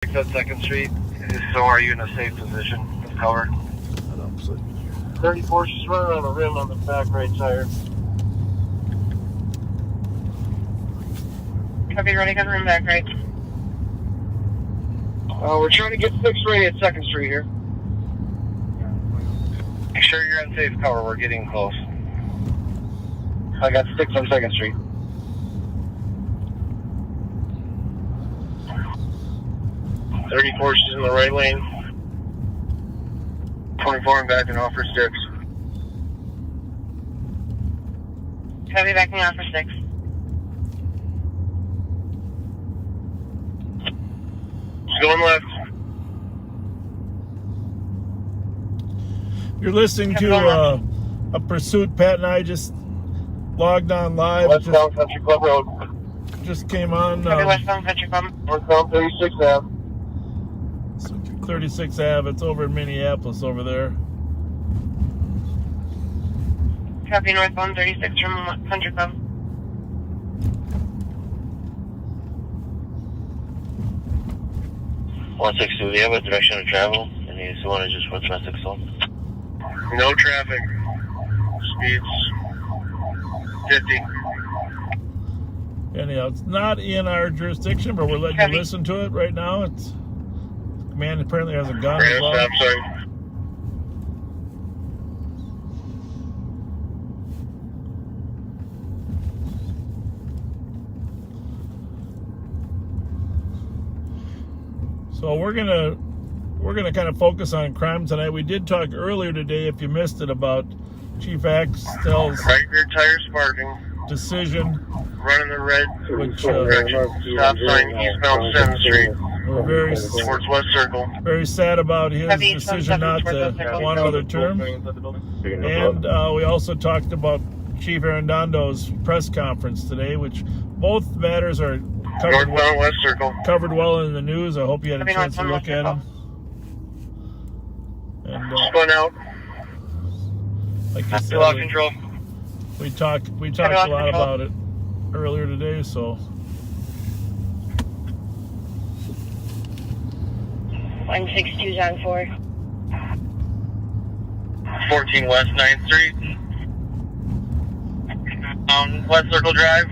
At 2nd Street. So are you in a safe position of cover? 34, she's running on a rim on the back right tire. Copy, running on rim back right. We're trying to get 6-ready at 2nd Street here. Make sure you're on safe cover. We're getting close. I got 6 on 2nd Street. She's in the right lane. 24 and backing off for 6. Copy, backing off for 6. She's going left. You're listening to a pursuit Pat and I just logged on live. Westbound Country Club Road. Just came on. Copy, westbound Country Club. Northbound 36 Ave. 36 Ave. It's over in Minneapolis over there. Copy, northbound 36 from Country Club. Do you have a direction of travel? And you just want to just what's my 6 home? No traffic. Speeds 50. Anyhow, it's not in our jurisdiction, but we're letting you listen to it right now. It's man apparently has a gun as well. Stop sign. So we're gonna kind of focus on crime tonight. We did talk earlier today, if you missed it, about Chief Axtell's Right rear tire sparking. decision. Running the red. Which stop sign eastbound 7th Street. we're very Towards West Circle. very sad about his Copy, decision not to want another term. And we also talked about Chief Arredondo's press conference today, which both matters are Northbound West Circle. covered well in the news. I hope you had a chance to look at them. And Spun out. like you said, Lock control. we talked a lot about it earlier today. So 162's on 4. 14 West 9th Street. West Circle Drive.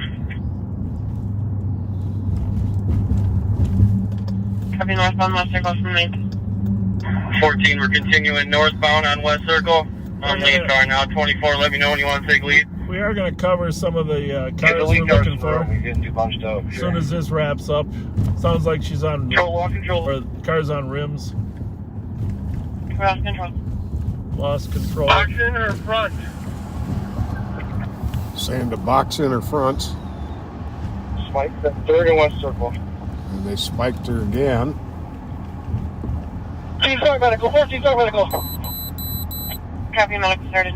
Copy, northbound West Circle from 9th. 14, we're continuing northbound on West Circle. On lead car now. 24, let me know when you want to take lead. we are going to cover some of the Get cars the we're lead cars looking for. We didn't do bunched up. As soon as this wraps up, sounds like she's on Control, walk control. or car's on rims. Cross control. Lost control. Box in or front? Saying to box in her front, Spike the 3rd and West Circle. and they spiked her again. 14 Talk Medical, 14 Talk Medical. Copy, medical started.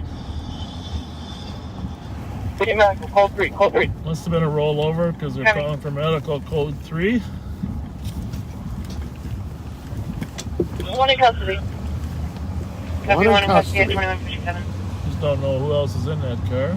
14 Medical, code 3, code 3. Must have been a rollover because they're Copy. calling for medical code 3. One in custody. Copy, One in one in custody at custody. 2157. Just don't know who else is in that car.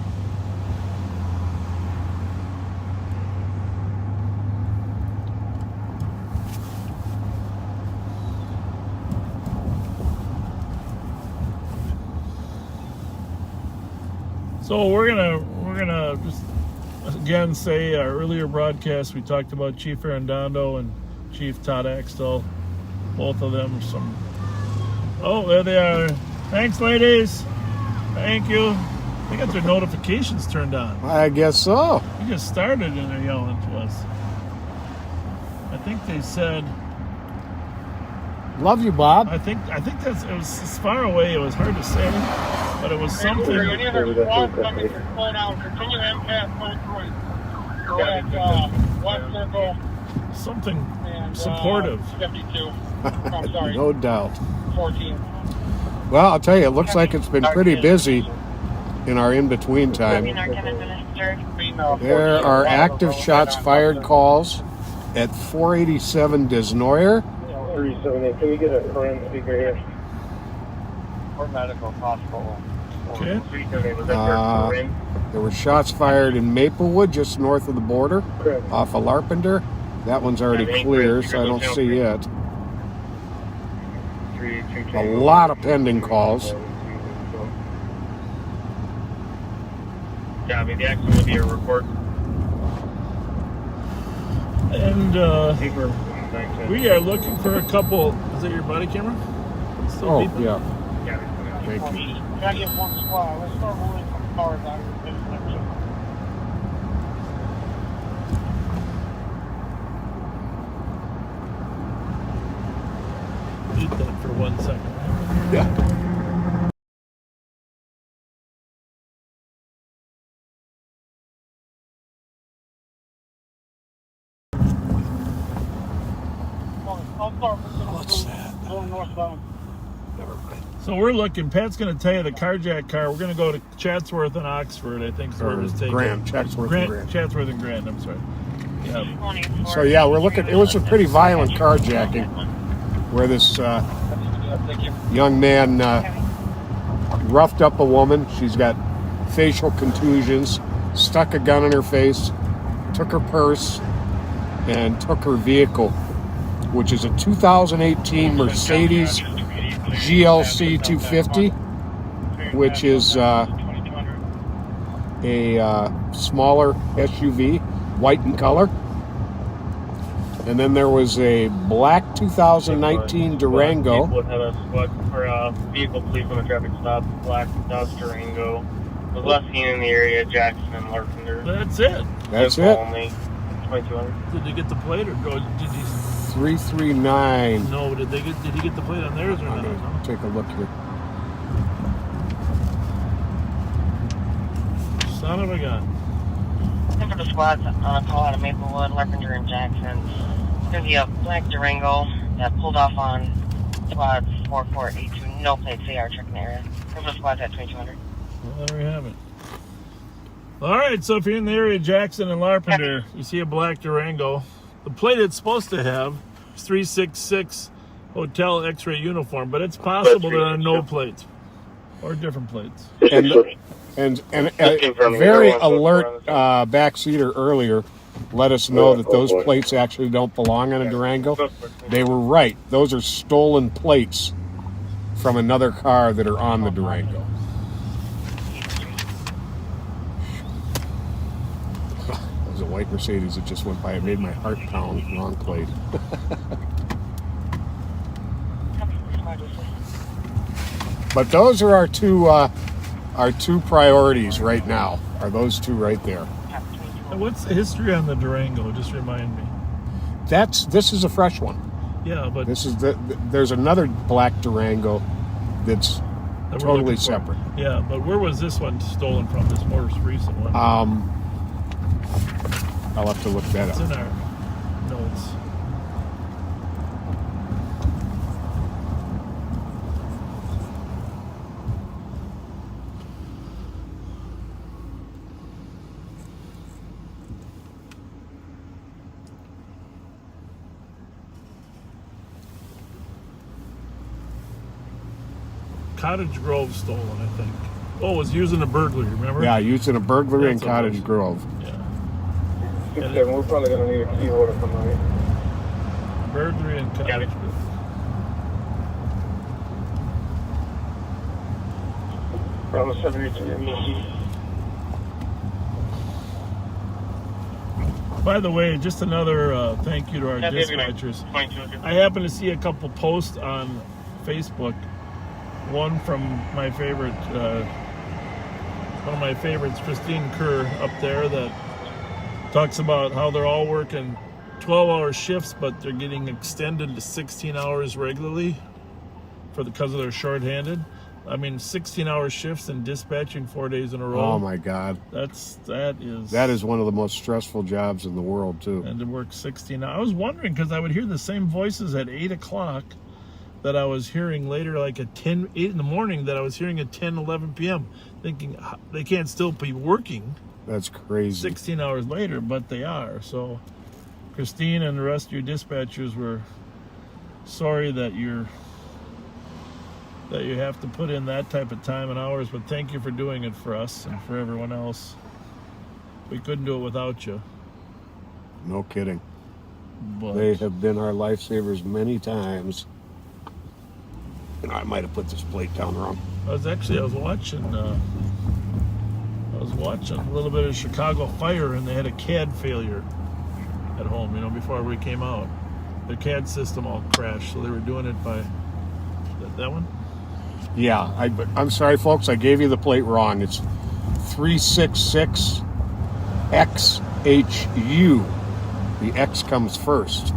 So we're gonna just again say our earlier broadcast we talked about Chief Arredondo and Chief Todd Axtell. Both of them some. Oh, there they are. Thanks, ladies. Thank you. They got their notifications turned on. I guess so. We just started and they're yelling to us. I think they said. Love you, Bob. I think that's it was as far away. It was hard to say, but it was something. Continue MCAS code 3. Go ahead, West Circle. Something And, supportive. 52. I'm sorry, No doubt. 14. Well, I'll tell you, it looks like it's been pretty busy in our in-between Copy, time. Narcan administered. There are active shots fired calls at 487 Desnoyer. 37. Can we get a current speaker here? Or medical hospital. Okay. There were shots fired in Maplewood, just north of the border, off of Larpenter. That one's already clear, so I don't see it. A lot of pending calls. Yeah, I mean, the accident would be a report. And we are looking for a couple. Is that your body camera? Still Oh, beeping? yeah. Yeah. Thank you. Can I get one squad? Let's start moving some cars out here. Beat that for 1 second. Yeah. What's that? Going northbound. Never mind. So we're looking. Pat's going to tell you the carjack car. We're going to go to Chatsworth and Oxford, I think is where it's taken. Grant, Chatsworth and Grant. Chatsworth and Grant, I'm sorry. Yeah. So yeah, we're looking. It was a pretty violent carjacking, where this young man roughed up a woman. She's got facial contusions, stuck a gun in her face, took her purse, and took her vehicle, which is a 2018 Mercedes GLC 250, which is a smaller SUV, white in color. And then there was a black 2019 Durango. Would have a squad or a vehicle police on a traffic stop. Black Dodge Durango was last seen in the area. Jackson and Larpenter. That's it. That's Vehicle it. Only 2200. Did they get the plate or did he? 339. No, did he get the plate on theirs or I'm not? gonna take a look here. Son of a gun. Looking for the squads on a call out of Maplewood, Larpenter, and Jackson. It's going to be a black Durango that pulled off on squads 4482. No plates, they are checking the area. Looking for the squads at 2200. Well, there we have it. All right, so if you're in the area of Jackson and Larpenter, you see a black Durango. The plate it's supposed to have is 366 Hotel X-ray uniform, but it's possible there are no plates or different plates. And a very alert backseater earlier let us know that those plates actually don't belong on a Durango. They were right. Those are stolen plates from another car that are on the Durango. There's a white Mercedes that just went by. It made my heart pound. Wrong plate. But those are our two priorities right now. Are those two right there? And what's the history on the Durango? Just remind me. This is a fresh one. Yeah, but There's another black Durango that's that we're totally looking for. separate. Yeah, but where was this one stolen from? This most recent one. I'll have to look that It's up. in our notes. Cottage Grove stolen, I think. Oh, it was using a burglary, remember? Yeah, using a burglary in That's what it Cottage was. Grove. Yeah. We're probably going to need a key holder from there. Burglary in Cottage Grove. From 72. By the way, just another thank you to our dispatchers. I happened to see a couple posts on Facebook. One from my favorite, one of my favorites, Christine Kerr up there, that talks about how they're all working 12-hour shifts, but they're getting extended to 16 hours regularly because of their shorthanded. I mean, 16-hour shifts and dispatching 4 days in a row. Oh my God. That is one of the most stressful jobs in the world too. And to work 16 hours. I was wondering because I would hear the same voices at 8 o'clock that I was hearing later, like at 8 in the morning, that I was hearing at 10, 11 p.m. Thinking they can't still be working That's crazy. 16 hours later, but they are. So Christine and the rest of your dispatchers were sorry that you have to put in that type of time and hours, but thank you for doing it for us and for everyone else. We couldn't do it without you. No kidding. But They have been our lifesavers many times. I might have put this plate down wrong. I was watching a little bit of Chicago Fire, and they had a CAD failure at home, before we came out. Their CAD system all crashed, so they were doing it by that one? Yeah, I'm sorry, folks. I gave you the plate wrong. It's 366 XHU. The X comes first.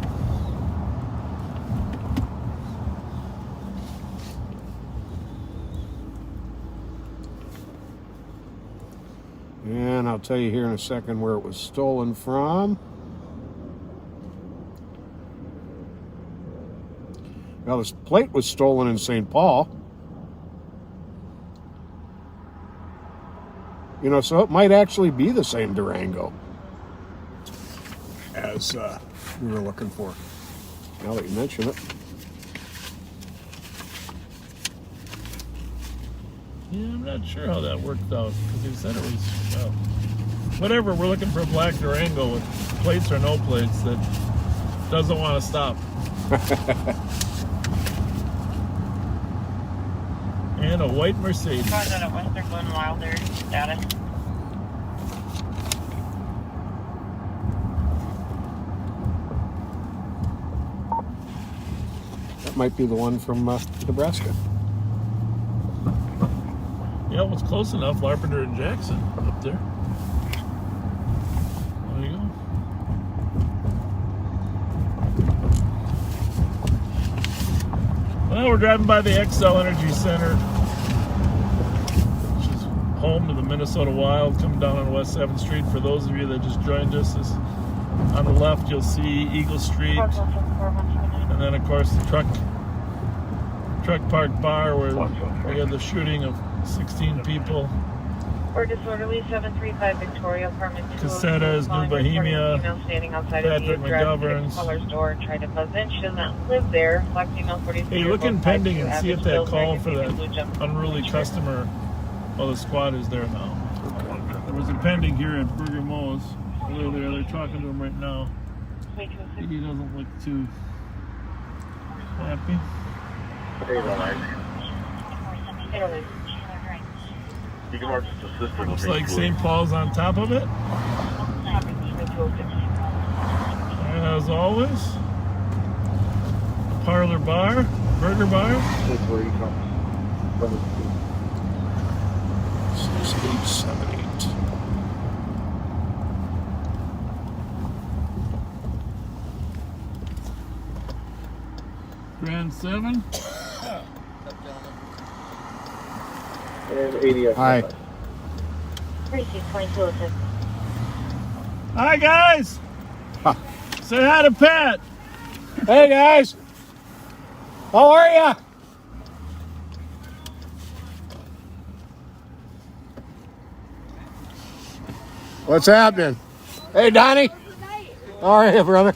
And I'll tell you here in a second where it was stolen from. Well, this plate was stolen in St. Paul. So it might actually be the same Durango as we were looking for. Now that you mention it. Yeah, I'm not sure how that worked out, because they said it was, whatever, we're looking for a black Durango with plates or no plates that doesn't want to stop. And a white Mercedes. Cars out of Western Glen Wilder status. That might be the one from Nebraska. Yeah, it was close enough. Larpenteur and Jackson up there. There you go. Well, we're driving by the XL Energy Center, which is home to the Minnesota Wild, coming down on West 7th Street. For those of you that just joined us, on the left you'll see Eagle Street, and then of course the truck park bar where we had the shooting of 16 people. Or disorderly 735 Victoria, apartment 202. Casetas, New Bohemia, Female standing outside Patrick of the address, McGovern's. caller's door, tried to buzz in. She does not live there. Black female 43. Hey, look in pending and see if that call for that unruly customer. Well, the squad is there now. There was a pending here at Burger Mo's earlier. They're talking to him right now. He doesn't look too happy. You can mark just assistant. Looks like St. Paul's on top of it. And as always, Parlor Bar, Burger Bar. 6878. Grand 7. And 80. Hi. 362206. Hi, guys. Huh. Say hi to Pat. Hey guys, how are ya? What's happening? Hey Donnie. How are you, brother?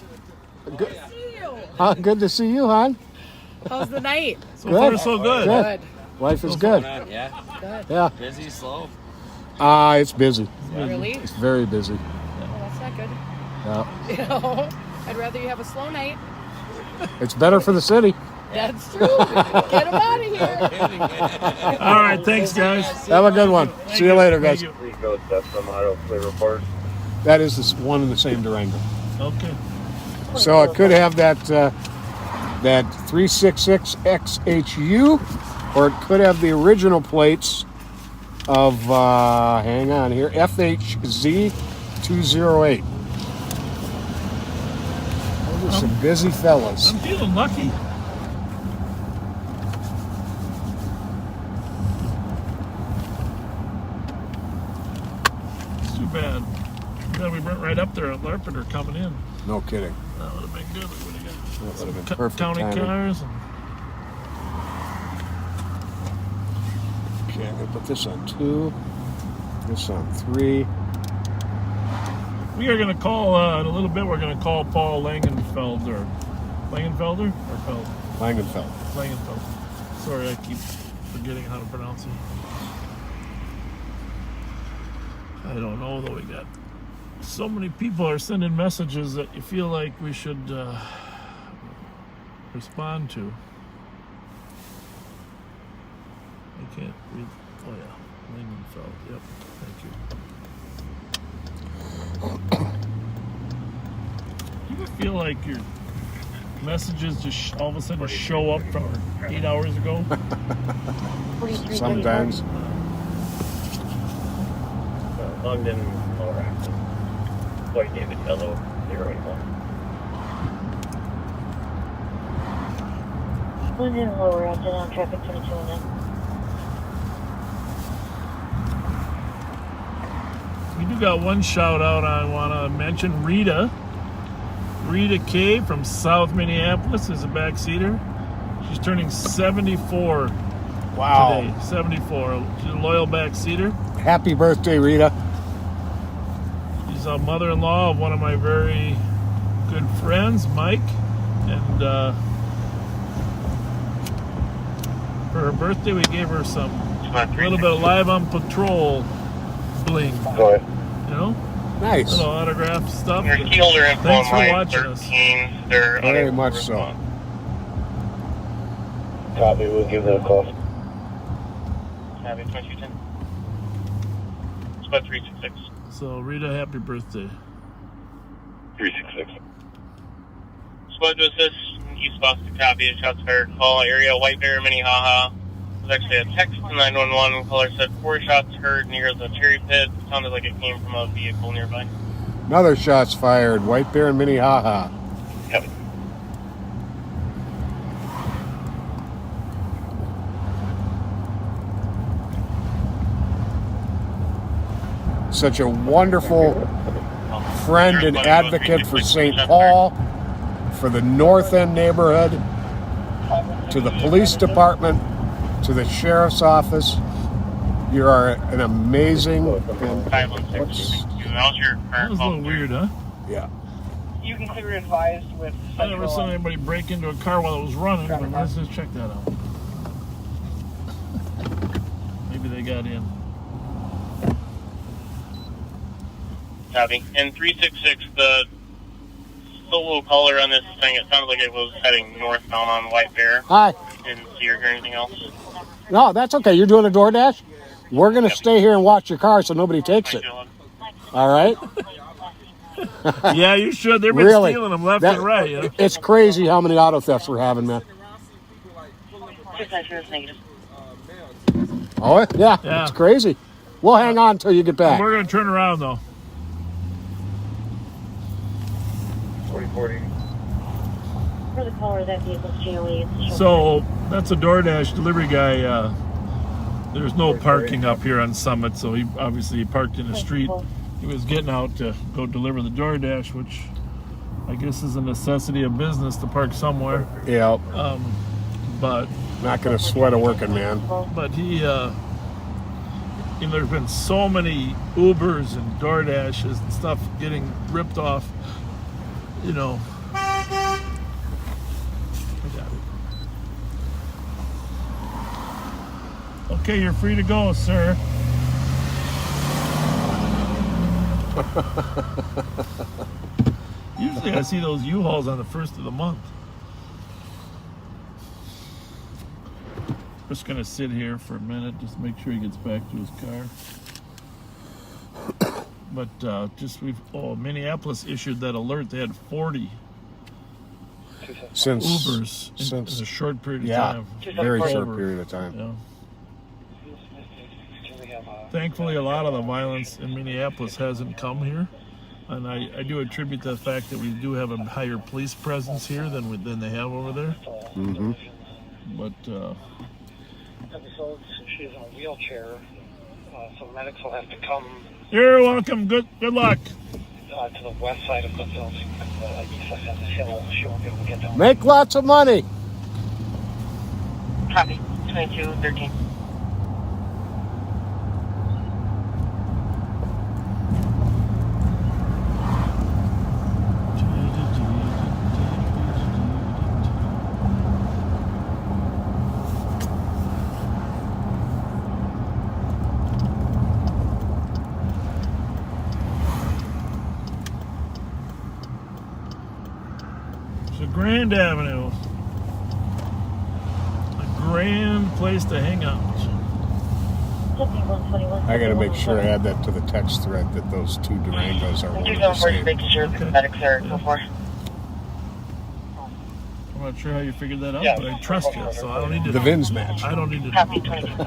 Good. Good to see you, hon. How's the night? So far, so good. Good. Life is good. Yeah. Good. Yeah. Busy, slow. It's busy. Really? It's very busy. Well, that's not good. Yeah. I'd rather you have a slow night. It's better for the city. That's true. Get him out of here. All right, thanks, guys. Have a good one. See you later, guys. Thank you. Please note that some auto play report. That is this one and the same Durango. Okay. So it could have that 366 XHU, or it could have the original plates of hang on here, FHZ 208. Those are some busy fellas. I'm feeling lucky. It's too bad. Yeah, we went right up there at Larpenteur coming in. No kidding. That would have been good. We would have got That would have been some perfect county timing. cars. And Okay, I'm gonna put this on 2, this on 3. we are going to call, in a little bit, we're going to call Paul Langenfeld, or Langenfelder? Or Feld? Langenfeld. Langenfeld. Sorry, I keep forgetting how to pronounce it. I don't know, though. We got so many people are sending messages that you feel like we should respond to. Can't read. Oh yeah, Langenfeld. Yep. Thank you. Do you feel like your messages just all of a sudden show up from 8 hours ago? Sometimes. London, Colorado. White David, yellow, 081. London, lower, after on traffic 2209. We do got one shout out I want to mention. Rita K from South Minneapolis is a backseater. She's turning 74 Wow. today. 74. She's a loyal backseater. Happy birthday, Rita. She's a mother-in-law of one of my very good friends, Mike. And for her birthday, we gave her some little bit of Live on Patrol bling. Go ahead. You know? Nice. Little autograph stuff. Your Keelder info Thanks for line watching us. 13. They're Very unable to much so. respond. Copy, we'll give them a call. Copy, 2210. Spot 366. So, Rita, happy birthday. 366. Spot to assist. East Boston copy. Shots fired. Call area White Bear, Minnehaha. It was actually a text to 911. Caller said 4 shots heard near the cherry pit. It sounded like it came from a vehicle nearby. Another shot's fired. White Bear in Minnehaha. Copy. Such a wonderful friend and advocate for St. Paul, for the North End neighborhood, to the police department, to the sheriff's office. You are an amazing. 516. That was your That current was a call. little weird, huh? Yeah. You can clear advised with I never saw anybody break into a car while it was running, but let's just check that out. Maybe they got in. Copy. And 366, the solo caller on this thing, it sounded like it was heading northbound on White Bear. Hi. Didn't see or hear anything else. No, that's okay. You're doing a DoorDash? We're going to stay here and watch your car so nobody takes it. All right? Yeah, you should. They've been Really? stealing them left That- and right. You know? It's crazy how many auto thefts we're having, man. 692 is negative. Oh, yeah. Yeah. It's crazy. We'll hang on until you get back. We're going to turn around, though. 4040. For the caller, that vehicle's GOE. So, that's a DoorDash delivery guy. There's no parking up here on Summit, so he obviously parked in the street. He was getting out to go deliver the DoorDash, which I guess is a necessity of business to park somewhere. Yeah. But Not going to sweat a working man. he, there's been so many Ubers and DoorDashes and stuff getting ripped off. You know. I got it. Okay, you're free to go, sir. Usually I see those U-Hauls on the first of the month. Just gonna sit here for a minute, just make sure he gets back to his car. But Minneapolis issued that alert. They had 40 Since Ubers in a short period of time. very short Over. period of time. Yeah. Thankfully, a lot of the violence in Minneapolis hasn't come here, and I do attribute to the fact that we do have a higher police presence here than they have over there. Mm-hmm. But Episodes, she's in a wheelchair, so medics will have to come you're welcome. Good luck. to the west side of the building, the east side of the hill. She won't be able to get down. Make lots of money. Copy. 2213. So Grand Avenue, a grand place to hang out. I got to make sure I add that to the text thread that those two Durangos are one and the 274 same. making sure the medics are so far. I'm not sure how you figured that out, Yeah. but I trust you, so I don't need to. The VINs match. I don't need to. Copy 24.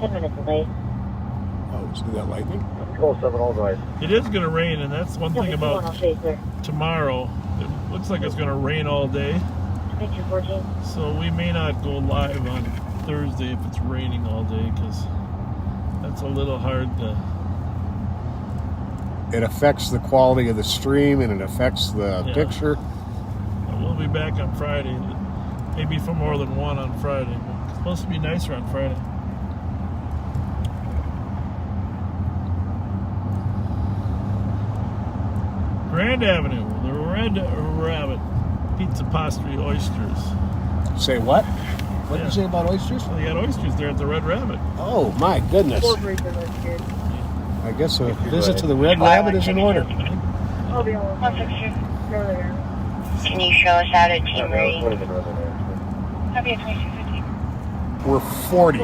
10 minutes late. Oh, see that lightning? Control 7, all guys. It is going to rain, and that's one thing about tomorrow. It looks like it's going to rain all day, 2214. so we may not go live on Thursday if it's raining all day, because that's a little hard to. It affects the quality of the stream and it affects the Yeah. picture. We'll be back on Friday, maybe for more than one on Friday. But it's supposed to be nicer on Friday. Grand Avenue, the Red Rabbit, Pizza Pastry Oysters. Say what? What did you say about oysters? Well, you got oysters there at the Red Rabbit. Oh my goodness. I guess a visit to the Red Rabbit is in order. I'll be on 162. Can you show us how to team ready? Copy at 2215. We're 40.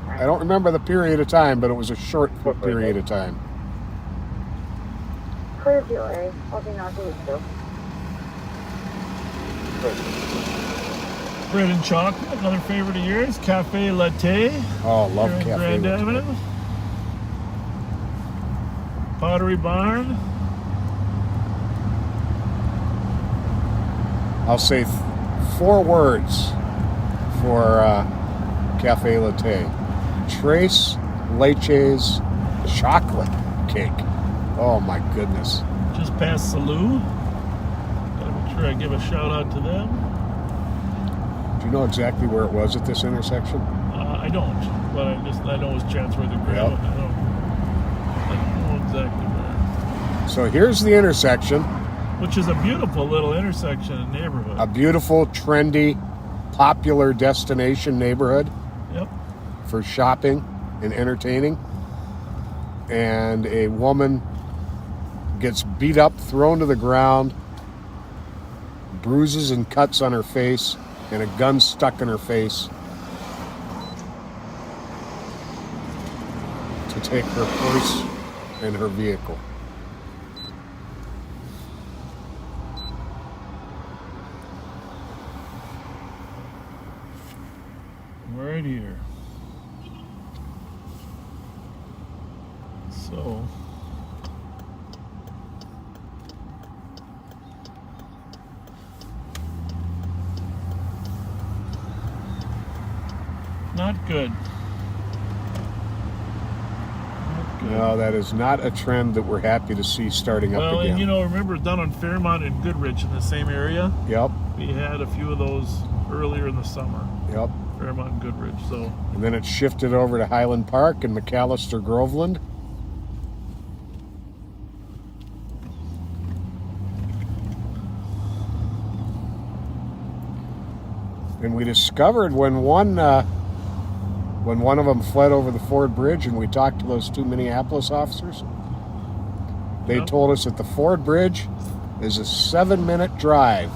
I don't remember the period of time, but it was a short period of time. Clear to LA. I'll be not doing so. Bread and chocolate, another favorite of yours. Cafe Latte. Oh, love here in cafe. Grand Avenue. Pottery Barn. I'll say 4 words for Cafe Latte. Tres leches chocolate cake. Oh my goodness. Just past Salou. Gotta make sure I give a shout out to them. Do you know exactly where it was at this intersection? I don't, but I know it's Chatsworth and Grand. Yep. I don't know exactly where. So here's the intersection. Which is a beautiful little intersection and neighborhood. A beautiful, trendy, popular destination neighborhood Yep. for shopping and entertaining. And a woman gets beat up, thrown to the ground, bruises and cuts on her face, and a gun stuck in her face to take her purse and her vehicle. Right here. So not good. Not good. No, that is not a trend that we're happy to see starting up Well, again. and you know, remember down on Fairmont and Goodrich in the same area? Yep, We had a few of those earlier in the summer. yep. Fairmont and Goodrich. So And then it shifted over to Highland Park and McAllister Groveland. And we discovered when one of them fled over the Ford Bridge, and we talked to those 2 Minneapolis officers, they Yep. told us that the Ford Bridge is a 7-minute drive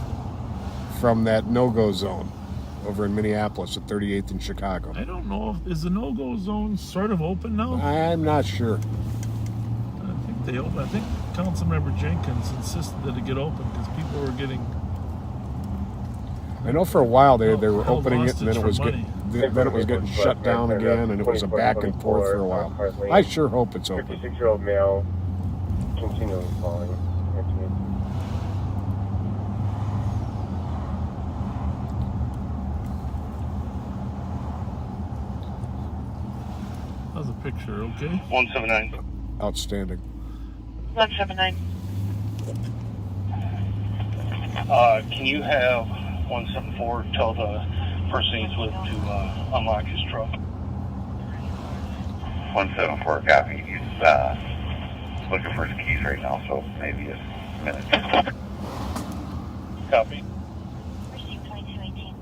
from that no-go zone over in Minneapolis at 38th and Chicago. I don't know if is the no-go zone sort of open now. I'm not sure. I think they open. I think Councilmember Jenkins insisted that it get open because people were getting. I know for a while they were held opening it, and then hostage it was getting shut down again, and it was a back and forth for a while. I sure hope it's open. 56-year-old male, continually falling. How's the picture? Okay. 179. Outstanding. 179. Can you have 174 tell the person he's with to unlock his truck? 174 copy. He's looking for his keys right now, so maybe a minute. Copy. Received 2218.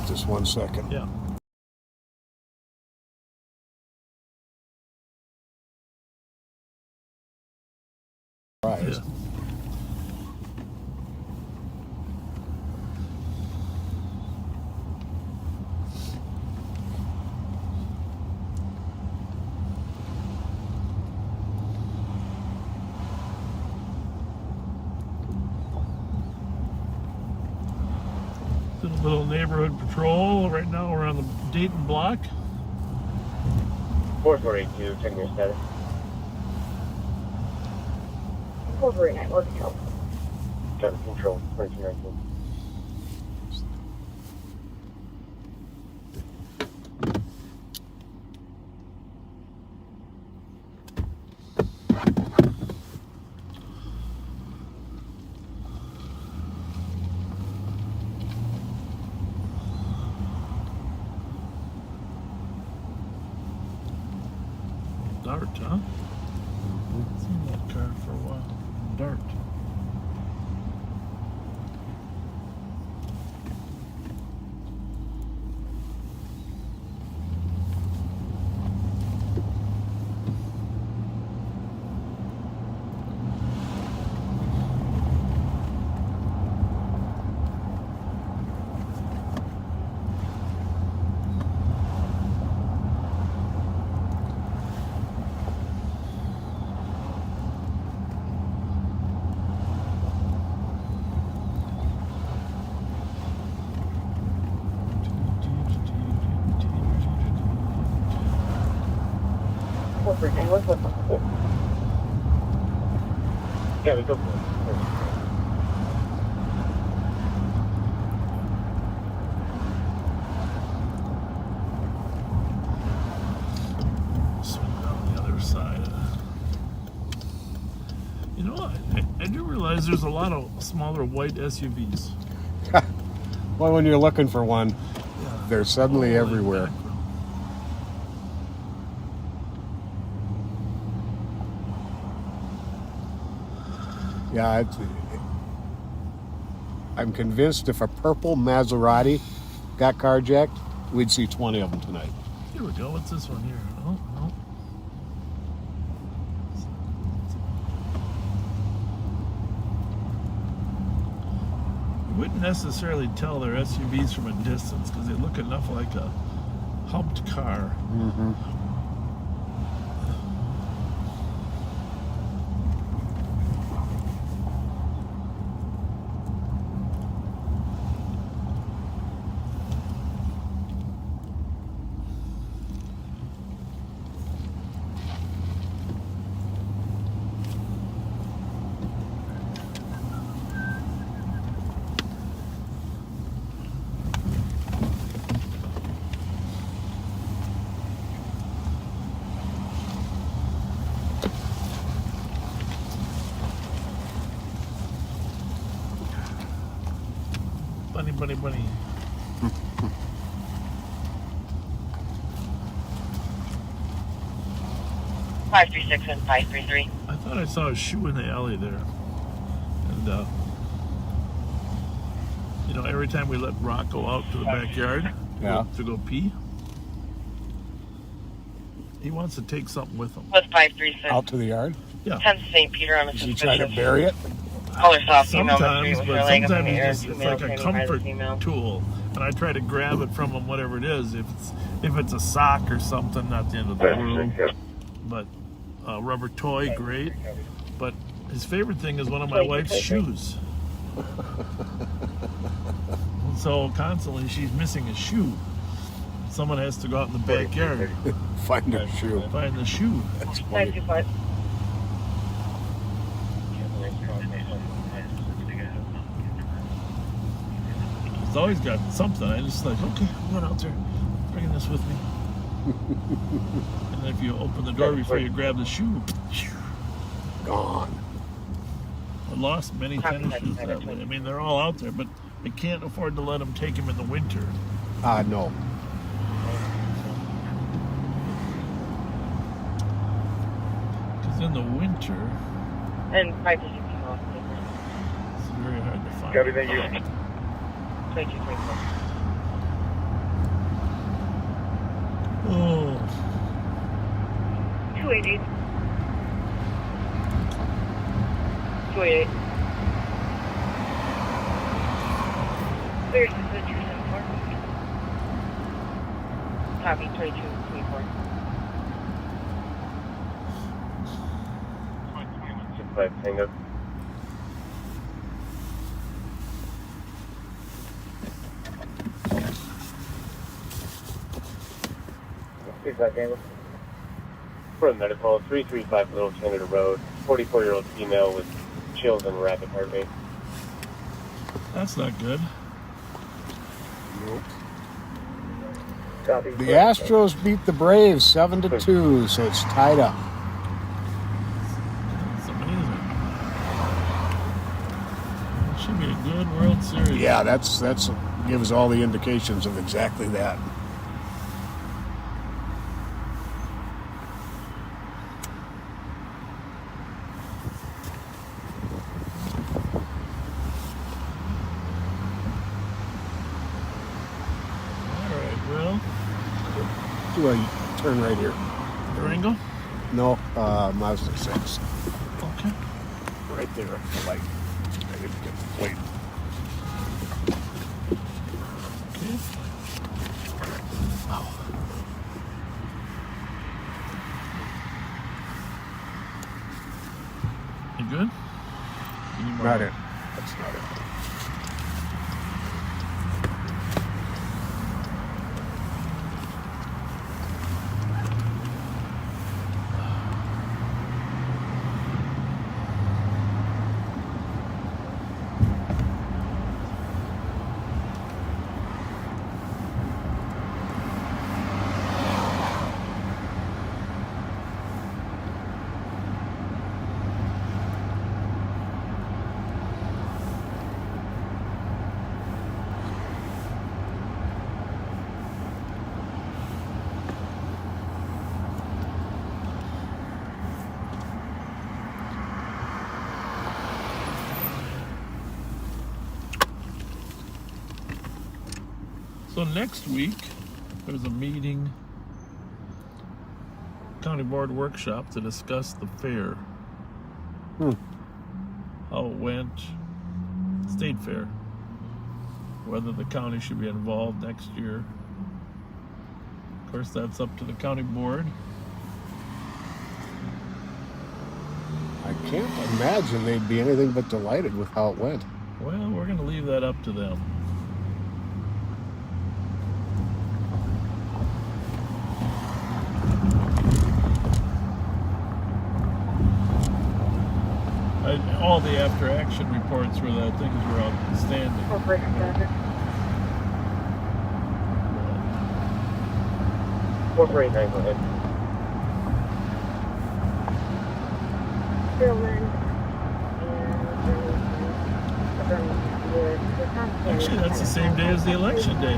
mute this 1 second. Yeah. Right. Yeah. Did a little neighborhood patrol. Right now we're on the Dayton block. 4482, checking your status. 449, what's the help? Got control, 2219. Dart, huh? Seen that car for a while. Dart. Yeah, we go for it. Swing down the other side. You know what? I do realize there's a lot of smaller white SUVs. Well, when you're looking for one, Yeah. they're suddenly Holy everywhere. mackerel. Yeah, I'm convinced if a purple Maserati got carjacked, we'd see 20 of them tonight. Here we go. What's this one here? Oh, no. You wouldn't necessarily tell they're SUVs from a distance because they look enough like a humped car. Mm-hmm. Bunny. 536 and 533. I thought I saw a shoe in the alley there. And, you know, every time we let Rock go out to the backyard to go pee, he wants to take something with him. With 536. Out to the yard? Yeah. 10 St. Peter on a Does he try to bury it? Color soft female mystery Sometimes, with but her leg up in sometimes the air. it's like a comfort tool. And I try to grab it from him, whatever it is. If it's a sock or something, not the end of the world. But a rubber toy, great. But his favorite thing is one of my wife's shoes. And so constantly she's missing a shoe. Someone has to go out in the backyard. Find a shoe. Find the shoe. That's funny. 525. He's always got something. I just like, okay, I'm going out there, bringing this with me. And if you open the door before you grab the shoe, Gone. I lost many tennis shoes that way. I mean, they're all out there, but I can't afford to let them take them in the winter. No. Because in the winter, And 526 off. it's very hard to find. Copy, thank you. 2234. Oh. 288. 288. Clear 60274. Copy 2224. 5 Tango. For medical, 335 Little Canada Road, 44-year-old female with chills and rapid heartbeat. That's not good. Nope. Copy. The Astros beat the Braves 7-2, so it's tied up. That's amazing. It should be a good World Series. Yeah, that's gives all the indications of exactly that. All right, well, Do a turn right here. Durango? No, Mazda 6. Okay. Right there at the light. I didn't get the plate. Okay. Wow. You good? Any more? Not it. That's not it. So next week, there's a meeting, county board workshop to discuss the fair. How it went, state fair. Whether the county should be involved next year. Of course, that's up to the county board. I can't imagine they'd be anything but delighted with how it went. Well, we're going to leave that up to them. All the after action reports were that things were outstanding. 449, go ahead. Actually, that's the same day as the election day.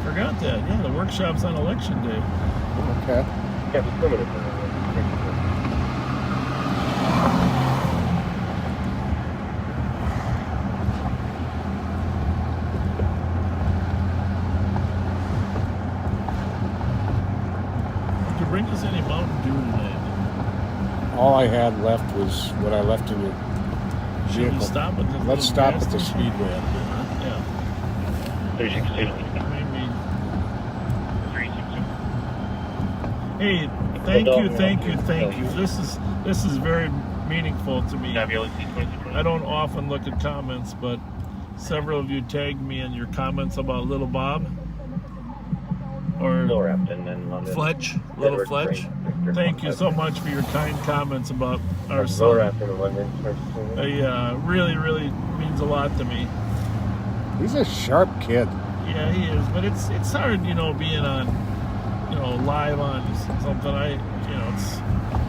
Forgot that. Yeah, the workshop's on election day. Okay. Yeah, be permanent. Did you bring us any Mountain Dew tonight? All I had left was what I left in your Should we vehicle. stop at the Let's stop at the speedway. speedway. Yeah. 362. Maybe. 362. Hey, thank you. This is very meaningful to me. I don't often look at comments, but several of you tagged me in your comments about Little Bob or Fletch, Little Fletch. Thank you so much for your kind comments about our son. Really means a lot to me. He's a sharp kid. Yeah, he is, but it's hard, being on, live on something. It's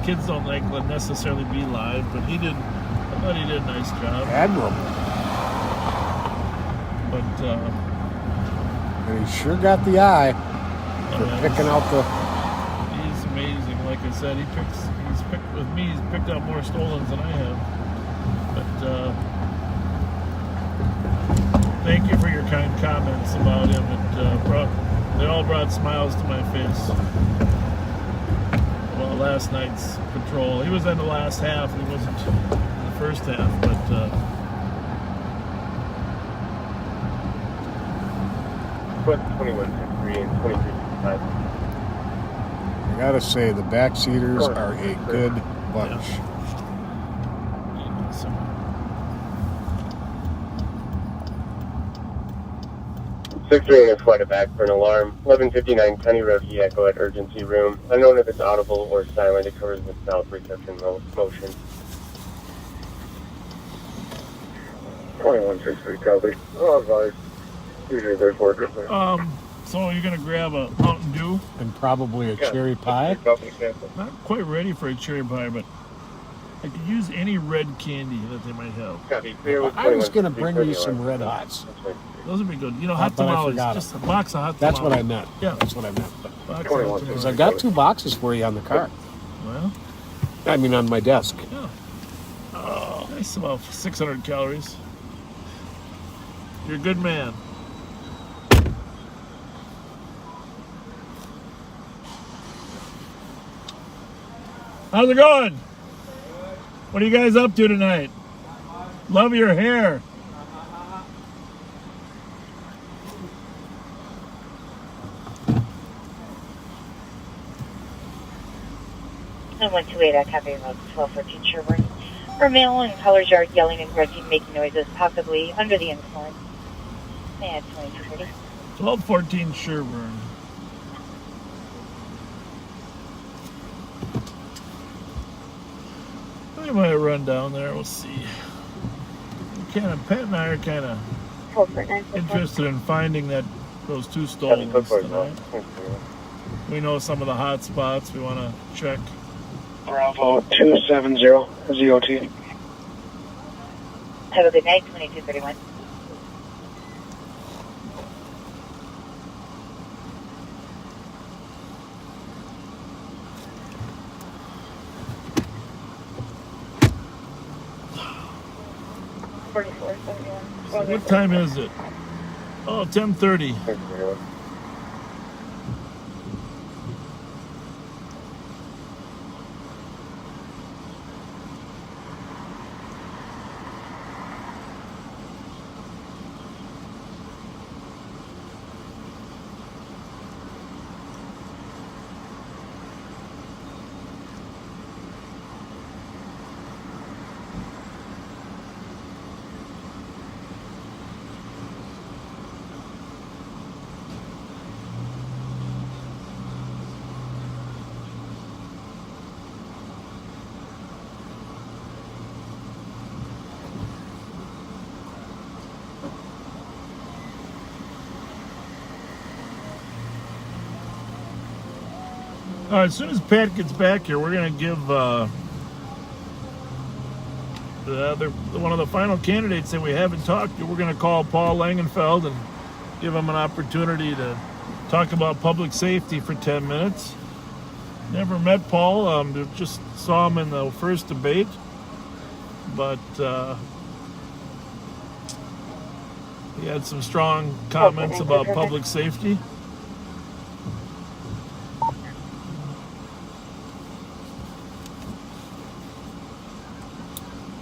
kids don't like to necessarily be live, but I thought he did a nice job. Admirable. But And he sure got the eye for picking out the... he's amazing. Like I said, he's picked out more stolens than I have. But thank you for your kind comments about him. It They all brought smiles to my face. Well, last night's patrol. He was in the last half. He wasn't in the first half, but But 2163 and 2365. I gotta say, the backseaters are a good bunch. awesome. 638 is quite a back for an alarm. 1159 Penny Road, echo at urgency room. Unknown if it's audible or silent. It covers the south reception motion. 2163 copy. Oh, advised. Usually there's more. So you're gonna grab a Mountain Dew? And probably a cherry pie. Not quite ready for a cherry pie, but I could use any red candy that they might have. Copy. Clear with I was gonna 2163 bring for you the some alarm. Red Hots. Those would be good. You know, hot But I tamales. forgot Just a box of hot tamales. That's what I meant. Yeah. That's what I meant. Box of hot 21. tamales. Because I've got 2 boxes for you on the car. Well, I mean, on my desk. yeah. Oh, nice, about 600 calories. You're a good man. How's it going? What are you guys up to tonight? Love your hair. And 128, I copy about 1214 Sherburne. For male in Colors Yard yelling and grunting, making noises, possibly under the influence. And 2230. 1214 Sherburne. I might run down there. We'll see. Pat and I are kind of 1249. interested in finding those 2 stolen ones tonight. We know some of the hot spots we want to check. Bravo 270 ZOT. Have a good night, 2231. What time is it? Oh, 10:30. All right, as soon as Pat gets back here, we're going to give one of the final candidates that we haven't talked to. We're going to call Paul Langenfeld and give him an opportunity to talk about public safety for 10 minutes. Never met Paul, just saw him in the first debate, but he had some strong comments about public safety.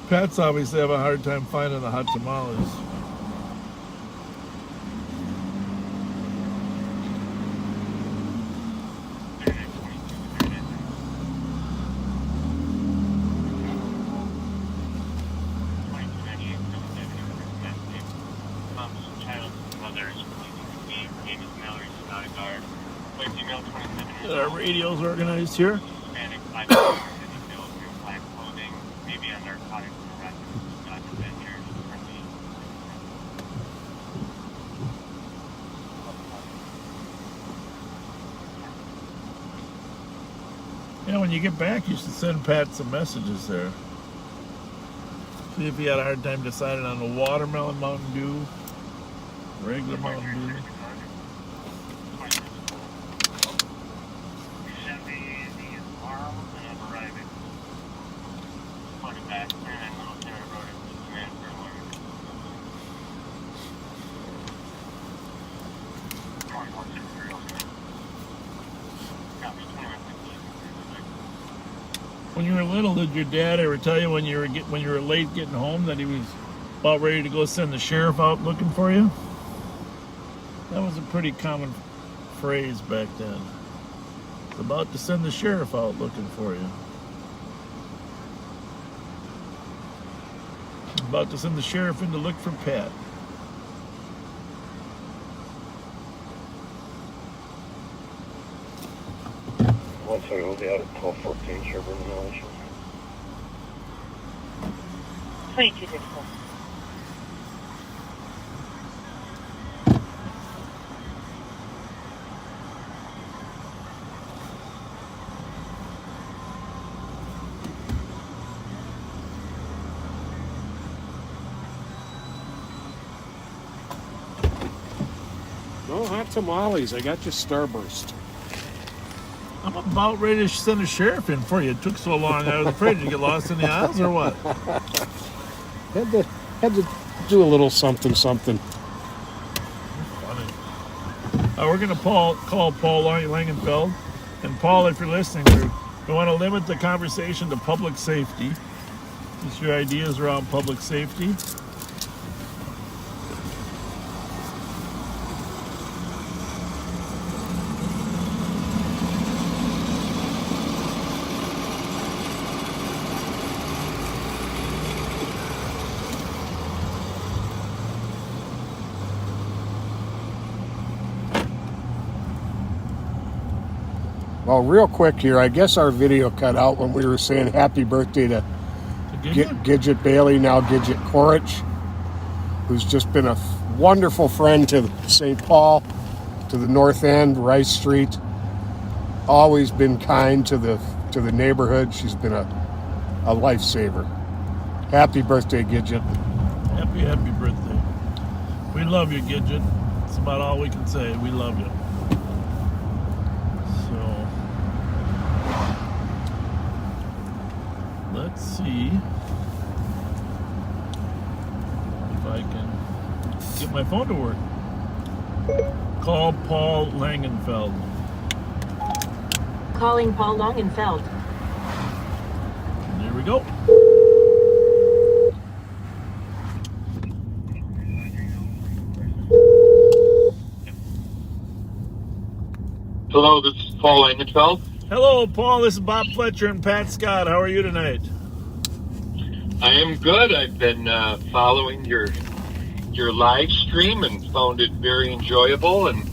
Pat's obviously having a hard time finding the hot tamales. Our radio's organized here. Yeah, when you get back, you should send Pat some messages there. See if he had a hard time deciding on the watermelon Mountain Dew, regular Mountain Dew. When you were little, did your dad ever tell you when you were late getting home that he was about ready to go send the sheriff out looking for you? That was a pretty common phrase back then. It's about to send the sheriff out looking for you. About to send the sheriff in to look for Pat. One second, we'll be out at 1214 Sherburne Village. 2264. No hot tamales. I got you Starburst. I'm about ready to send a sheriff in for you. It took so long. I was afraid you'd get lost in the aisles or what? Had to do a little something. Funny. We're going to call Paul Langenfeld. And Paul, if you're listening, we want to limit the conversation to public safety. Just your ideas around public safety. Well, real quick here, I guess our video cut out when we were saying happy birthday to Gidget Bailey, now Gidget Quaritch, who's just been a wonderful friend to St. Paul, to the North End, Rice Street. Always been kind to the neighborhood. She's been a lifesaver. Happy birthday, Gidget. Happy birthday. We love you, Gidget. That's about all we can say. We love you. Let's see if I can get my phone to work. Call Paul Langenfeld. Calling Paul Langenfeld. There we go. Hello, this is Paul Langenfeld. Hello, Paul. This is Bob Fletcher and Pat Scott. How are you tonight? I am good. I've been following your live stream and found it very enjoyable. And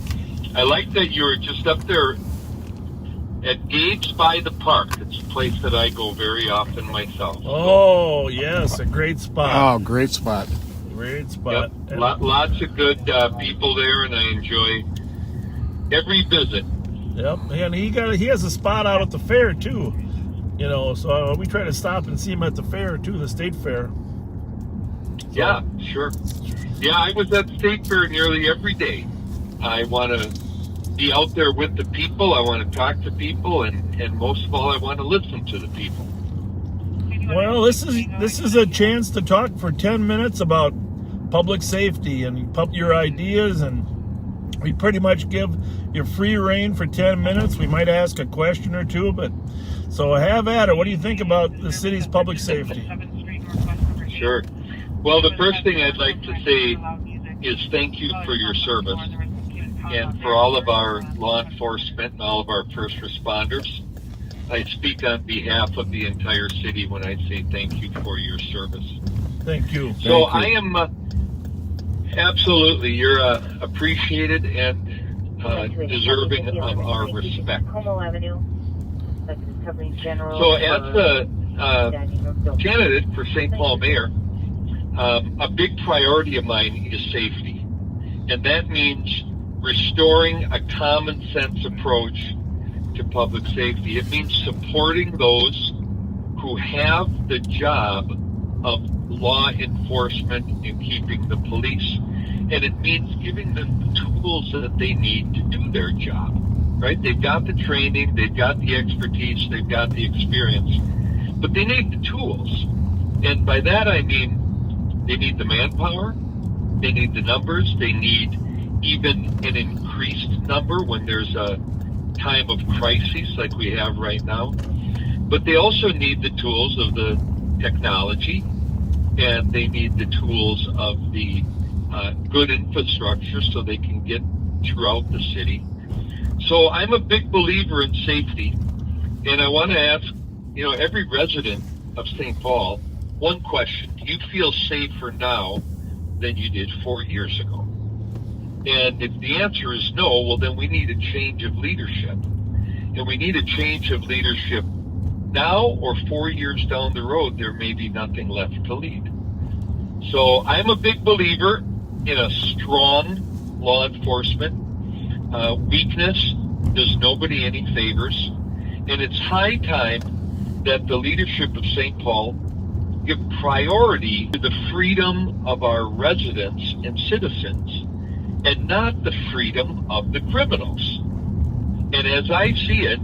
I like that you were just up there at Gates by the Park. It's a place that I go very often myself. Oh, yes, a great spot. Oh, great spot. Great spot. Yep. Lots of good people there, and I enjoy every visit. Yep, and he has a spot out at the fair too, so we try to stop and see him at the fair too, the state fair. So, yeah, sure. Yeah, I was at the state fair nearly every day. I want to be out there with the people. I want to talk to people, and most of all, I want to listen to the people. Well, this is a chance to talk for 10 minutes about public safety and your ideas, and we pretty much give you free reign for 10 minutes. We might ask a question or two, but so have at it. What do you think about the city's public safety? Sure. Well, the first thing I'd like to say is thank you for your service and for all of our law enforcement and all of our first responders. I speak on behalf of the entire city when I say thank you for your service. Thank you. So I am absolutely, you're appreciated and deserving of our respect. So as a candidate for St. Paul Mayor, a big priority of mine is safety. And that means restoring a common sense approach to public safety. It means supporting those who have the job of law enforcement and keeping the police. And it means giving them the tools that they need to do their job, right? They've got the training, they've got the expertise, they've got the experience, but they need the tools. And by that I mean they need the manpower, they need the numbers, they need even an increased number when there's a time of crisis like we have right now. But they also need the tools of the technology, and they need the tools of the good infrastructure so they can get throughout the city. So I'm a big believer in safety, and I want to ask, every resident of St. Paul one question: do you feel safer now than you did 4 years ago? And if the answer is no, well, then we need a change of leadership. And we need a change of leadership now, or 4 years down the road, there may be nothing left to lead. So I'm a big believer in a strong law enforcement. Weakness does nobody any favors. And it's high time that the leadership of St. Paul give priority to the freedom of our residents and citizens, and not the freedom of the criminals. And as I see it,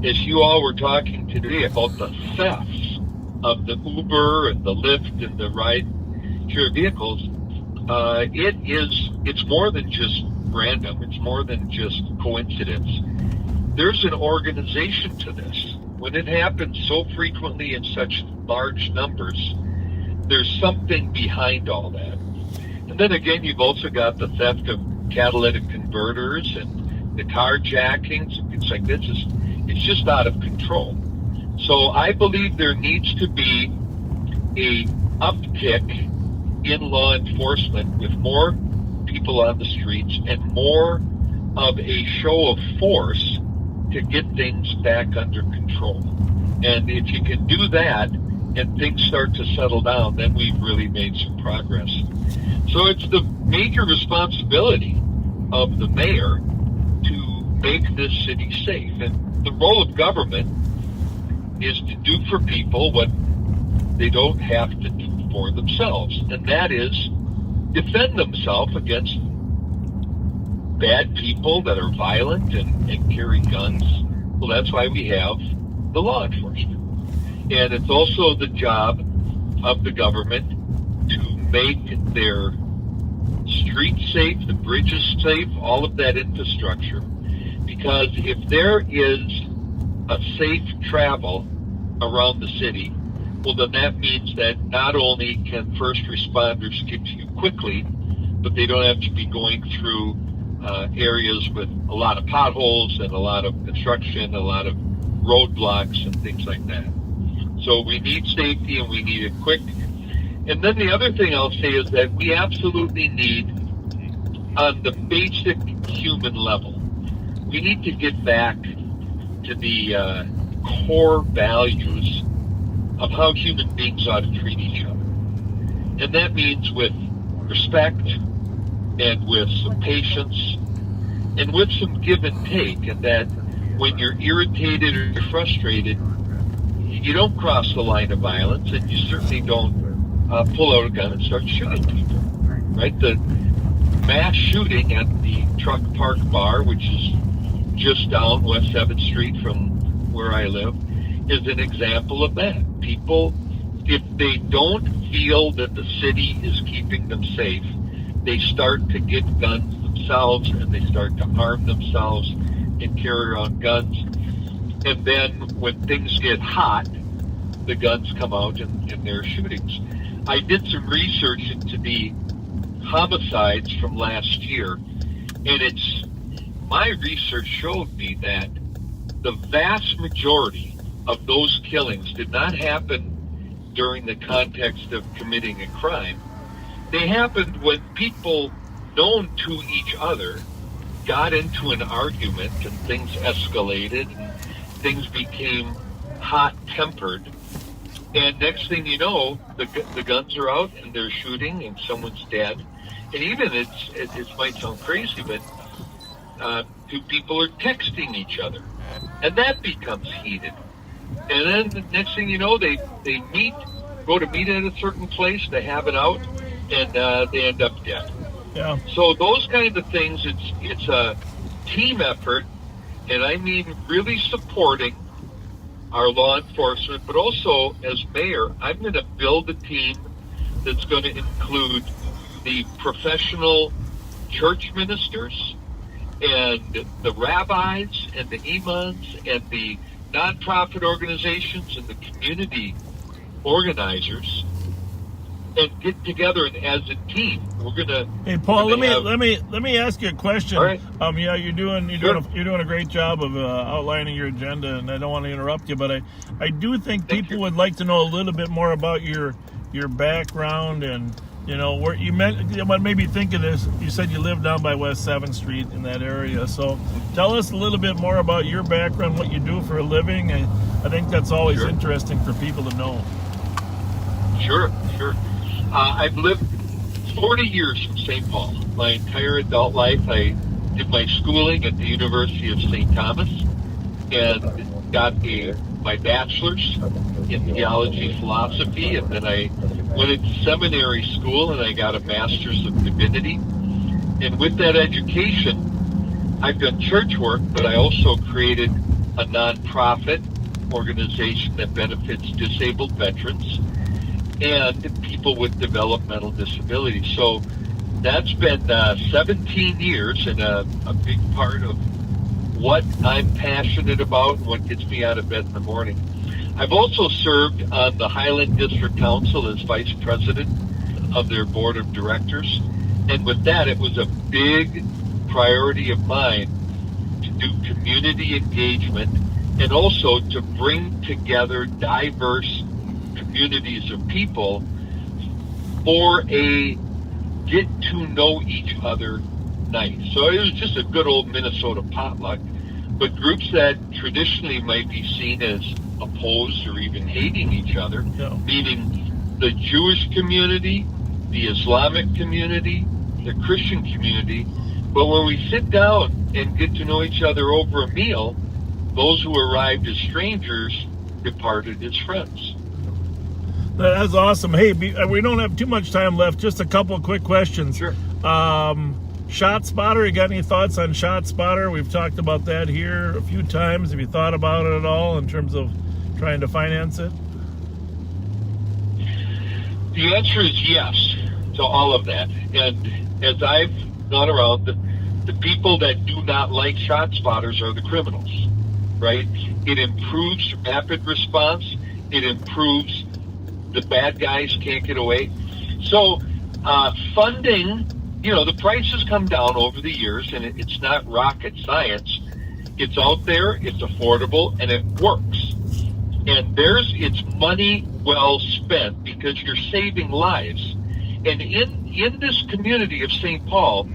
as you all were talking today about the thefts of the Uber and the Lyft and the ride-share vehicles, it's more than just random. It's more than just coincidence. There's an organization to this. When it happens so frequently in such large numbers, there's something behind all that. And then again, you've also got the theft of catalytic converters and the carjackings and things like this. It's just out of control. So I believe there needs to be a uptick in law enforcement with more people on the streets and more of a show of force to get things back under control. And if you can do that and things start to settle down, then we've really made some progress. So it's the major responsibility of the mayor to make this city safe. And the role of government is to do for people what they don't have to do for themselves. And that is defend themselves against bad people that are violent and carry guns. Well, that's why we have the law enforcement. And it's also the job of the government to make their streets safe, the bridges safe, all of that infrastructure. Because if there is a safe travel around the city, well, then that means that not only can first responders get to you quickly, but they don't have to be going through areas with a lot of potholes and a lot of construction, a lot of roadblocks and things like that. So we need safety, and we need it quick. And then the other thing I'll say is that we absolutely need, on the basic human level, we need to get back to the core values of how human beings ought to treat each other. And that means with respect, and with some patience, and with some give and take, and that when you're irritated or you're frustrated, you don't cross the line of violence, and you certainly don't pull out a gun and start shooting people, right? The mass shooting at the Truck Park Bar, which is just down West 7th Street from where I live, is an example of that. People, if they don't feel that the city is keeping them safe, they start to get guns themselves, and they start to arm themselves and carry around guns. And then when things get hot, the guns come out and there are shootings. I did some research into the homicides from last year, and my research showed me that the vast majority of those killings did not happen during the context of committing a crime. They happened when people known to each other got into an argument, and things escalated, and things became hot-tempered. And next thing you know, the guns are out, and they're shooting, and someone's dead. And even it might sound crazy, but two people are texting each other, and that becomes heated. And then the next thing you know, they go to meet at a certain place, they have it out, and they end up dead. Yeah. So those kinds of things, it's a team effort, and I mean really supporting our law enforcement, but also as mayor, I'm going to build a team that's going to include the professional church ministers and the rabbis and the imams and the nonprofit organizations and the community organizers and get together and as a team. We're gonna. Hey Paul, let me ask you a question. All right. Yeah, you're doing a great job of outlining your agenda, and I don't want to interrupt you, but I do think people would like to know a little bit more about your background and where you meant. What made me think of this? You said you live down by West 7th Street in that area, so tell us a little bit more about your background, what you do for a living. I think that's always interesting for people to know. Sure. I've lived 40 years in St. Paul. My entire adult life, I did my schooling at the University of St. Thomas and got my bachelor's in theology, philosophy, and then I went into seminary school and I got a master's of divinity. And with that education, I've done church work, but I also created a nonprofit organization that benefits disabled veterans and people with developmental disabilities. So that's been 17 years and a big part of what I'm passionate about and what gets me out of bed in the morning. I've also served on the Highland District Council as vice president of their board of directors. And with that, it was a big priority of mine to do community engagement and also to bring together diverse communities of people for a get to know each other night. So it was just a good old Minnesota potluck, but groups that traditionally might be seen as opposed or even hating each other, meaning the Jewish community, the Islamic community, the Christian community. But when we sit down and get to know each other over a meal, those who arrived as strangers departed as friends. That's awesome. Hey, we don't have too much time left. Just a couple of quick questions. Sure. Shot Spotter, you got any thoughts on Shot Spotter? We've talked about that here a few times. Have you thought about it at all in terms of trying to finance it? The answer is yes to all of that. And as I've gone around, the people that do not like Shot Spotters are the criminals, right? It improves rapid response. It improves the bad guys can't get away. So funding, the price has come down over the years, and it's not rocket science. It's out there, it's affordable, and it works. And it's money well spent because you're saving lives. And in this community of St. Paul,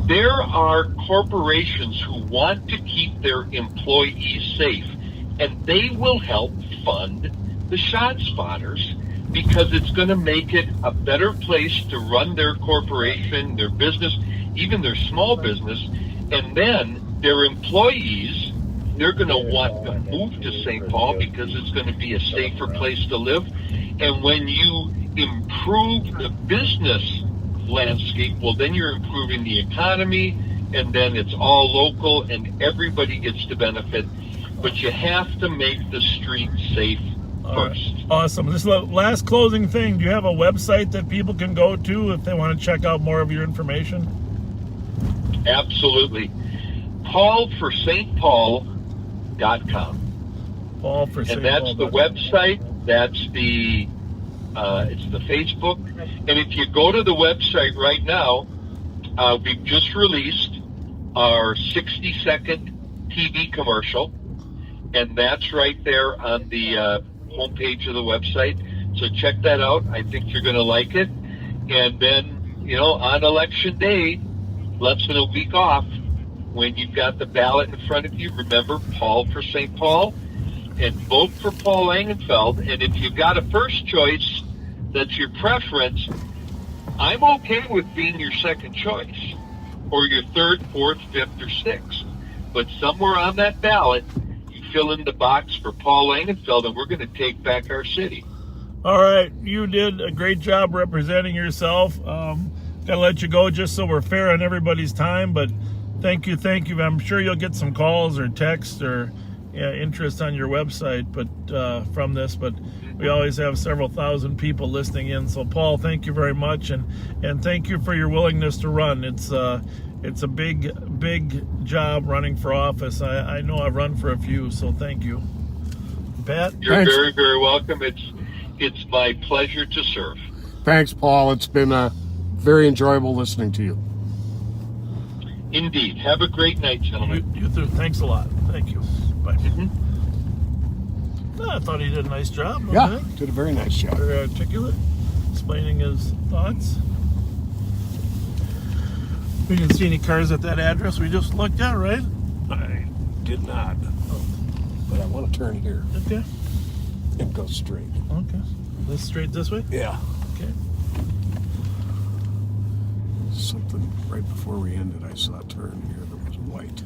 there are corporations who want to keep their employees safe, and they will help fund the Shot Spotters because it's going to make it a better place to run their corporation, their business, even their small business. And then their employees, they're going to want to move to St. Paul because it's going to be a safer place to live. And when you improve the business landscape, well, then you're improving the economy, and then it's all local and everybody gets to benefit. But you have to make the streets safe first. Awesome. This last closing thing, do you have a website that people can go to if they want to check out more of your information? Absolutely. paulforstpaul.com. Paul for St. And that's Paul. the website. That's the it's the Facebook. And if you go to the website right now, we've just released our 60-second TV commercial, and that's right there on the homepage of the website. So check that out. I think you're going to like it. And then, on election day, less than a week off, when you've got the ballot in front of you, remember Paul for St. Paul and vote for Paul Langenfeld. And if you've got a first choice that's your preference, I'm okay with being your second choice or your third, fourth, fifth, or sixth. But somewhere on that ballot, fill in the box for Paul Langenfeld, and we're going to take back our city. All right. You did a great job representing yourself. Got to let you go just so we're fair on everybody's time, but thank you. I'm sure you'll get some calls or texts or interest on your website from this, but we always have several thousand people listening in. So, Paul, thank you very much, and thank you for your willingness to run. It's a big job running for office. I know I've run for a few, so thank you. Pat? You're Thanks. very, very welcome. It's my pleasure to serve. Thanks, Paul. It's been very enjoyable listening to you. Indeed. Have a great night, gentlemen. You too. Thanks a lot. Thank you. Bye. Mhm. I thought he did a nice job. Yeah, Okay. did a very nice job. Very articulate, explaining his thoughts. We didn't see any cars at that address we just looked at, right? I did not. But I want to turn here Okay. and go straight. Okay. This straight this way? Yeah. Okay. Something right before we ended, I saw a turn here that was white.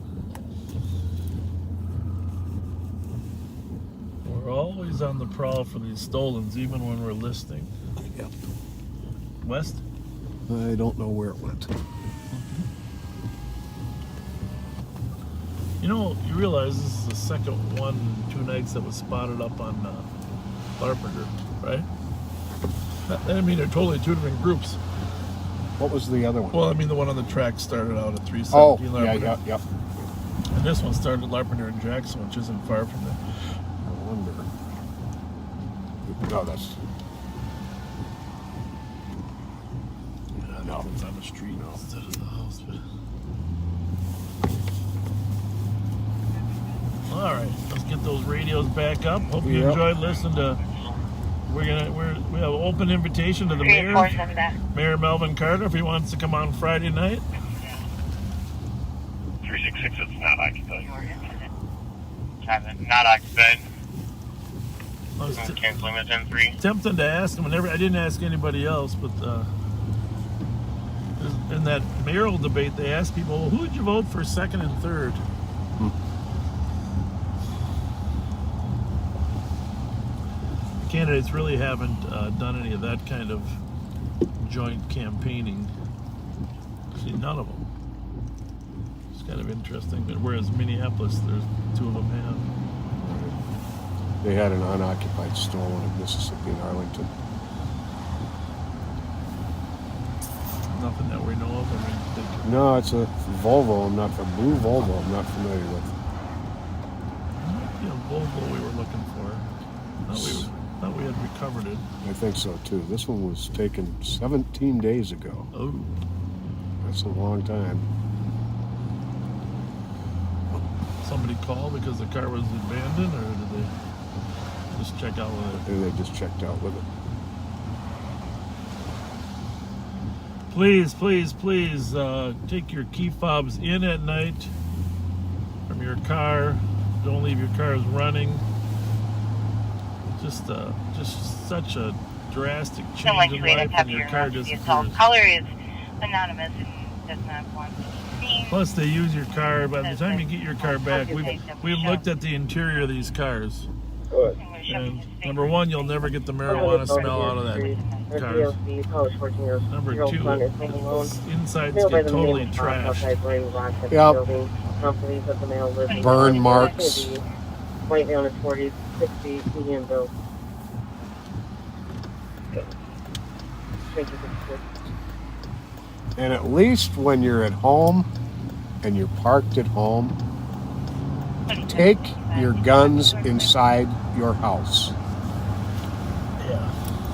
We're always on the prowl for these stolens, even when we're listing. Yep. West? I don't know where it went. You know, you realize this is the second one in 2 nights that was spotted up on Larpenteur, right? I mean, they're totally 2 different groups. What was the other one? Well, I mean, the one on the track started out at 317 Oh, Larpenteur. yeah. And this one started at Larpenteur and Jackson, which isn't far from there. I wonder. No, that's... No. It's on the street instead of the house. But... All right, let's get those radios back up. Hope you Yep. enjoyed listening to. We have an open invitation to the mayor, Mayor Melvin Carter, if he wants to come on Friday night. 366, it's not occupied. Not occupied. I was Canceling the 10-3. tempted to ask him, and I didn't ask anybody else, but in that mayoral debate, they asked people, well, who would you vote for second and third? The candidates really haven't done any of that kind of joint campaigning. See, none of them. It's kind of interesting. But whereas Minneapolis, there's 2 of them have. They had an unoccupied stolen in Mississippi and Arlington. Nothing that we know of. I mean, No, it's a Volvo. A blue Volvo. I'm not familiar with. Volvo we were looking for. Thought we had recovered it. I think so too. This one was taken 17 days ago. Oh. That's a long time. Somebody called because the car was abandoned, or did they just check out with it? Maybe they just checked out with it. Please, take your key fobs in at night from your car. Don't leave your cars running. Just such a drastic change in life when your car disappears. Caller is anonymous and does not want to be seen. Plus, they use your car. By the time you get your car back, we've looked at the interior of these cars. And number 1, you'll never get the marijuana smell out of that car. Number 2, the insides get totally trashed. Yep. Burn marks. White on 40, 60, medium build. And at least when you're at home and you're parked at home, take your guns inside your house. Yeah.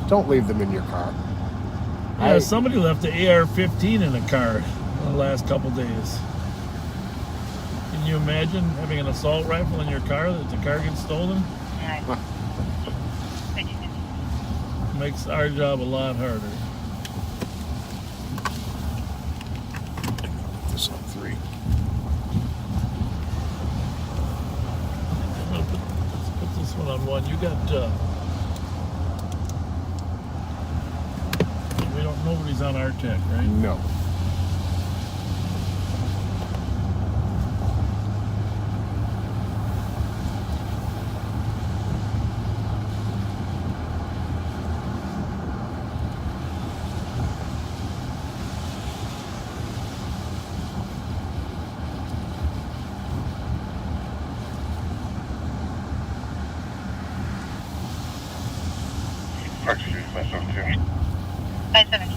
Don't leave them in your car. Yeah, somebody left the AR-15 in a car in the last couple days. Can you imagine having an assault rifle in your car that the car gets stolen? Makes our job a lot harder. This on 3. Let's put this one on 1. You got, nobody's on our tech, right? No. Park Street, 572. 570.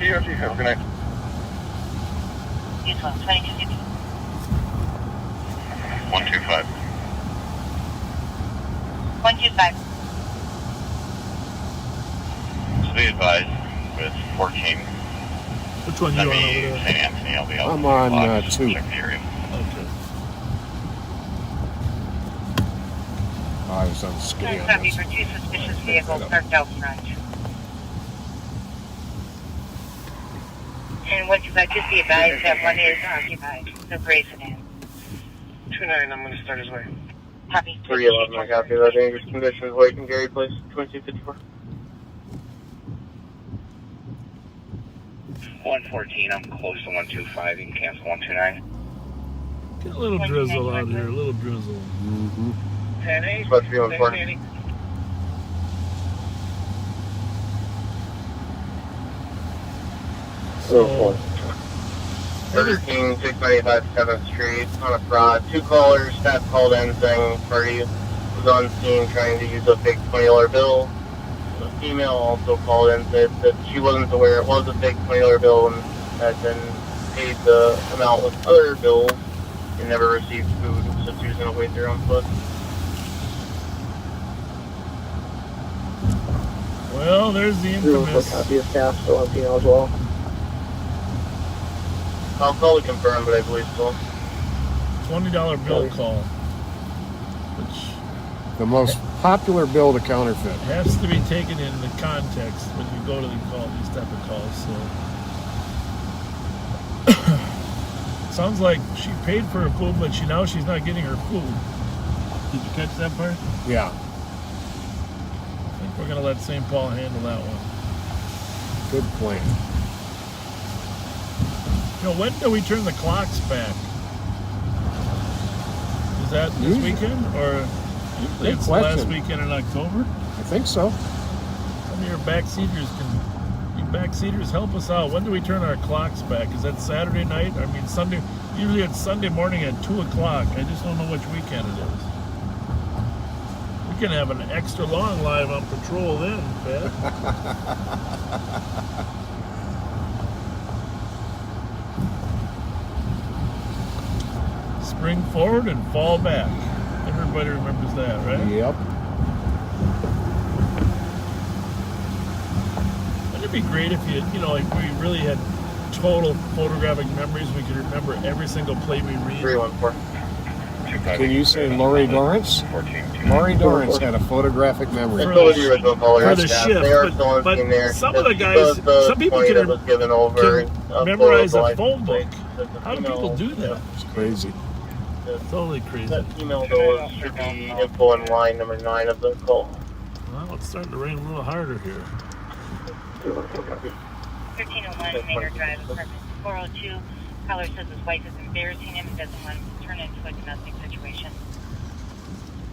DRG, have a good night. Use 2260. 125. 125. So be advised with 14. Which one you on over there? St. Anthony, I'll be able I'm to on, block, 2. check the area. Okay. I was on skinny on Copy this. for 2 suspicious vehicles parked out front. And 125, just be advised that one is occupied. The gray sedan. 29, I'm going to start his way. Copy. 311, I copy that. Dangerous conditions, waiting, Gary, please. 2254. 114, I'm close to 125. You can cancel 129. Get a little drizzle out here, a little drizzle. Mm-hmm. 10-8. Supposed to be 140. So, 695 7th Street on a fraud. 2 callers, staff called in saying party was on scene trying to use a fake $20 bill. The female also called in, said that she wasn't aware it was a fake $20 bill and had been paid the amount with other bills and never received food, so she was going to wait there on foot. well, there's the infamous. Copy of staff, still on scene as well. I'll call to confirm, but I believe so. $20 bill call, which The most popular bill to counterfeit. has to be taken into context when you go to these type of calls. So, sounds like she paid for her food, but she's not getting her food. Did you catch that part? Yeah. I think we're gonna let St. Paul handle that one. Good plan. When do we turn the clocks back? Is that this Usually. weekend, or Good it's the last question. weekend in October? I think so. Some of your backseaters help us out. When do we turn our clocks back? Is that Saturday night? I mean, Sunday. Usually it's Sunday morning at 2 o'clock. I just don't know which weekend it is. We can have an extra long live on patrol then, Pat. Spring forward and fall back. Everybody remembers that, right? Yep. Wouldn't it be great if like we really had total photographic memories? We could remember every single play we read. 314. Can you say Lori Dorrance? Lori Dorrance had a photographic memory. For the original callers, for the staff, shift, they are but- still on but scene there. some of the Just guys- because the some people 20 can- that was given over memorize photo a of the phone license book. plate. How do people do that? It's crazy. Totally crazy. That email though should be info in line number 9 of the call. Well, it's starting to rain a little harder here. 1301 Maynard Drive, apartment 402. Caller says his wife is embarrassing him and doesn't want him to turn into a domestic situation.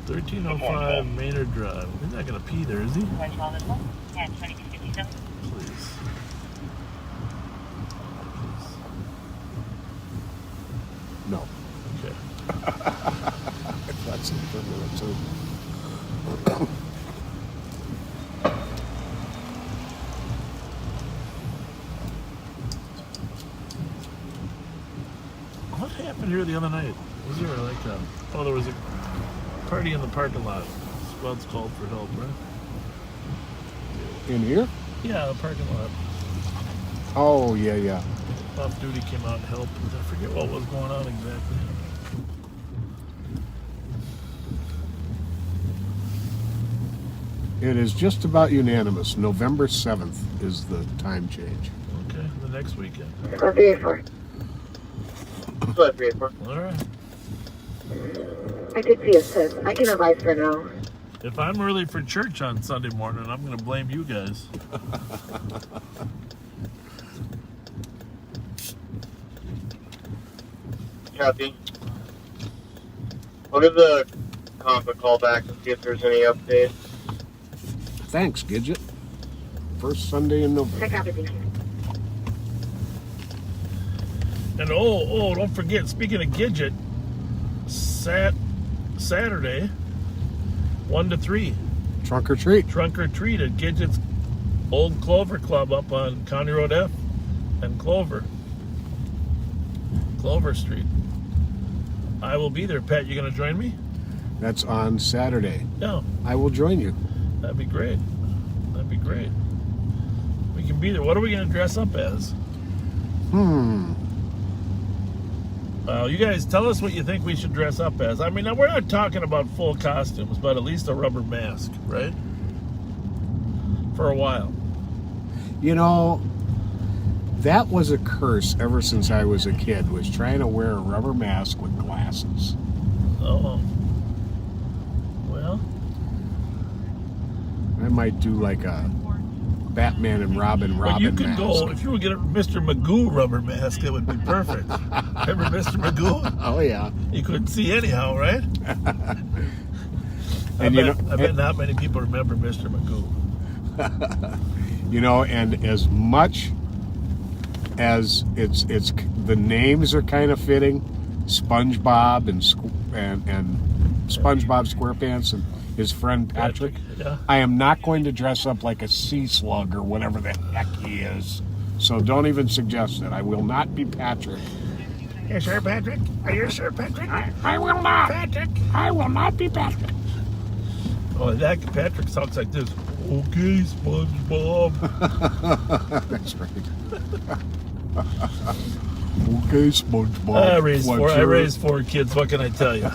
1305 Maynard Drive. He's not going to pee there, is he? 112 as well. Yeah, 2257. Please. No. Okay. That's it for a minute, too. What happened here the other night? Was there there was a party in the parking lot. Squad's called for help, right? In here? Yeah, the parking lot. Oh, yeah. Off duty came out and helped. I forget what was going on exactly. It is just about unanimous. November 7th is the time change. Okay, the next weekend. 384. 384. All right. I did see a sis. I can advise for now. If I'm early for church on Sunday morning, I'm going to blame you guys. Copy. We'll give the comp a call back and see if there's any updates. Thanks, Gidget. First Sunday in November. I copy, thank you. And don't forget, speaking of Gidget, Saturday, 1 to 3. Trunk or treat. Trunk or treat at Gidget's Old Clover Club up on County Road F and Clover Street. I will be there. Pat, you going to join me? That's on Saturday. Yeah, I will join you. that'd be great. That'd be great. We can be there. What are we going to dress up as? You guys tell us what you think we should dress up as. I mean, we're not talking about full costumes, but at least a rubber mask, right? For a while. You know, that was a curse ever since I was a kid, was trying to wear a rubber mask with glasses. Oh. Well. I might do like a Batman and Robin Well, you mask. could go, if you would get a Mr. Magoo rubber mask, it would be perfect. Remember Mr. Magoo? Oh, yeah. You couldn't see anyhow, right? I bet not many people remember Mr. Magoo. You know, and as much as it's the names are kind of fitting, SpongeBob and SpongeBob SquarePants and his friend Patrick. Yeah. I am not going to dress up like a sea slug or whatever the heck he is. So don't even suggest it. I will not be Patrick. You sure, Patrick? Are you sure, Patrick? I will not. Patrick? I will not be Patrick. Oh, that Patrick sounds like this. Okay, SpongeBob. That's right. Okay, SpongeBob. I raised four kids. What can I tell you?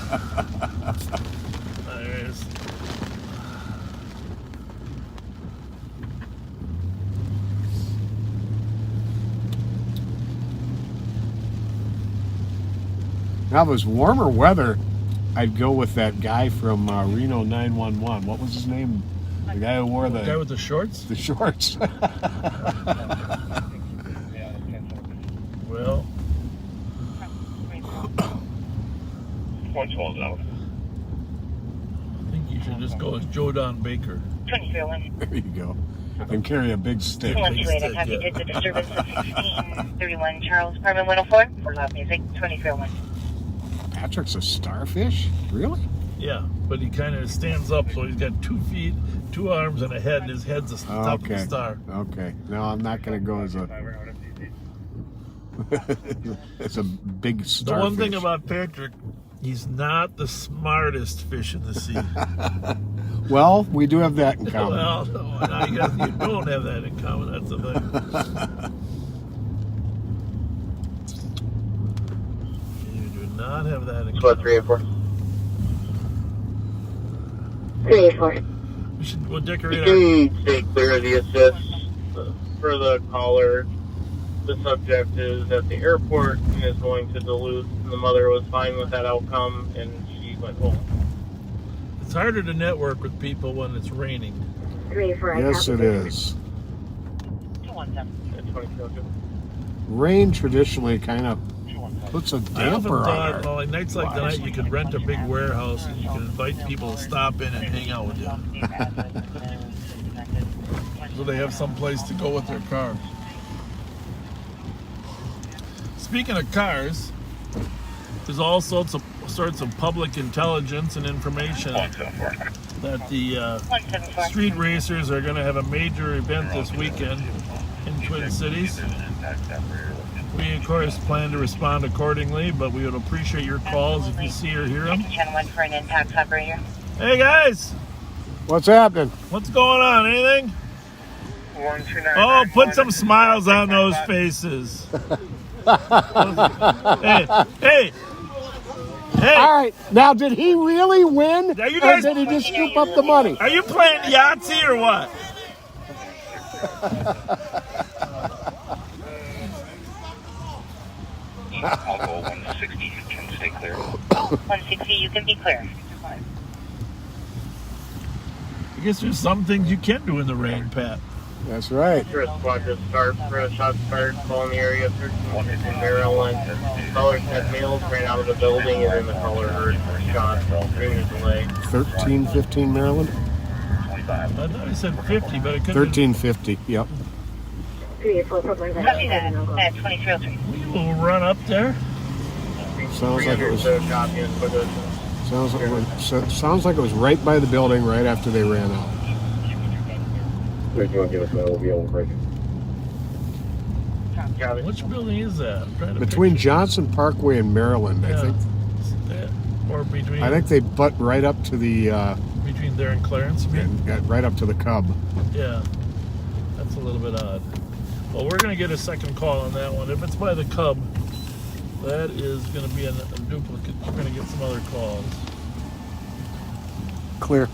Now, if it was warmer weather, I'd go with that guy from Reno 911. What was his name? The guy who wore the... guy with the shorts? The shorts. Well... One falls out. I think you should just go as Joe Don Baker. 2301. There you go. And carry a big stick. 2128, I copy. Did the disturbance of 1631 Charles, apartment 104 for loud music. 2301. Patrick's a starfish? Really? Yeah, but he kind of stands up, so he's got 2 feet, 2 arms, and a head, and his head's the top of the star. Okay. No, I'm not going to go as a... it's a big starfish. The one thing about Patrick, he's not the smartest fish in the sea. Well, we do have that in common. Well, no, you don't have that in common. That's the thing. You do not have that in common. 384. 384. We'll decorate You can stay clear of the assist for the caller. The subject is at the airport and is going to Duluth. And the mother was fine with that outcome, and she went home. It's harder to network with people when it's raining. 384. Yes, it is. 217. Rain traditionally kind of puts a I often damper on thought, her. well, like nights like tonight, you could rent a big warehouse and you can invite people to stop in and hang out with you. So they have some place to go with their car. Speaking of cars, there's all sorts of public intelligence and information that the street racers are going to have a major event this weekend in Twin Cities. We, of course, plan to respond accordingly, but we would appreciate your calls if you see or hear them. Channel 1 for an impact operator. Hey, guys! What's happening? What's going on? Anything? 129. Oh, put some smiles on those faces. Hey! All right, now did he really win? Now you guys, or did he just scoop up the money? Are you playing Yahtzee or what? I'll go 160. You can stay clear. 160, you can be clear. I guess there's some things you can do in the rain, Pat. That's right. Squad just start for a shots fired, call in the area, 1350 Maryland. Caller said males ran out of the building and then the caller heard shots, extremely delay. 1315 Maryland? I thought he said 50, but it could 1350, yep. 384, copy that at 2303. We will run up there. Sounds like it was right by the building right after they ran out. Which building is that? I'm trying to Between Johnson Parkway and Maryland, I think. Or between... I think they butt right up to the... between there and Clarence? Right up to the Cub. Yeah. That's a little bit odd. Well, we're going to get a second call on that one. If it's by the Cub, that is going to be a duplicate. We're going to get some other calls. Clear.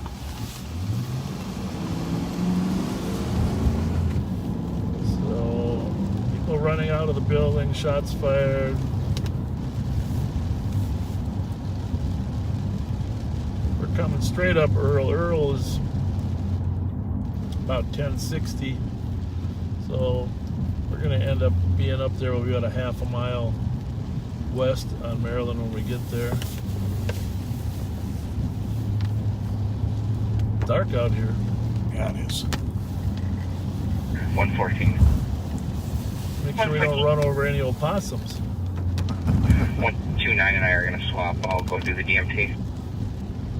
So, people running out of the building, shots fired. We're coming straight up Earl. Earl is about 1060. So, we're going to end up being up there. We'll be about a half a mile west on Maryland when we get there. Dark out here. Yeah, it is. 114. Make sure we don't run over any opossums. 129 and I are going to swap. I'll go do the DMT.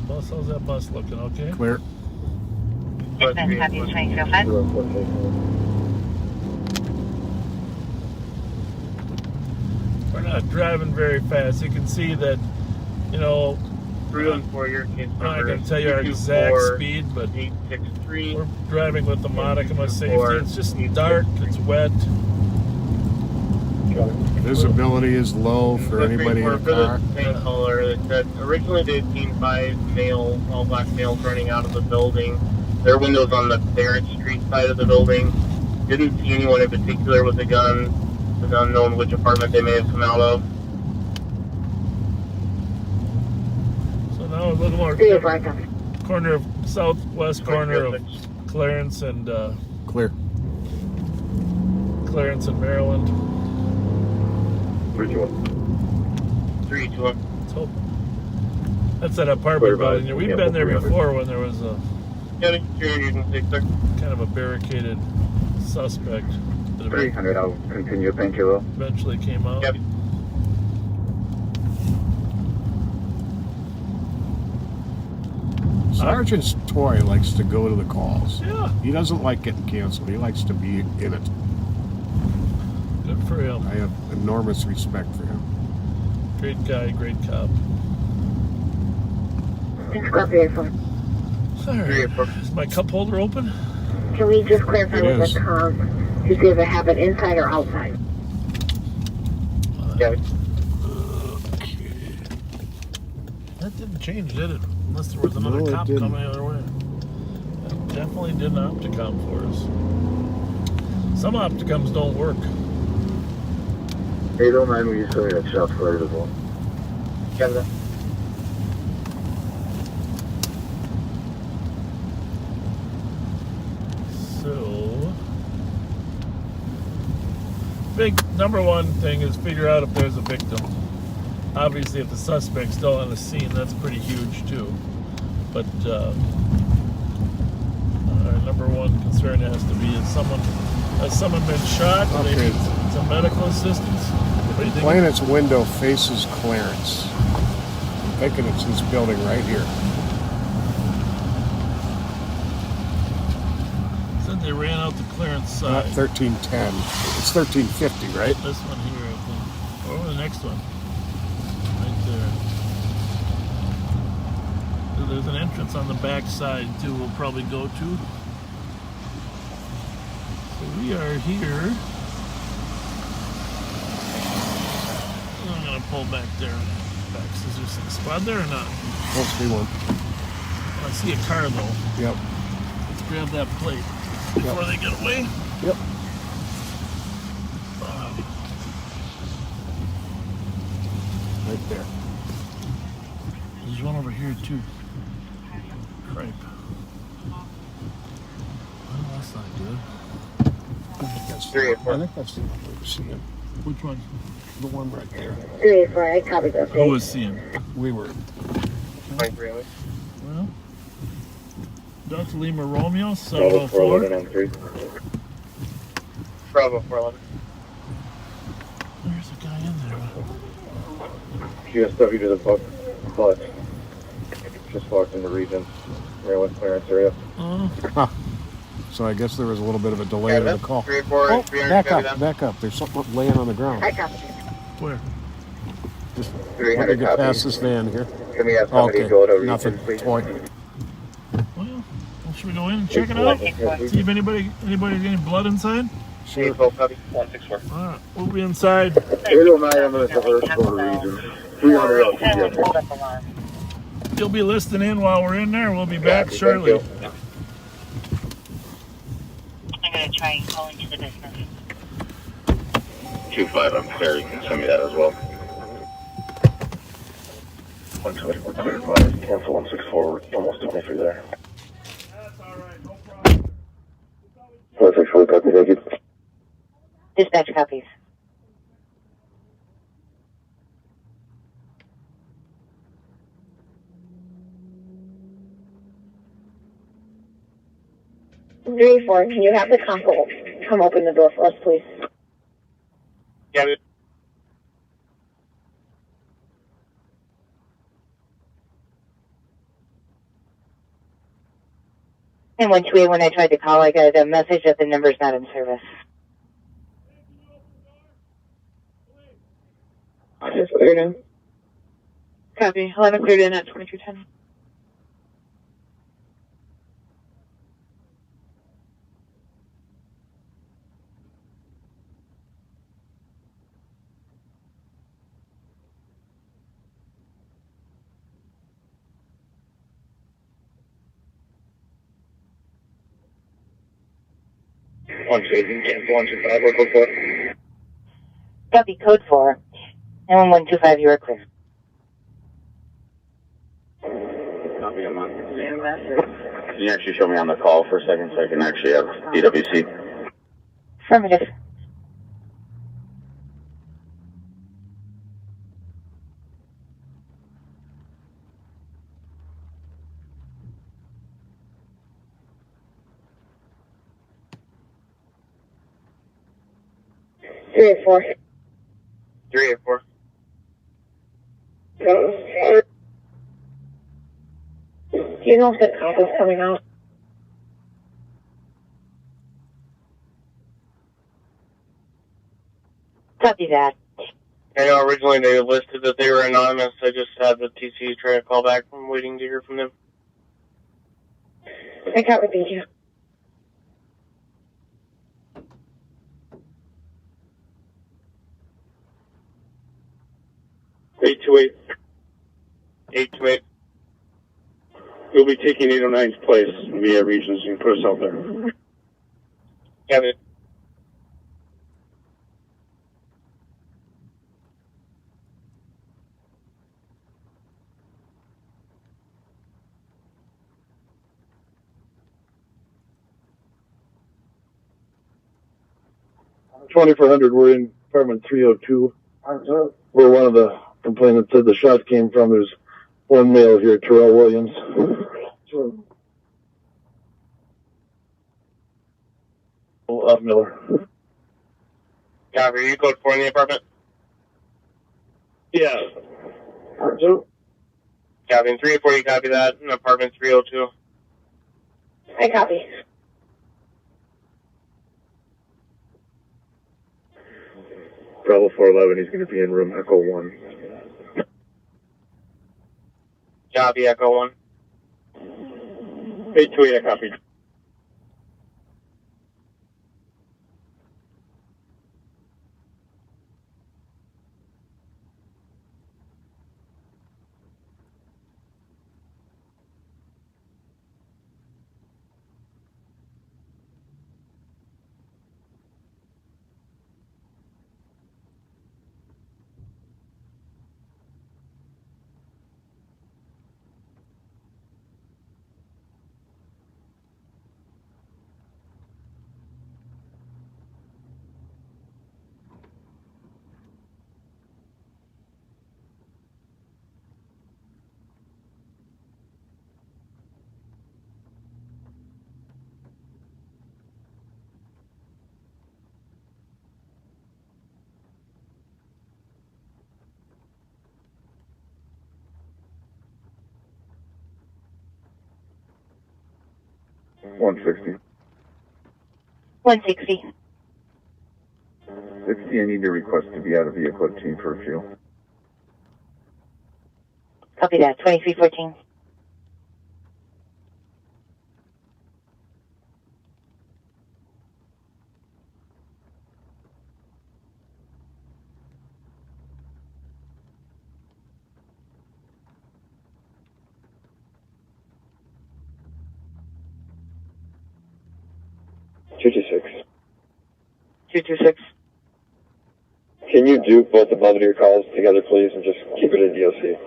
Bus, how's that bus looking? Okay? Clear. Dispatch, copy 2205. We're not driving very fast. You can see that, you know, 314, your case I'm not number going to tell you our exact speed, but 863. we're driving with the modicum of safety. It's just dark, it's wet. Visibility is low for anybody in a car. Same caller that said originally they'd seen 5 male, all black males running out of the building. Their windows on the Barrett Street side of the building. Didn't see anyone in particular with a gun. It's unknown which apartment they may have come out of. So now a little more corner of southwest corner of Clarence and Clear. Clarence and Maryland. 321. So that's that apartment building. We've been there before when there was a Yeah, you can take sir. kind of a barricaded suspect that 300, I'll continue painkiller. eventually came out. Yep. Sergeant Toy likes to go to the calls. Yeah, He doesn't like getting canceled. He likes to be in it. good for him. I have enormous respect for him. Great guy, great cop. All right. Is my cup holder open? Can we just clarify It with is. the com to see if it happened inside or outside? Yeah. That didn't change, did it? Unless there was another No, it cop didn't. coming the other way. That definitely did an Opticom for us. Some Opticoms don't work. 809, we usually have shots fired as well. Canada. So, big number one thing is figure out if there's a victim. Obviously, if the suspect's still on the scene, that's pretty huge too. But our number one concern has to be: has someone been shot? Do they Okay. need some medical assistance? What do you think? Planet's window faces Clarence. I'm thinking it's this building right here. Said they ran out the clearance Not side. 1310. It's 1350, right? This one here, I think. Or the next one. Right there. So there's an entrance on the back side too we'll probably go to. So we are here. I'm gonna pull back there. Back. Is there some spot there or not? Supposed to be one. I see a car though. Yep. Let's grab that plate before they get away. Yep. Right there. There's one over here too. Cripe. Well, that's not good. I think that's Three or four. I think that's the one we were seeing. Which one? The one right there. 384, I copy that. Who was seeing? We were. Well, Delta Lima Romeo, 704. Bravo 411. There's a guy in there. GSW to the book, but just walked in the region, Maryland clearance area. So I guess there was a little bit of a delay to the call. 384, Oh, 300, back copy up, that. back up. There's something laying on the ground. I copy. Where? Just 300 let me get copy. past this van here. Can we have somebody Okay, go to nothing. Regis, please? Well, should we go in and check it out? See if anybody's any blood inside? Sure. 164. All right, we'll be inside. 809, I'm going to go to Regis. 300 out to You'll be listening in while we're in there. We'll be back shortly. I'm going to try and call into the business. 25, I'm clear. You can send me that as well. 124, cancel 164. We're almost halfway there. That's all right, no problem. 164, copy, thank you. Dispatch copies. Can you have the constable come open the door for us, please? Yeah, And 128, when I tried to call, I got a message that the number's not in service. Just cleared in. Copy. 11 cleared in at 2210. One chasing, cancel 125, we're code 4. Copy, code 4. And 1125, you are clear. Copy, I'm on. Can you actually show me on the call for a second so I can actually have DWC? Affirmative. Three eight four. 384. Do you know if the cop is coming out? Copy that. I know originally they listed that they were anonymous. I just had the TC try to call back. I'm waiting to hear from them. I copy, thank you. Eight two eight. 828. We'll be taking 809's place via Regions. You can put us out there. Yeah, but 2400, we're in apartment 302. Where one of the complainants said the shots came from. There's one male here, Terrell Williams. Miller. yeah, are you code 4 in the apartment? Yeah. Copy. In 384, you copy that. In apartment 302. I copy. Bravo 411, he's going to be in room Echo 1. Copy, Echo 1. 828, I copied. $160. 160. 60, I need to request to be out of vehicle at Team Furfield. Copy that. 2314. Can you do both above your calls together, please, and just keep it in DOC?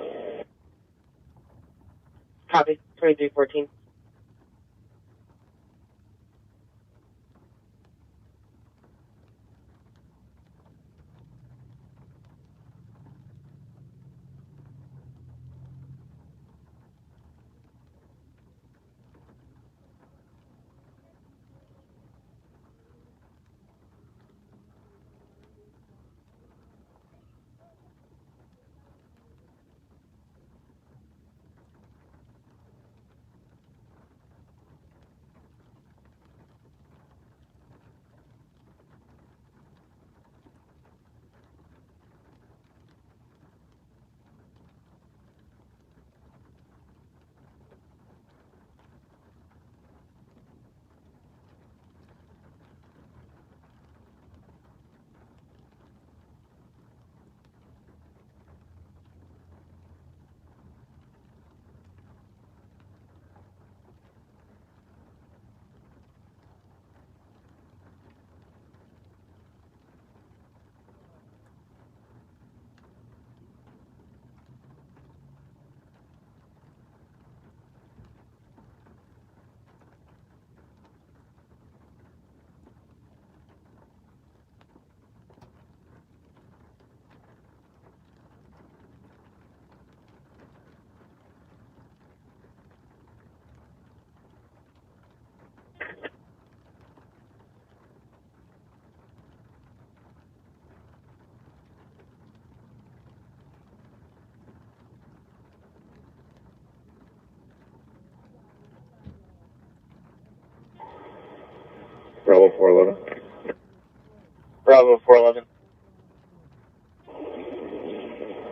Copy. 2314. Bravo 411. Bravo 411.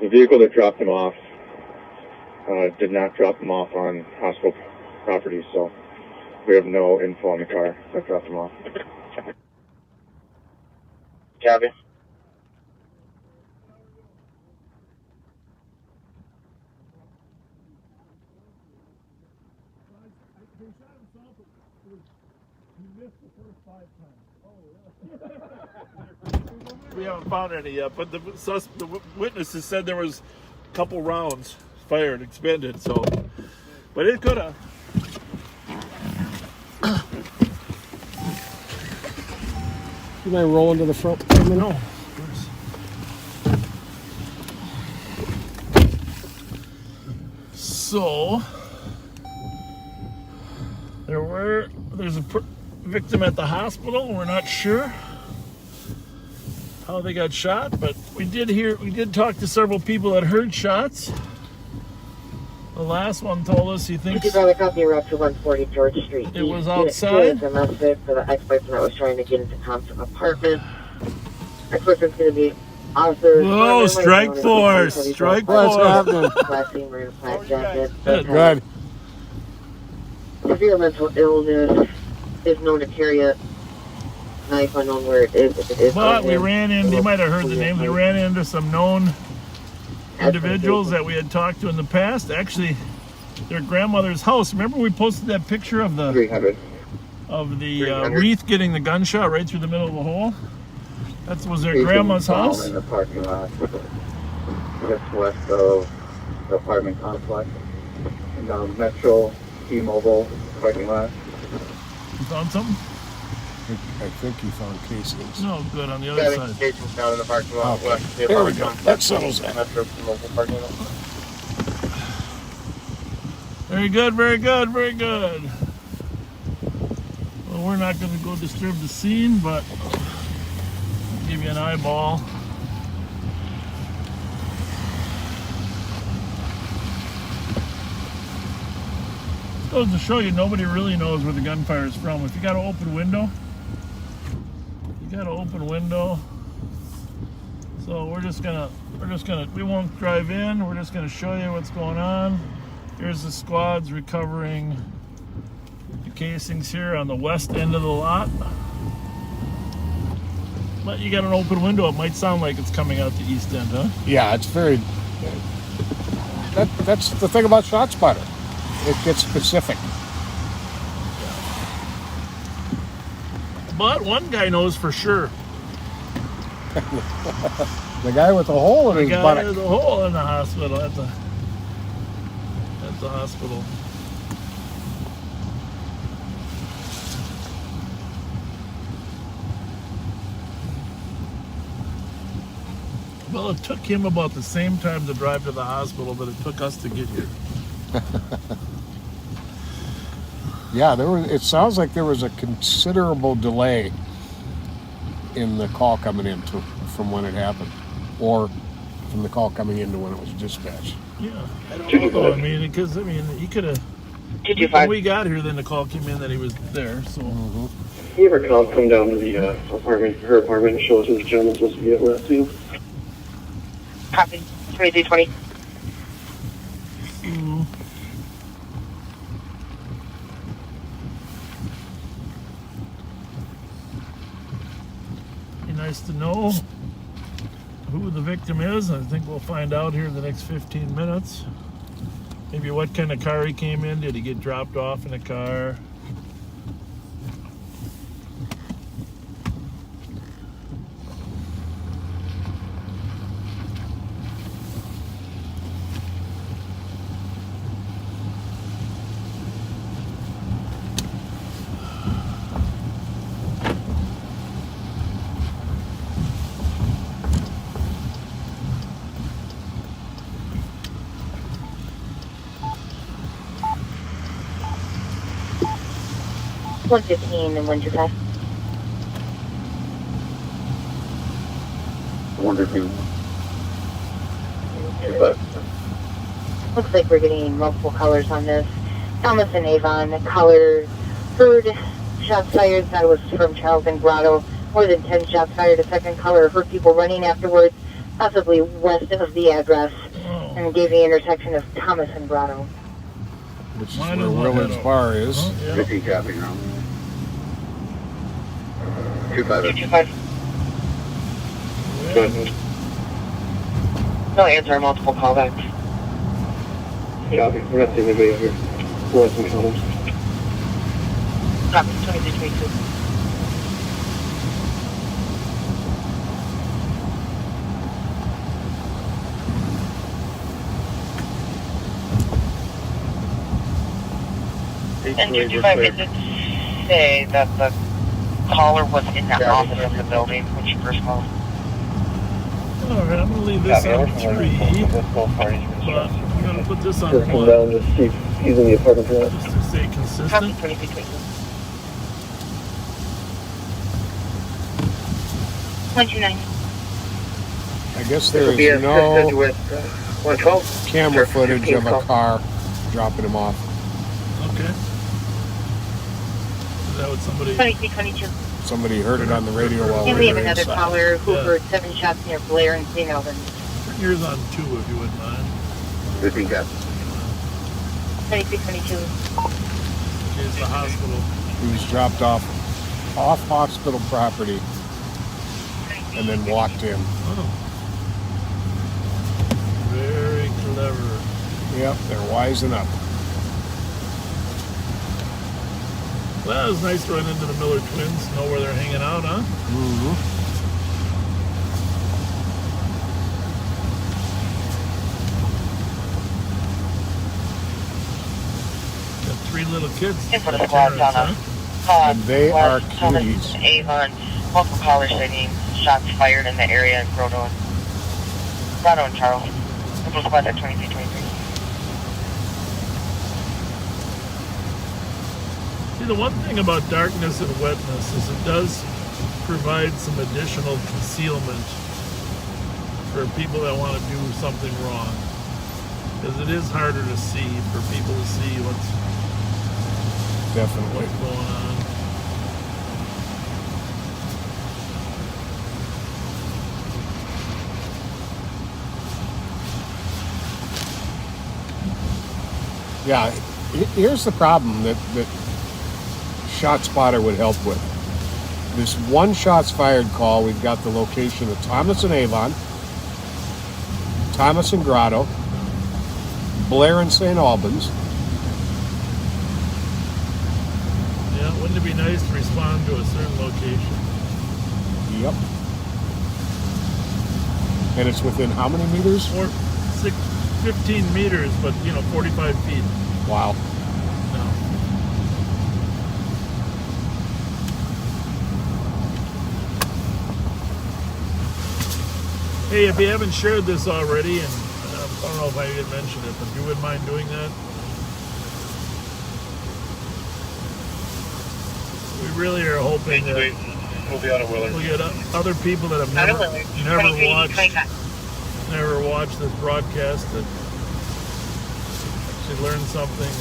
The vehicle that dropped him off did not drop him off on hospital property, so we have no info on the car that dropped him off. Copy. We haven't found any yet, but the witnesses said there was a couple rounds fired, expended, so, but it could have. Can I roll into the front for a minute? No. So, there's a victim at the hospital. We're not sure how they got shot, but we did talk to several people that heard shots. The last one told us he thinks You got a copy of Route 140 George Street. it was outside. Domestic for the ex-boyfriend that was trying to get into Tom's apartment. Ex-boyfriend's going to be officer. Whoa, strike force! Strike force! What's happening? Classy, wearing a black jacket. Good. Severe mental illness. Is known to carry a knife, unknown where it is. If it is But on we him, ran into, you might have heard the name, we ran into some known individuals that we had talked to in the past. Actually, their grandmother's house. Remember we posted that picture of the 300. wreath getting the gunshot right through the middle of the hole? That was their grandma's house. In the parking lot, just west of the apartment complex, in the Metro T-Mobile parking lot. You found something? I think he found casings. No, good, on the other side. Casings down in the parking lot. Okay. West of the There we apartment go. complex. That settles that. Metro T-Mobile parking lot. Very good, very good, very good. Well, we're not going to go disturb the scene, but I'll give you an eyeball. Goes to show you nobody really knows where the gunfire is from. If you got an open window, So we won't drive in. We're just gonna show you what's going on. Here's the squads recovering the casings here on the west end of the lot. But you got an open window. It might sound like it's coming out the east end, huh? Yeah, it's very. That's the thing about ShotSpotter. It gets specific. But one guy knows for sure. The guy with the hole in his buttock. There's a hole in the hospital at the hospital. Well, it took him about the same time to drive to the hospital that it took us to get here. Yeah, it sounds like there was a considerable delay in the call coming in from when it happened, or from the call coming in to when it was dispatched. Yeah, I don't know though. I mean, because he could have. When we got here, then the call came in that he was there. So. Can you ever come down to the her apartment, and show us who the gentleman's supposed to be at last to? Copy. 2320. Be nice to know who the victim is. I think we'll find out here in the next 15 minutes. Maybe what kind of car he came in. Did he get dropped off in a car? One 15 and 125. Looks like we're getting multiple colors on this. Thomas and Avon, the color heard shots fired. That was from Charles and Grotto. More than 10 shots fired. A second color heard people running afterwards, possibly west of the address, and gave the intersection of Thomas and Grotto. Which is where Willard's Bar is. Repeat copy now. 225. No answer, multiple callbacks. Copy. We're not seeing anybody out here. We'll have some comments. Copy. 2322. And 225, it did say that the caller was in the office of the building when she first called. Alright, I'm going to leave this on 3. But I'm going to put this on 1. Come down to see if he's in the apartment for that. Just to stay consistent. Copy. 2322. 129. I guess there is no camera footage of a car dropping him off. Okay. Is that what somebody... 2322. Somebody heard it on the radio while And we we have were another inside. caller who heard 7 shots near Blair and St. Albans. Put yours on 2 if you wouldn't mind. Repeat copy. 2322. Here's the hospital. He was dropped off hospital property and then walked in. Oh. Very clever. Yep, they're wising up. Well, it was nice to run into the Miller twins, know where they're hanging out, huh? Mm-hmm. Got 3 little kids. In front of the squad, Donna. And they are Thomas cuties. and Avon. Multiple callers stating shots fired in the area in Grotto and Charles. Central squad at 2323. See, the one thing about darkness and wetness is it does provide some additional concealment for people that want to do something wrong. Because it is harder to see, for people to see what's Definitely. going on. Yeah, here's the problem that ShotSpotter would help with. This one shots fired call, we've got the location of Thomas and Avon, Thomas and Grotto, Blair and St. Albans. Yeah, wouldn't it be nice to respond to a certain location? Yep. And it's within how many meters? 15 meters, but 45 feet. Wow. No. Hey, if you haven't shared this already, and I don't know if I even mentioned it, but if you wouldn't mind doing that. We really are hoping that we'll be out of Willard. we'll get other people that have never watched this broadcast that actually learn something.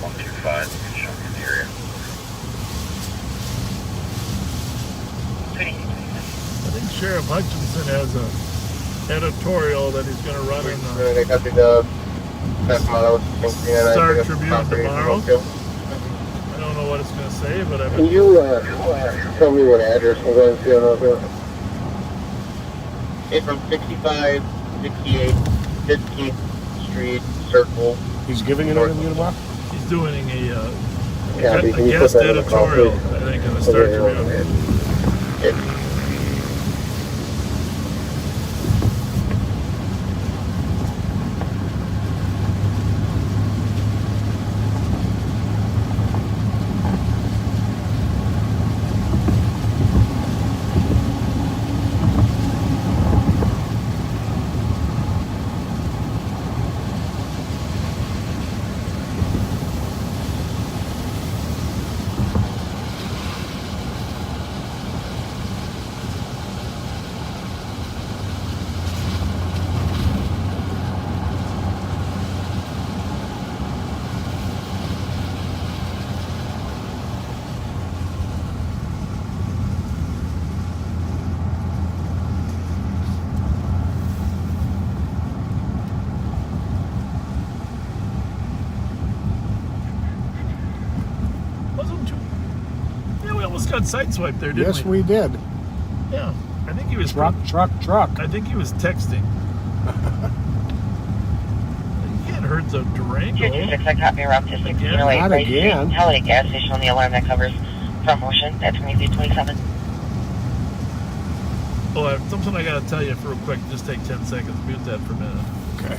125, you can show me the area. I think Sheriff Hutchinson has a editorial that he's going to run in the Star Tribune tomorrow. I don't know what it's going to say, but Can you tell me what address I'm going to see on those? It's from 65, 68, 15th Street, Circle. He's giving it over to you tomorrow? He's doing a Copy. Can you guest put that in the call, editorial, please? I think, in the Star Tribune. Got sideswiped there, didn't we? Yes, we did. Yeah, I think he was truck. I think he was texting. You can't hurt the Durango. 226, I copy route to 1608 Not Grace again. Street. Holiday gas station on the alarm that covers front motion. That's 2327. Oh, I have something I gotta tell you real quick. Just take 10 seconds. Mute that for a minute. Okay.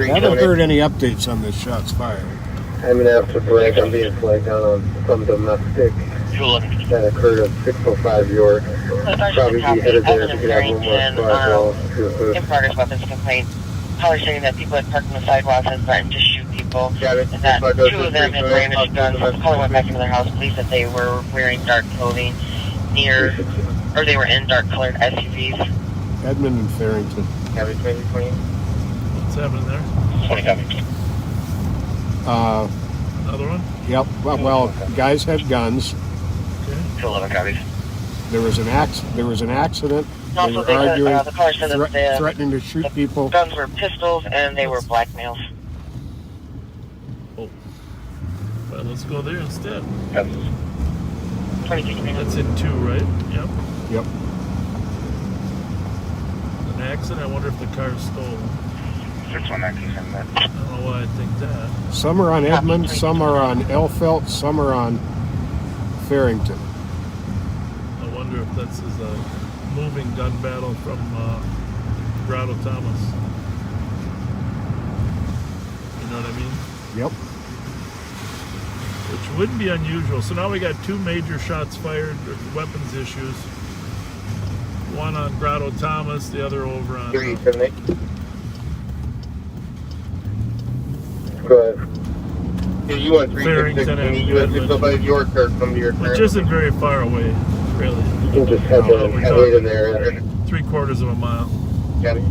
I haven't heard any updates on this shots fired. I'm going to have to break. I'm being flagged down on some domestic that occurred at 605 York. Probably be headed there to get out one more spot. In progress weapons complaint. Caller saying that people had parked on the sidewalks and threatened to shoot people. And that 2 of them had brandished guns. The caller went back into their house. Police said they were wearing dark clothing they were in dark colored SUVs. Edmund and Farrington. Copy 2020. What's happening there? 20 copy. Another one? Yep. Well, guys had guns. Okay. 211 copies. There was an accident. They Also, were arguing, the caller said that threatening to shoot people. guns were pistols and they were blackmails. Oh. Well, let's go there instead. 2016. That's in 2, right? Yep. Yep. An accident. I wonder if the car's stolen. 619 send that. I don't know why I think that. Some are on Edmond, some are on Elfelt, some are on Farrington. I wonder if this is a moving gun battle from Grotto Thomas. You know what I mean? Yep. Which wouldn't be unusual. So now we got 2 major shots fired, weapons issues. One on Grotto Thomas, the other over on 378. Go ahead. Yeah, you want 366 Farrington and and you Edmond. go by your car, come to your car. which isn't very far away, really. You can just head We're right in talking there. 3/4 of a mile Got it.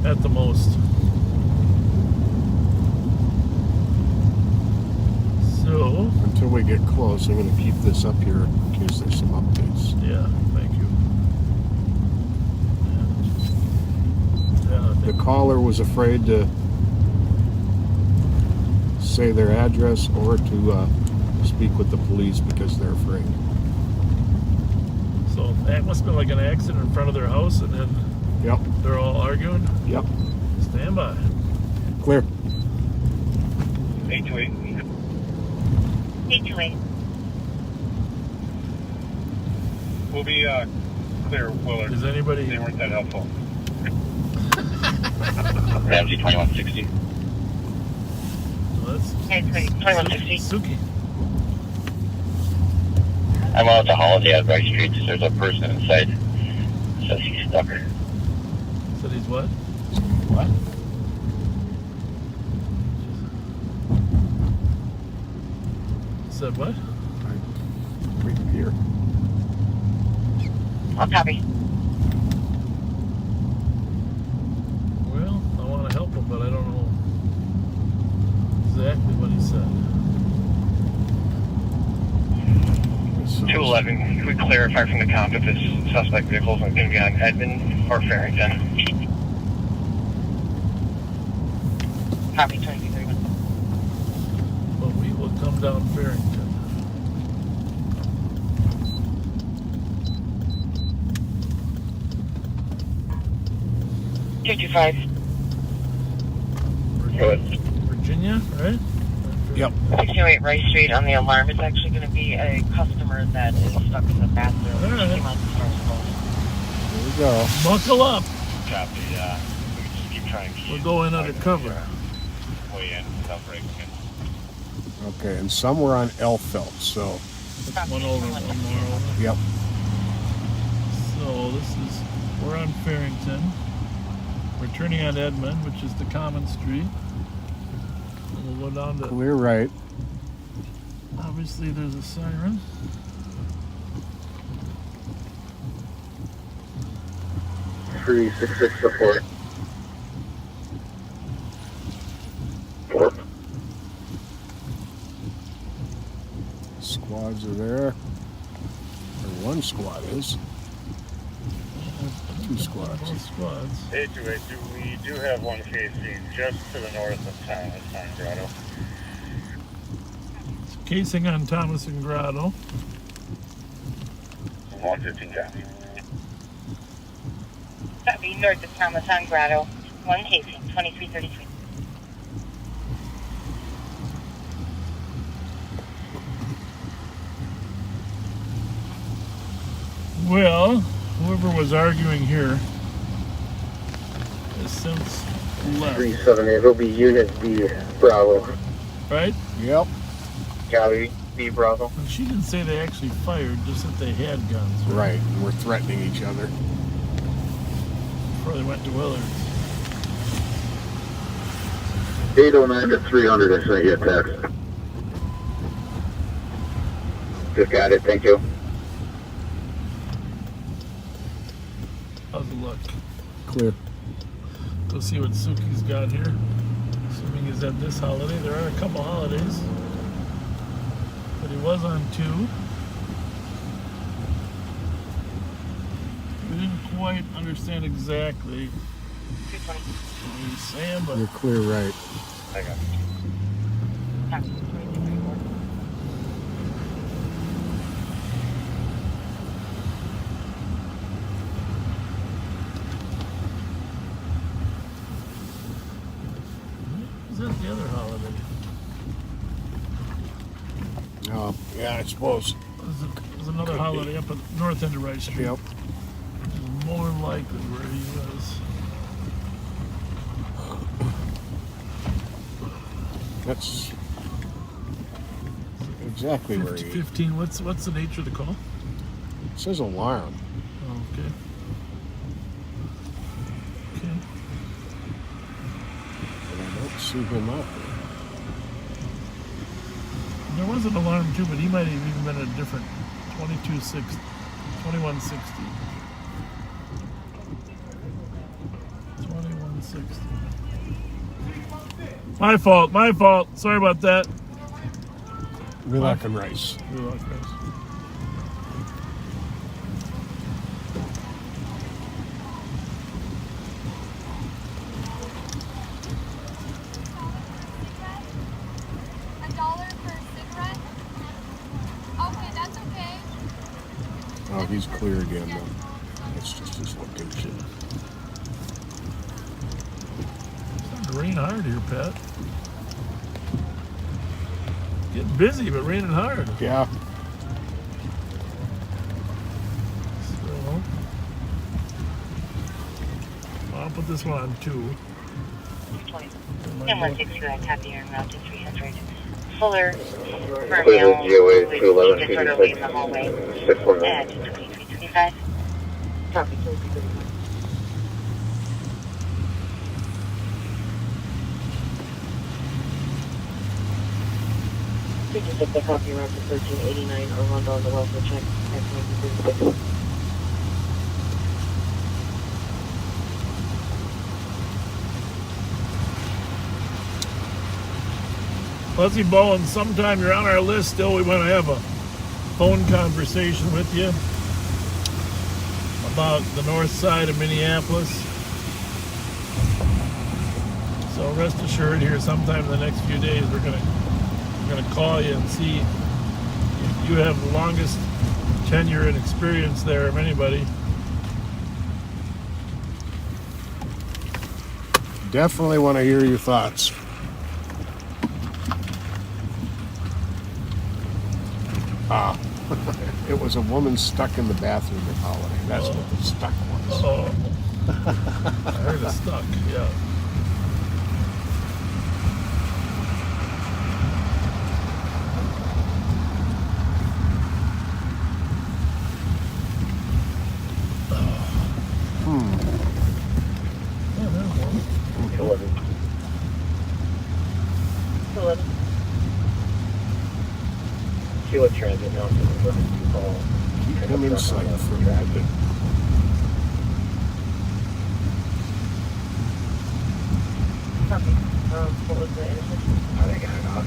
at the most. So, Until we get close, I'm going to keep this up here in case there's some updates. yeah, thank you. Yeah, I The think caller was afraid to say their address or to speak with the police because they're afraid. so. That must have been like an accident in front of their house, and then Yep. they're all arguing. Yep. Stand by. Clear. 828. 828. We'll be clear, Willard. Is anybody? They weren't that helpful. Ramsey 2160. Well, that's Okay, 2160. Suki. I'm out at the Holiday at Rice Street. There's a person inside. Says he's stuck. Said he's what? What? Said what? Right here. I'll copy. Well, I want to help him, but I don't know exactly what he said. 211, can we clarify from the comp if this suspect vehicle is going to be on Edmond or Farrington? Copy 2231. But we will come down Farrington. 225. Virginia, right? Yep. 608 Rice Street on the alarm. It's actually going to be a customer that is stuck in the bathroom. All right. She came out the stairs closed. There we go. Buckle up. Copy, we can just keep trying to keep We'll go in undercover. way in without breaking it. Okay, and some were on Elfelt, so One over, one more over. yep. So this is, we're on Farrington. We're turning on Edmond, which is the common street. And we'll go down to, Clear right. obviously there's a siren. Three 6-6 support. 4. Squads are there. Or one squad is. Two squads. Both squads. 828, we do have one casing just to the north of town. It's on Grotto. Casing on Thomas and Grotto. 115 copy. Copy, north of Thomas on Grotto. One casing, 2333. Well, whoever was arguing here has since left, 378, it'll be Unit B, Bravo. right? Yep. Copy, B, Bravo. And she didn't say they actually fired, just that they had guns. Right. And we're threatening each other. Before they went to Willard's. 809 to 300, I sent you a text. Just got it, thank you. How's it look? Clear. Go see what Suki's got here. Assuming he's at this holiday. There are a couple holidays. But he was on 2. We didn't quite understand exactly 220. what he was saying, but You're clear right. I got Copy 2234. Yeah, I suppose. There's another holiday up at the north end of Rice Street. Yep. Which is more than likely where he was. That's exactly where he is. 15. What's the nature of the call? It says alarm. Oh, okay. Okay. But I don't see him out there. There was an alarm too, but he might have even been a different 2160. 2160. My fault. Sorry about that. Relax and Rice. Relax, Rice. Oh, he's clear again though. It's just his location. It's starting to rain hard here, Pat. Getting busy, but raining hard. Yeah. So, I'll put this one on 2. 162, I copy your route to 300. Fuller, Clear the GOA 211, just sort of leave the hallway. 619. At 2325. Copy, 2325. We just took the copy route to 1389 Armando on the welfare check at 2336. Fuzzy Bowen, sometime you're on our list still. We want to have a phone conversation with you about the north side of Minneapolis. So rest assured here sometime in the next few days we're gonna call you and see. You have the longest tenure and experience there of anybody. Definitely want to hear your thoughts. It was a woman stuck in the bathroom at Holiday. That's what the stuck was. Oh, I heard it stuck. Yeah. Yeah, there's one. 11. 11. Sheila Transit now. Keep him in sight for a minute. Copy. What was the intersection? I got it off.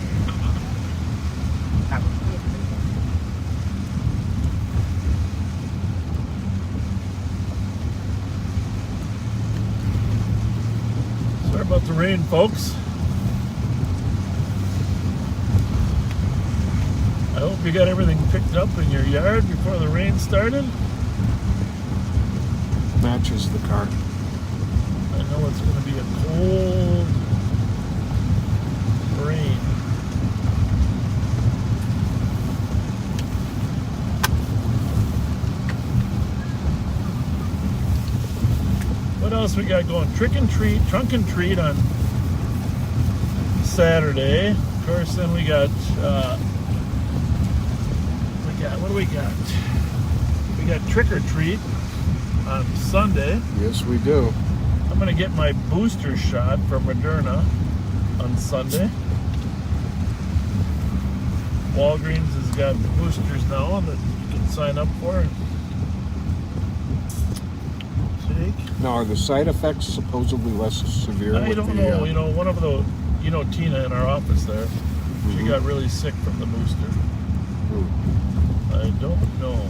Sorry about the rain, folks. I hope you got everything picked up in your yard before the rain started. Matches the car. I know it's going to be a cold rain. What else we got going? Trunk and treat on Saturday. Of course, then we got what do we got? We got trick or treat on Sunday. Yes, we do. I'm going to get my booster shot from Moderna on Sunday. Walgreens has got boosters now that you can sign up for and take. Now, are the side effects supposedly less severe? I don't know. You know, one of the, Tina in our office there, she got really sick from the booster. I don't know.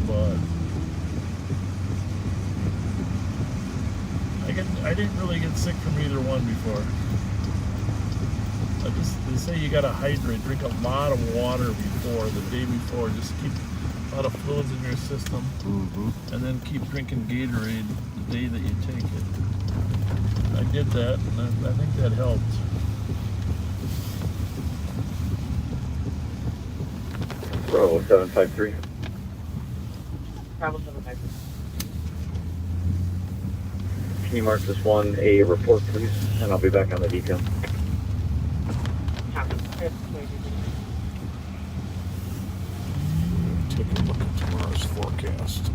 But I didn't really get sick from either one before. They say you gotta hydrate, drink a lot of water before, the day before, just keep a lot of fluids in your system, and then keep drinking Gatorade the day that you take it. I did that, and I think that helped. Bravo 753. Bravo 753. Can you mark this one a report, please? And I'll be back on the detail. Copy. Take a look at tomorrow's forecast.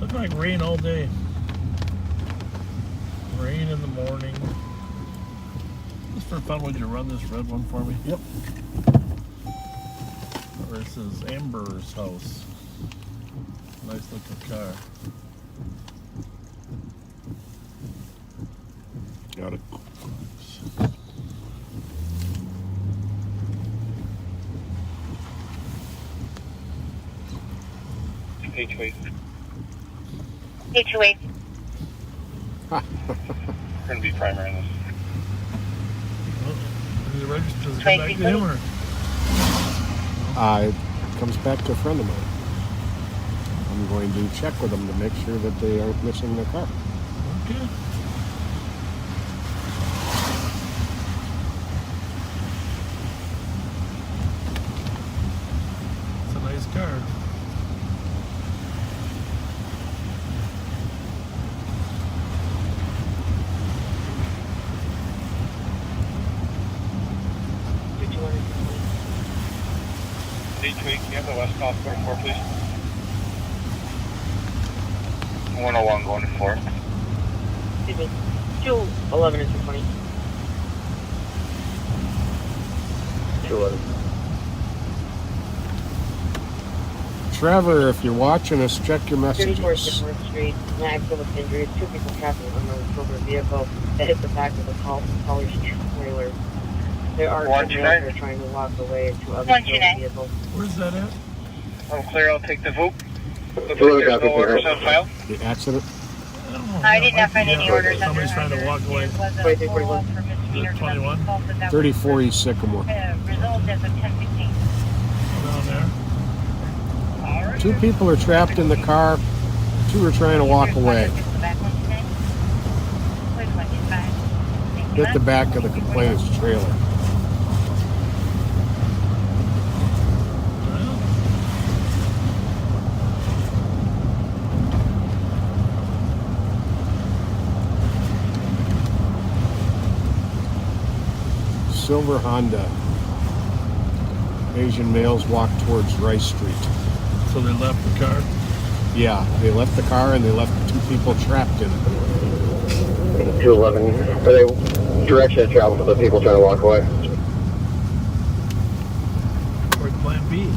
Looks like rain all day. Rain in the morning. Just for fun, would you run this red one for me? Yep. This is Amber's house. Nice looking car. Got it. H-Wait. H-Wait. We're going to be primary in this. Does it register? Does it come back to him or? It comes back to a friend of mine. I'm going to check with them to make sure that they aren't missing their car. Okay. It's a nice car. H-Wait, can you have the West Coast going to 4, please? 101 going to 4. Excuse me. 211 and 220. 211. Trevor, if you're watching us, check your 34 messages. Sycamore Street. An accident with injuries. 2 people trapped in an unknown silver vehicle that hit the back of the college trailer. There are 2 males that are trying to walk away to other vehicles. Where's that at? I'm clear, I'll take the vote. Looks like there's no orders on file. The accident? I did not find any orders. Somebody's trying to walk away. 2341. 21? 34 East Sycamore. Resolved as of 10:15. Down there. 2 people are trapped in the car. 2 are trying to walk away. Hit the back of the complainant's trailer. Silver Honda. Asian males walk towards Rice Street. So they left the car? Yeah, they left the car and they left 2 people trapped in it. 211. Are they direction of travel for the people trying to walk away? Or plan B?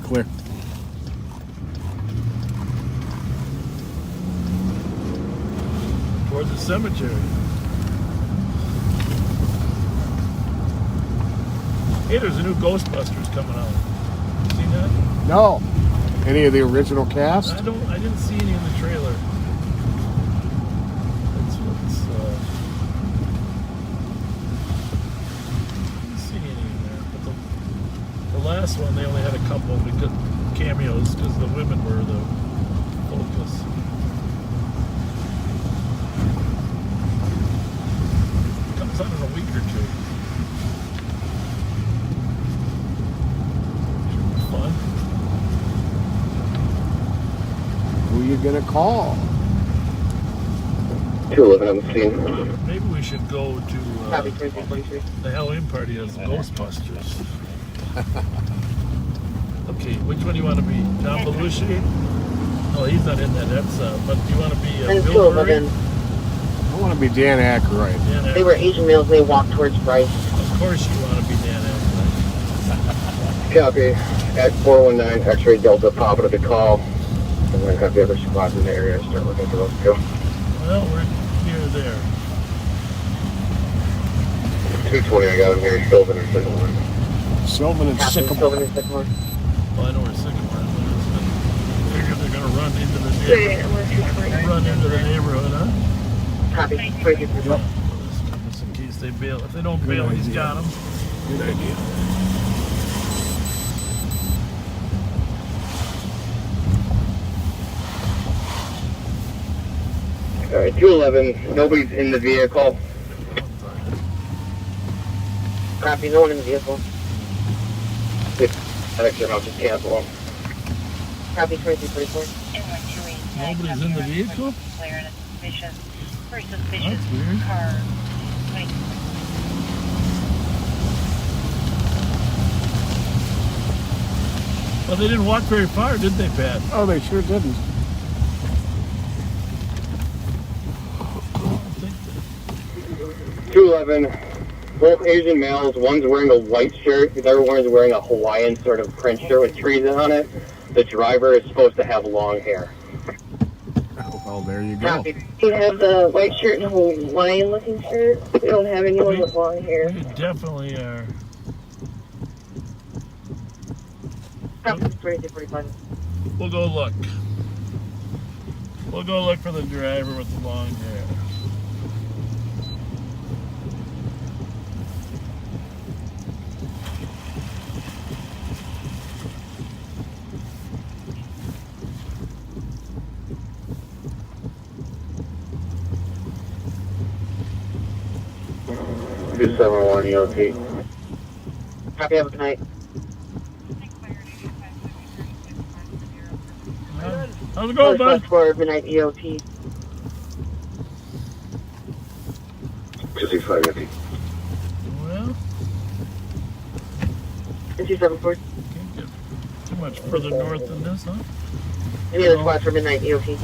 Clear. Towards the cemetery. Hey, there's a new Ghostbusters coming out. Seen that? No. Any of the original cast? I didn't see any in the trailer. That's what's didn't see any in there. But the last one, they only had a couple of cameos because the women were the focus. Comes out in a week or 2. Fun. Who are you gonna call? 211 on the scene. Maybe we should go to the Halloween party as Ghostbusters. Okay, which one do you want to be? John Belushi? No, he's not in that. That's but do you want to be Bill Murray? I want to be Dan Aykroyd. They were Asian males. They walked towards Rice. Of course you want to be Dan Aykroyd. Copy. At 419, X-ray Delta, pop it at the call. I'm going to have the other squads in the area start looking for those 2. Well, we're near there. 220, I got him here. Sylvan and Sycamore. Sylvan and Sycamore. Sylvan and Sycamore. Well, I know where Sycamore is. I figure they're going to run into the neighborhood. Run into the neighborhood, huh? Copy. Yep. Just in case they bail. If they don't bail, he's got them. Good idea. All right, 211. Nobody's in the vehicle. Copy, no one in the vehicle. Extra house is cancel. Copy 2344. Nobody's in the vehicle? That's weird. Well, they didn't walk very far, did they, Pat? Oh, they sure didn't. I don't think they... 211. Both Asian males. One's wearing a white shirt. The other one is wearing a Hawaiian sort of print shirt with trees on it. The driver is supposed to have long hair. Oh, well, there you go. Copy. You have the white shirt and a Hawaiian looking shirt. We don't have anyone with long hair. You definitely are. Copy 2345. We'll go look. We'll go look for the driver with the long hair. Two 7-1 EOT. Copy, have a good night. How's it going, bud? For midnight EOT. 265 EOT. Well, 274. can't get too much further north than this, huh? Any other spots for midnight EOT?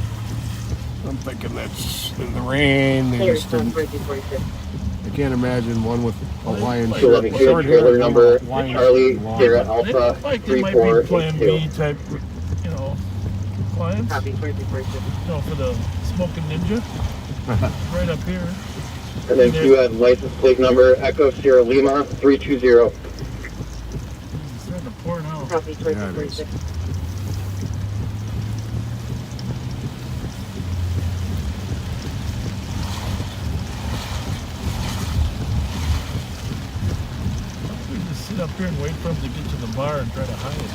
I'm thinking that's in the rain. They Here's just didn't, 2346. I can't imagine one with Hawaiian Like- shirt. Like short hair, trailer number Hawaiian Charlie shirt, long Sierra hair. Alpha Like they might be plan B 3482. type, clients. Copy 2346. For the smoking ninja. Right up here. And then you had license plate number Echo Sierra Lima 320. It's starting to pour now. Copy 2346. We just sit up here and wait for him to get to the bar and try to hide it.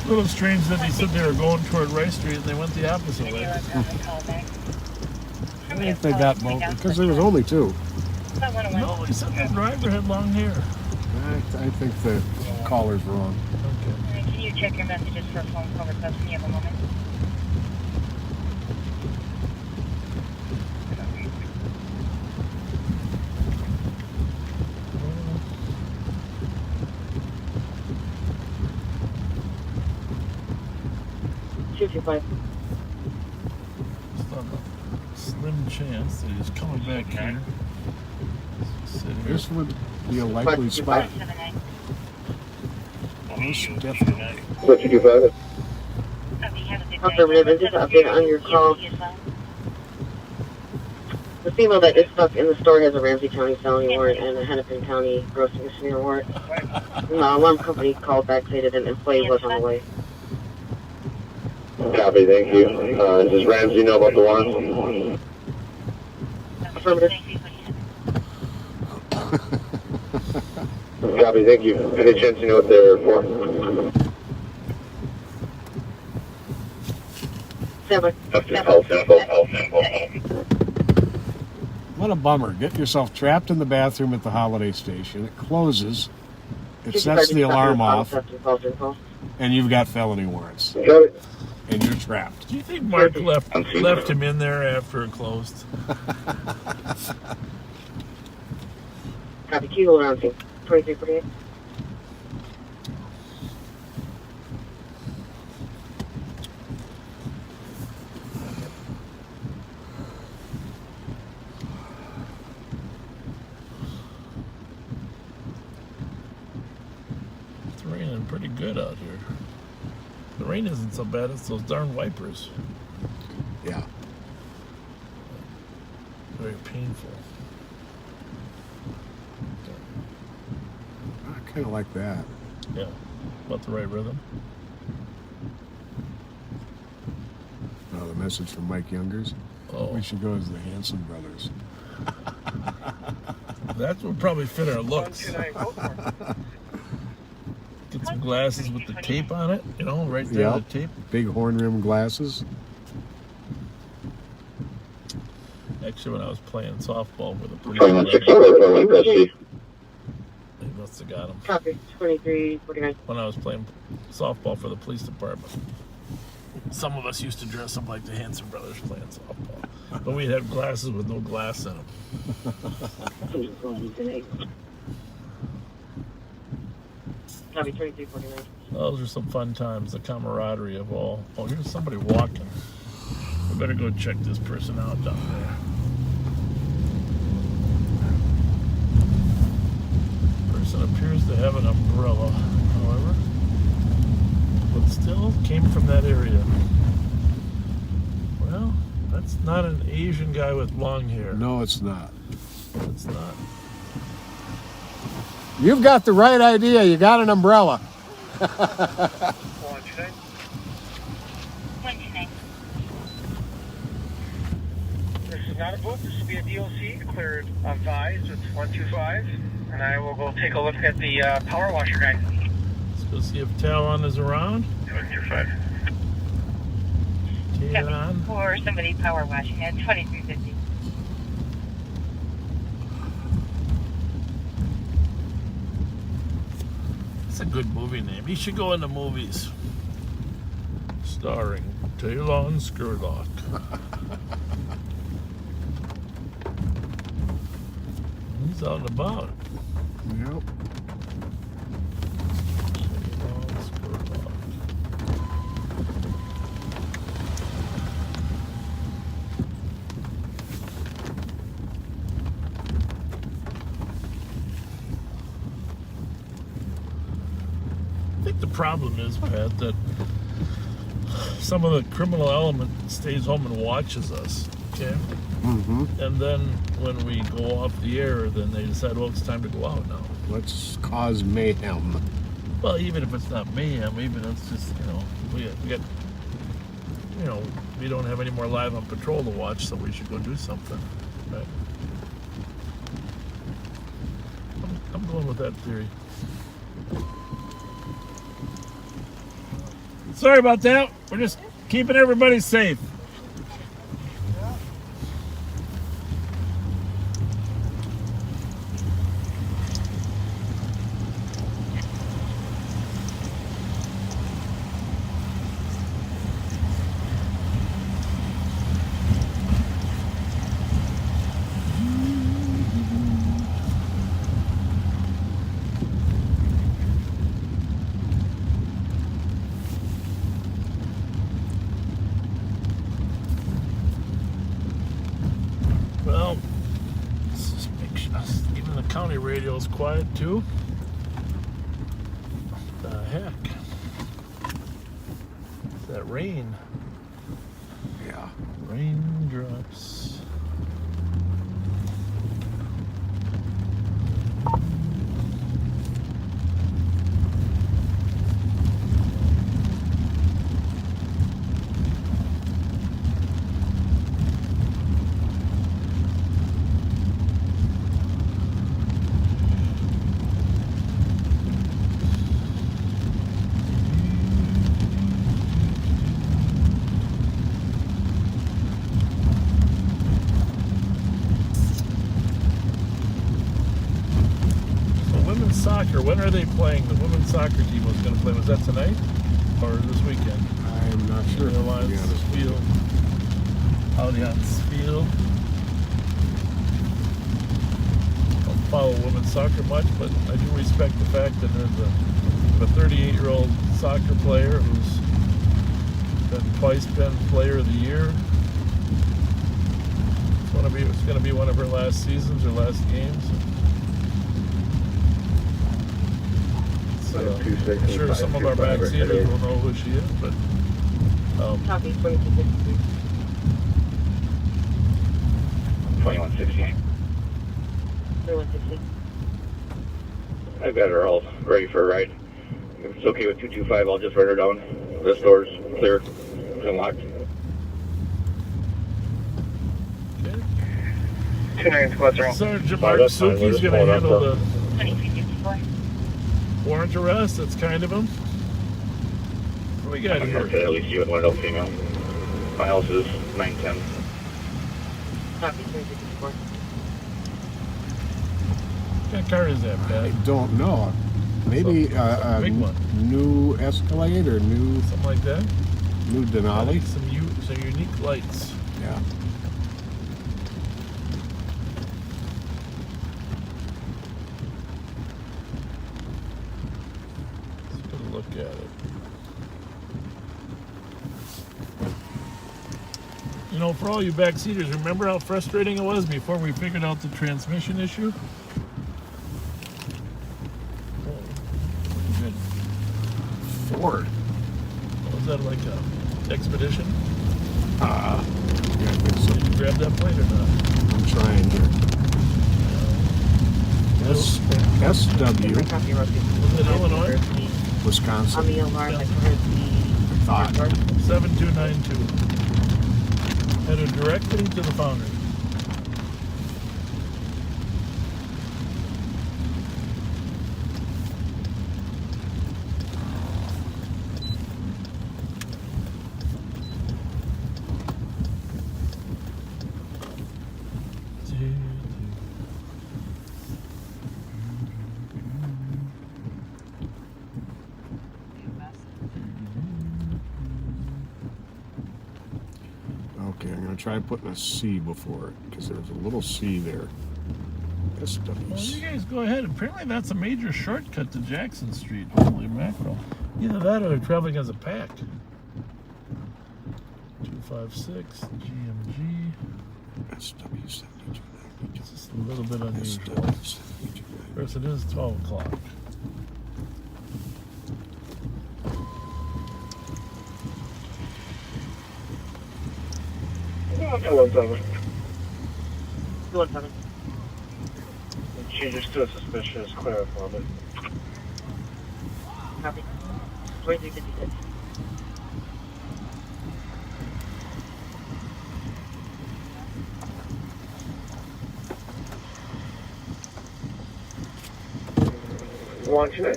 A little strange that he said they were going toward Rice Street and they went the opposite way. I think they got both because there was only two. No, he said the driver had long hair. I think the caller's wrong. Okay. Can you check your messages for a phone call request when you have a moment? Shoot you, bye. Just on a slim chance that he's coming back here. Sit here. This would be a likely spot. Most definitely. What you do about it? Affirmative. Is this an update on your call? The female that is stuck in the store has a Ramsey County felony warrant and a Hennepin County gross misdemeanor warrant. The alarm company called back stated an employee was on the way. Copy, thank you. Does Ramsey know about the warrant? Affirmative. Copy, thank you. Any chance you know what they're for? Stand What a bummer. Get yourself trapped in the bathroom at the holiday station. It closes. It sets the alarm off. And you've got felony warrants. And you're trapped. Do you think Mark left him in there after it closed? Copy, Kilo Ramsey. 2348. It's raining pretty good out here. The rain isn't so bad, it's those darn wipers. Yeah. Very painful. I kind of like that. Yeah. About the right rhythm. Oh, the message from Mike Youngers. Oh. We should go as the Hanson brothers. That would probably fit our looks. Get some glasses with the tape on it, right there, the tape. Big horn rim glasses. Actually, actually when I was playing softball with the police. 2160, He must have got him. Copy. 2349. When I was playing softball for the police department. Some of us used to dress up like the Hanson brothers playing softball. But we had glasses with no glass in them. Copy. 2349. Those are some fun times, the camaraderie of all. Oh, here's somebody walking. We better go check this person out down there. Person appears to have an umbrella, however, but still came from that area. Well, that's not an Asian guy with long hair. No, it's not. It's not. You've got the right idea. You got an umbrella. This is not a book. This will be a DOC cleared advised with 125, and I will go take a look at the power washer guy. Let's go see if Talon is around. 125. Talon. Or somebody power washing at 2350. It's a good movie name. He should go into movies. Starring Talon Skurlock. He's out and about. Yep. Talon Skurlock. I think the problem is, Pat, that some of the criminal element stays home and watches us, okay? Mm-hmm. And then when we go off the air, then they decide, well, it's time to go out now. Let's cause mayhem. Well, even if it's not mayhem, even if it's just, we get, we don't have any more live on patrol to watch, so we should go do something, right? I'm going with that theory. Sorry about that. We're just keeping everybody safe. Well, let's just make sure. Even the county radio is quiet too. What the heck? Is that rain? Yeah. Raindrops. Soccer. When are they playing? The women's soccer team was going to play. Was that tonight or this weekend? I am not sure. Alliance Field. Alliance Field. Don't follow women's soccer much, but I do respect the fact that there's a 38-year-old soccer player who's twice been Player of the Year. It's going to be one of her last seasons or last games. I'm sure some of our backseaters will know who she is, but Copy. 2253. 2160. 2160. I've got her all ready for a ride. If it's okay with 225, I'll just run her down. This door's clear. It's unlocked. okay. 29 squads are on. Sergeant Mark Suki's going to handle the 2354. warrant arrest. That's kind of him. What we got here? Okay, at least you have one adult female. My house is 910. Copy 354. What kind of car is that, Pat? I don't know. Maybe a big one. New Escalade or new Something like that. new Denali. Some unique lights. Yeah. Let's get a look at it. You know, for all you backseaters, remember how frustrating it was before we figured out the transmission issue? Good. Ford. Was that like a expedition? Yeah, I think so. Did you grab that plate or not? I'm trying here. SW, Was it Illinois? Wisconsin. On the alarm, I heard the Thought. 7292. Headed directly to the foundry. Okay, I'm going to try putting a C before it because there's a little C there. SW. Well, you guys go ahead. Apparently that's a major shortcut to Jackson Street. Holy mackerel. Either that or they're traveling as a pack. 256, GMG. SW72. It's just a little bit unusual. Of course, it is 12 o'clock. Hello, 7. 217. Changes to a suspicious clear for me. Copy. 2356. One, 2, 9.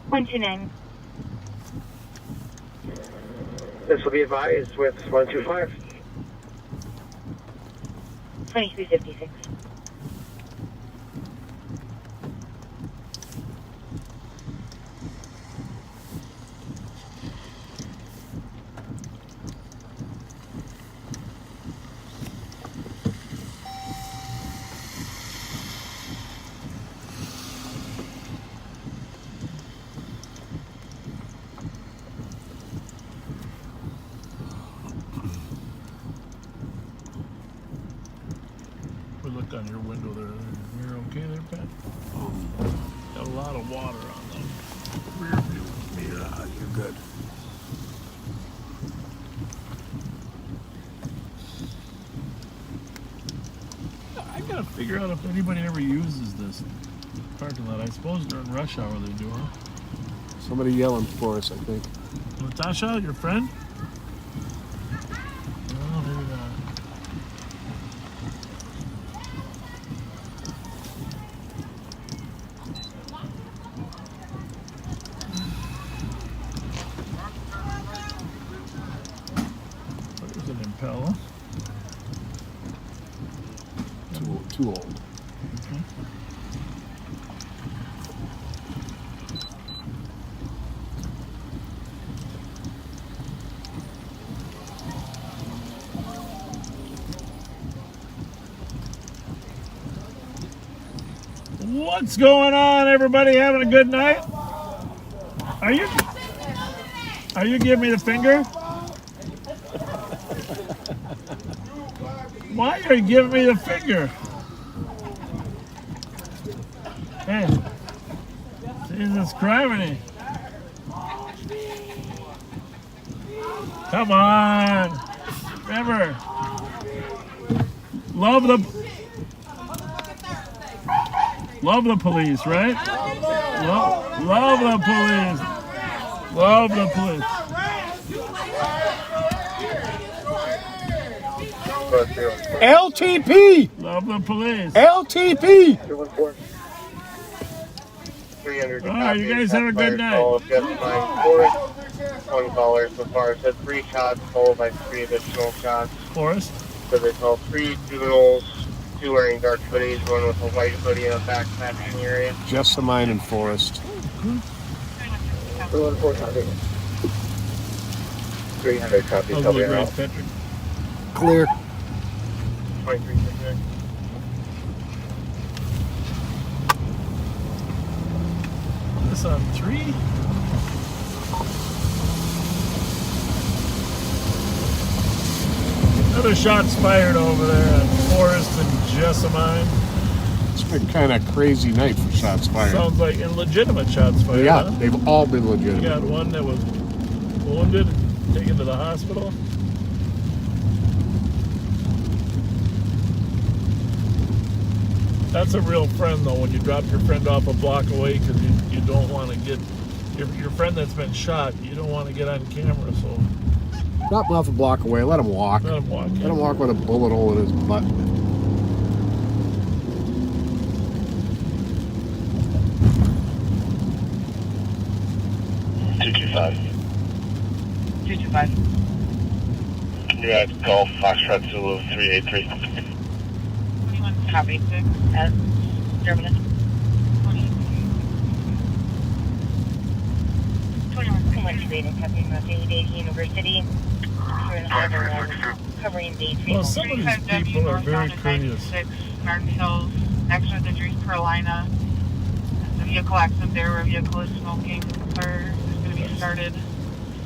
129. This will be advised with 125. 2356. Look on your window there. You're okay there, Pat? Got a lot of water on the rear view mirror. You're good. I gotta figure out if anybody ever uses this parking lot. I suppose during rush hour they do, huh? Somebody yelling for us, I think. Natasha, your friend? No, maybe not. There's an Impala. Too old. Okay. What's going on, everybody? Having a good night? Are you giving me the finger? Why are you giving me the finger? Hey, Jesus criminy. Come on. Remember, love the police, right? Love the police. Love the police. LTP! Love the police. LTP! 214. 300. All right, you guys have a good night. One caller so far said 3 shots, followed by 3 additional shots. Forrest? So they saw 3 juveniles, 2 wearing dark hoodies, one with a white hoodie and a backpack in the area. Jessamine and Forest. 214 copy. 300 copy. How's Copy the out. Fletcher? Clear. 23 percent. This on 3. Another shots fired over there on Forest and Jessamine. It's been kind of crazy night for shots fired. Sounds like illegitimate shots fired. Yeah, huh? they've all been You legitimate. got one that was wounded and taken to the hospital. That's a real friend, though, when you drop your friend off a block away because you don't want to get your friend that's been shot. You don't want to get on camera, so Drop him off a block away. Let him walk. let him walk. Let him walk with a bullet hole in his butt. You're at Golf Foxtrot Zulu 383. 21 copy. At Terminus. 21 Beta, copy Murphy, Dade University. Covering day 3. Well, some of these people are very courteous. Garden Hills, accident with injuries, Carolina. The vehicle accident there where a vehicle is smoking. Fire is going to be started.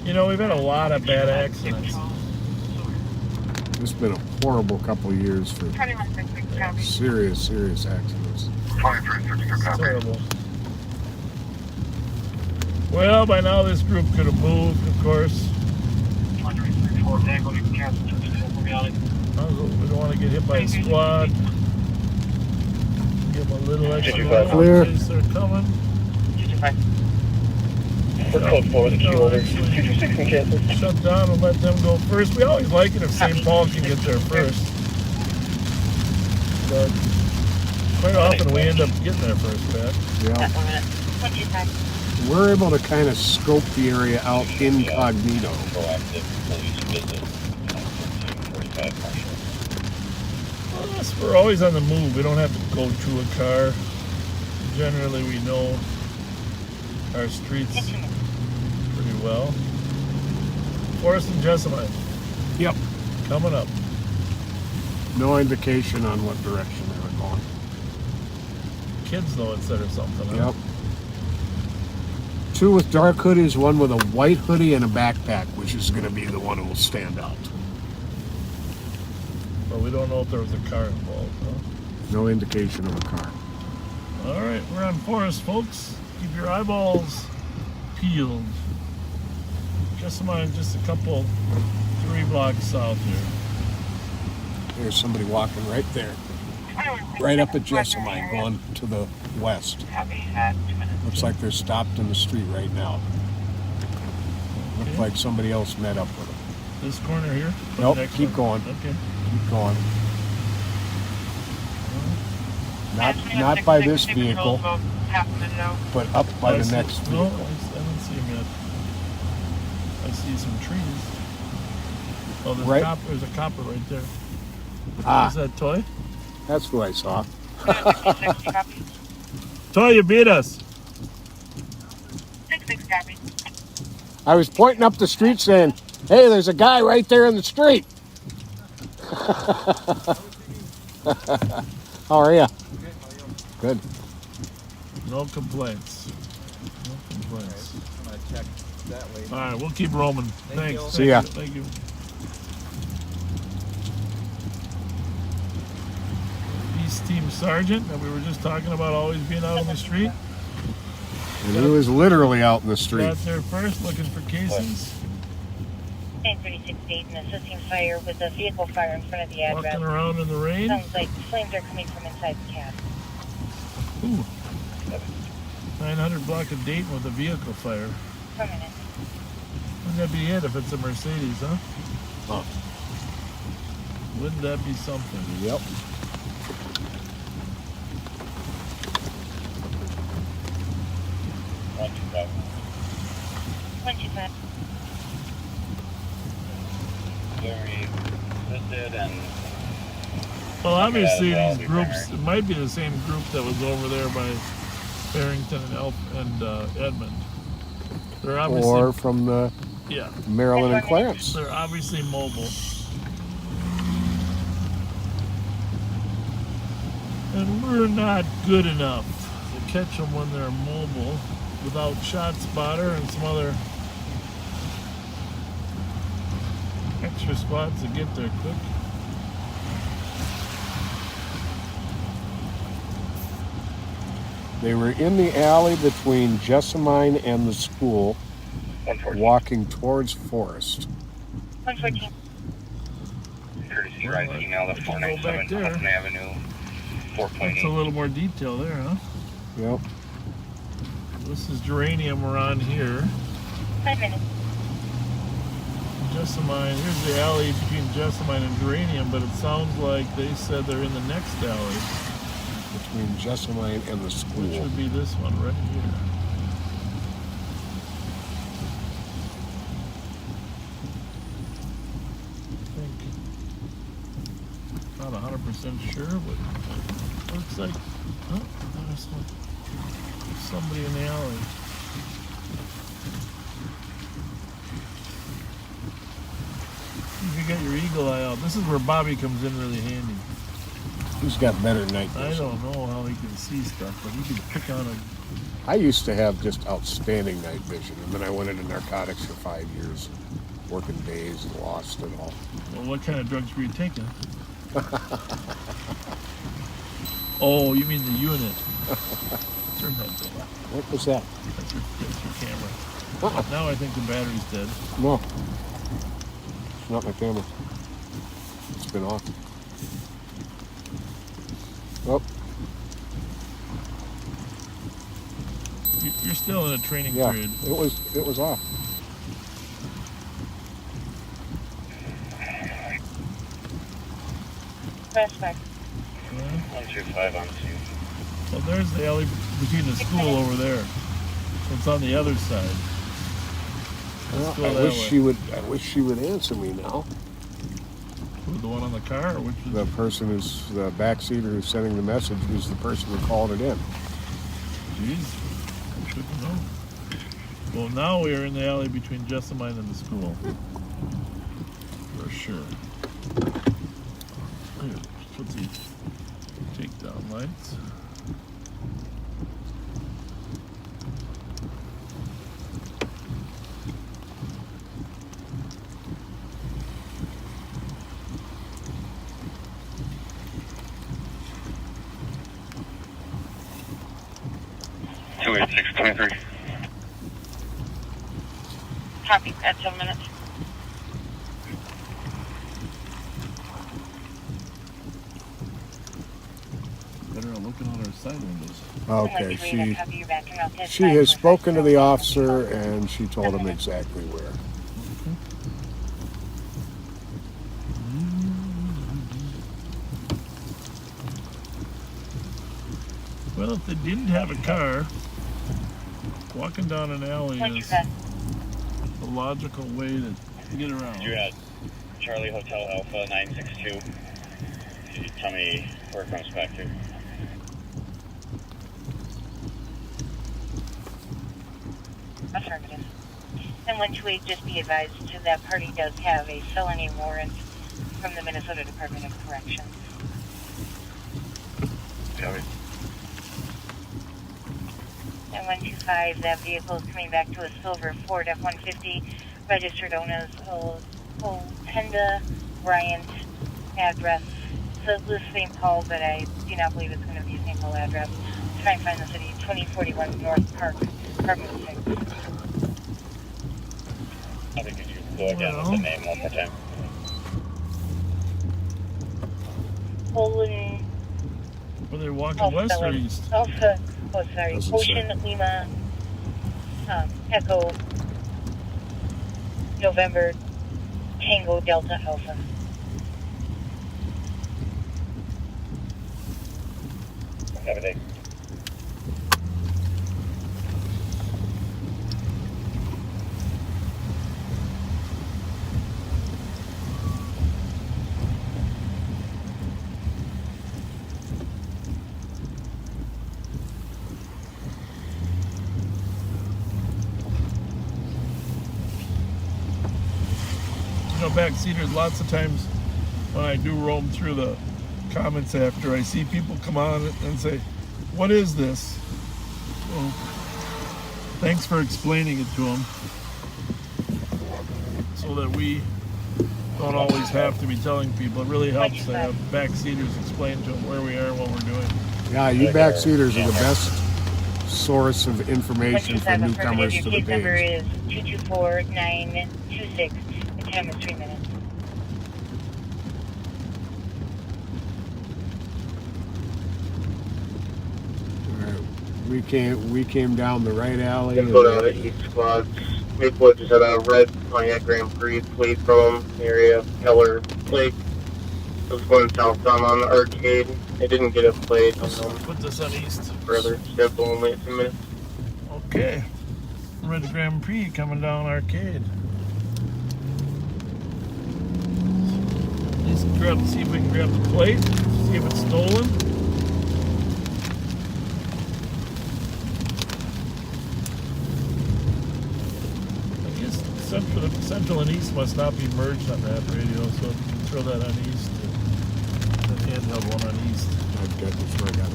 You know, we've had a lot of bad accidents. It's been a horrible couple of years for 2166 copy. serious accidents. 2362 copy. Terrible. Well, by now this group could have moved, of course. 2334 Tango, you can cancel to the reality. We don't want to get hit by a squad. Give them a little extra Clear. in case they're coming. 225. We're code 4 with the queue order. 226 and cancel. Shut down and let them go first. We always like it if St. Paul can get there first. But quite often we end up getting there first, Pat. Yeah. 125. We're able to kind of scope the area out incognito. Proactive police visit. 45 Marshall. Yes, we're always on the move. We don't have to go to a car. Generally, we know our streets pretty well. Forest and Jessamine. Yep. Coming up. No indication on what direction they were going. Kids, though, it said or something. Huh? Yep. 2 with dark hoodies, 1 with a white hoodie and a backpack, which is going to be the one who will stand out. But we don't know if there was a car involved, huh? No indication of a car. All right, we're on Forest, folks. Keep your eyeballs peeled. Jessamine, just a couple, 3 blocks south here. There's somebody walking right there. Right up at Jessamine, going to the west. Looks like they're stopped in the street right now. Looks like somebody else met up with them. This corner here? Nope, Next keep one. going. Okay. Keep going. Not by this vehicle, but up by the next No, vehicle. I don't see him yet. I see some trees. Oh, there's, Right. there's a copper right there. Ah. Is that Toy? That's who I saw. Toy, you beat us. 66 copy. I was pointing up the street saying, hey, there's a guy right there in the street. How are you? Good. No complaints. No complaints. All right, we'll keep roaming. Thanks. See ya. Thank you. East Team Sergeant that we were just talking about always being out on the street. And he was literally out in the street. Got there first looking for cases. 1036 Dayton, assisting fire with a vehicle fire in front of the address. Walking around in the rain. Sounds like flames are coming from inside the cab. Ooh. 900 block of Dayton with a vehicle fire. Permanent. Wouldn't that be it if it's a Mercedes, huh? Huh. Wouldn't that be something? Yep. One, 2, 5. Very listed and Well, obviously these groups, it might be the same group that was over there by Barrington and Edmond. They're obviously, or from the Maryland and Clarence. They're obviously mobile. And we're not good enough to catch them when they're mobile without shot spotter and some other extra spots to get there quick. They were in the alley between Jessamine and the school, walking towards Forest. 114. Courtesy ride email to 497 Hudson Avenue, 4.8. That's a little more detail there, huh? Yep. This is Geranium we're on here. 5 minutes. Jessamine, here's the alley between Jessamine and Geranium, but it sounds like they said they're in the next alley. Between Jessamine and the school. Which would be this one right here. I think. Not 100% sure, but looks like there's somebody in the alley. You got your eagle eye out. This is where Bobby comes in really handy. He's got better night vision. I don't know how he can see stuff, but he can pick on a... I used to have just outstanding night vision, and then I went into narcotics for 5 years, working days and lost it all. Well, what kind of drugs were you taking? Oh, you mean the unit. Turn that thing. What was that? That's your camera. Now I think the battery's dead. No. It's not my camera. It's been off. Oh. You're still in a training period. It was off. Prospect. 125 on 2. Well, there's the alley between the school over there. So it's on the other side. Let's go that way. I wish she would answer me now. The one on the car, or which is the person who's the backseater who's sending the message is the person who called it in. Jeez, I shouldn't know. Well, now we are in the alley between Jessamine and the school. For sure. Here, put these takedown lights. Copy. At 7 minutes. Better looking on her side windows. Okay, she has spoken to the officer and she told him exactly where. Well, if they didn't have a car, walking down an alley is a logical way to get around. You're at Charlie Hotel Alpha 962. Could you tell me where it comes back to? Affirmative. And 128, just be advised that party does have a felony warrant from the Minnesota Department of Corrections. And 125, that vehicle is coming back to a silver Ford F-150, registered owners Penda Bryant, address. So this St. Paul, but I do not believe it's going to be a St. Paul address. Try and find the city, 2041 North Park, apartment 6. I think could you go again with the name one more time? Poland. Were they walking west or east? Alpha. Oh, sorry. Ocean Lima. Echo. November. Tango Delta Alpha. Have a day. backseaters, lots of times when I do roam through the comments after, I see people come on and say, what is this? Well, thanks for explaining it to them so that we don't always have to be telling people. It really helps to have backseaters explain to them where we are and what we're doing. Yeah, you backseaters are the best source of information for 127 newcomers to the Case number page. is 224926. The time is 3 minutes. We came down the right alley. Info down at East Squads. Maplewood just had a red Pontiac Grand Prix plate from the area. Keller plate. It was going southbound on the arcade. It didn't get a plate. Put this on east. Further step only 2 minutes. Okay. Red Grand Prix coming down arcade. Let's see if we can grab the plate. See if it's stolen. Central and East must not be merged on that radio, so if you can throw that on East, the handheld one on East. I've got this where I got it.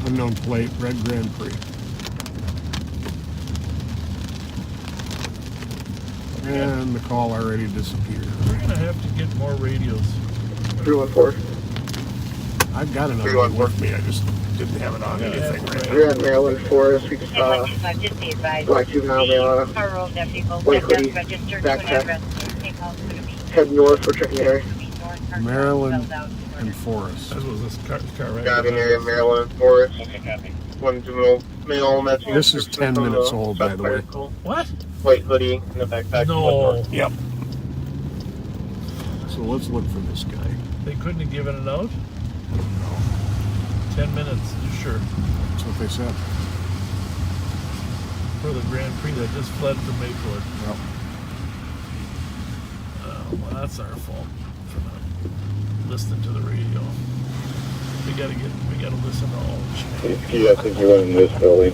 Unknown plate, Red Grand Prix. And the call already disappeared. We're going to have to get more radios. 314. I've got another one with me, I just didn't have it on anything right We're at Maryland Forest. We just saw Black Juvenile, white hoodie, backpack. Head north, we're checking the area. now. Maryland and Forest. That was this car right Driving area, Maryland Forest. One juvenile male matching. This is 10 minutes old, by the way. What? White hoodie and a backpack. No. Yep. So let's look for this guy. They couldn't have given it out? 10 minutes, you sure? That's what they said. For the Grand Prix that just fled from Maplewood. Yep. Well, that's our fault for not listening to the radio. We gotta listen to all the shit. I think you went in this building.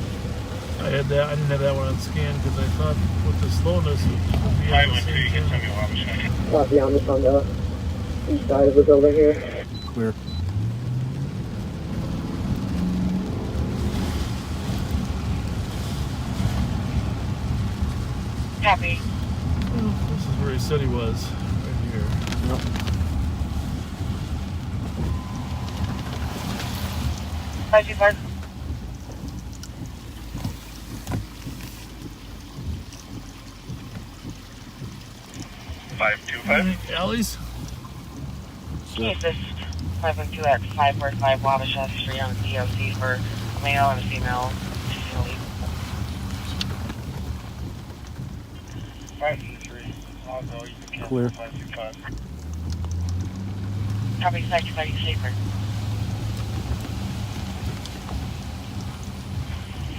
I didn't have that one on scan because I thought with the slowness it would be on the same channel. Copy on this on the east side of the building here. Clear. Copy. Well, this is where he said he was, right here. Yep. How's your part? Alleys? Can you assist 512X545 Wabasha Street on the DOC for a male and a female? 523. Also, you can cancel Clear. 525. Copy, site, are you safer?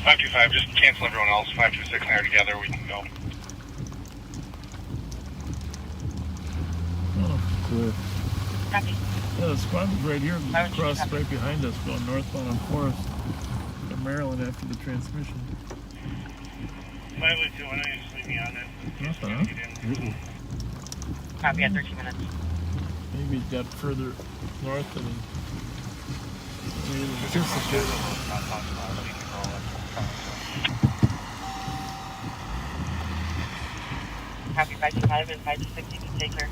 525, just cancel everyone else. 526 and I are together, we can go. Oh, Clear. Copy. yeah, the squad was right here, across right behind us, going northbound on Forest in Maryland after the transmission. 502, why don't you just leave me on it? Nothing, huh? Copy at 13 minutes. Maybe it got further north than he anticipated. Copy 525 and 526, you can take her.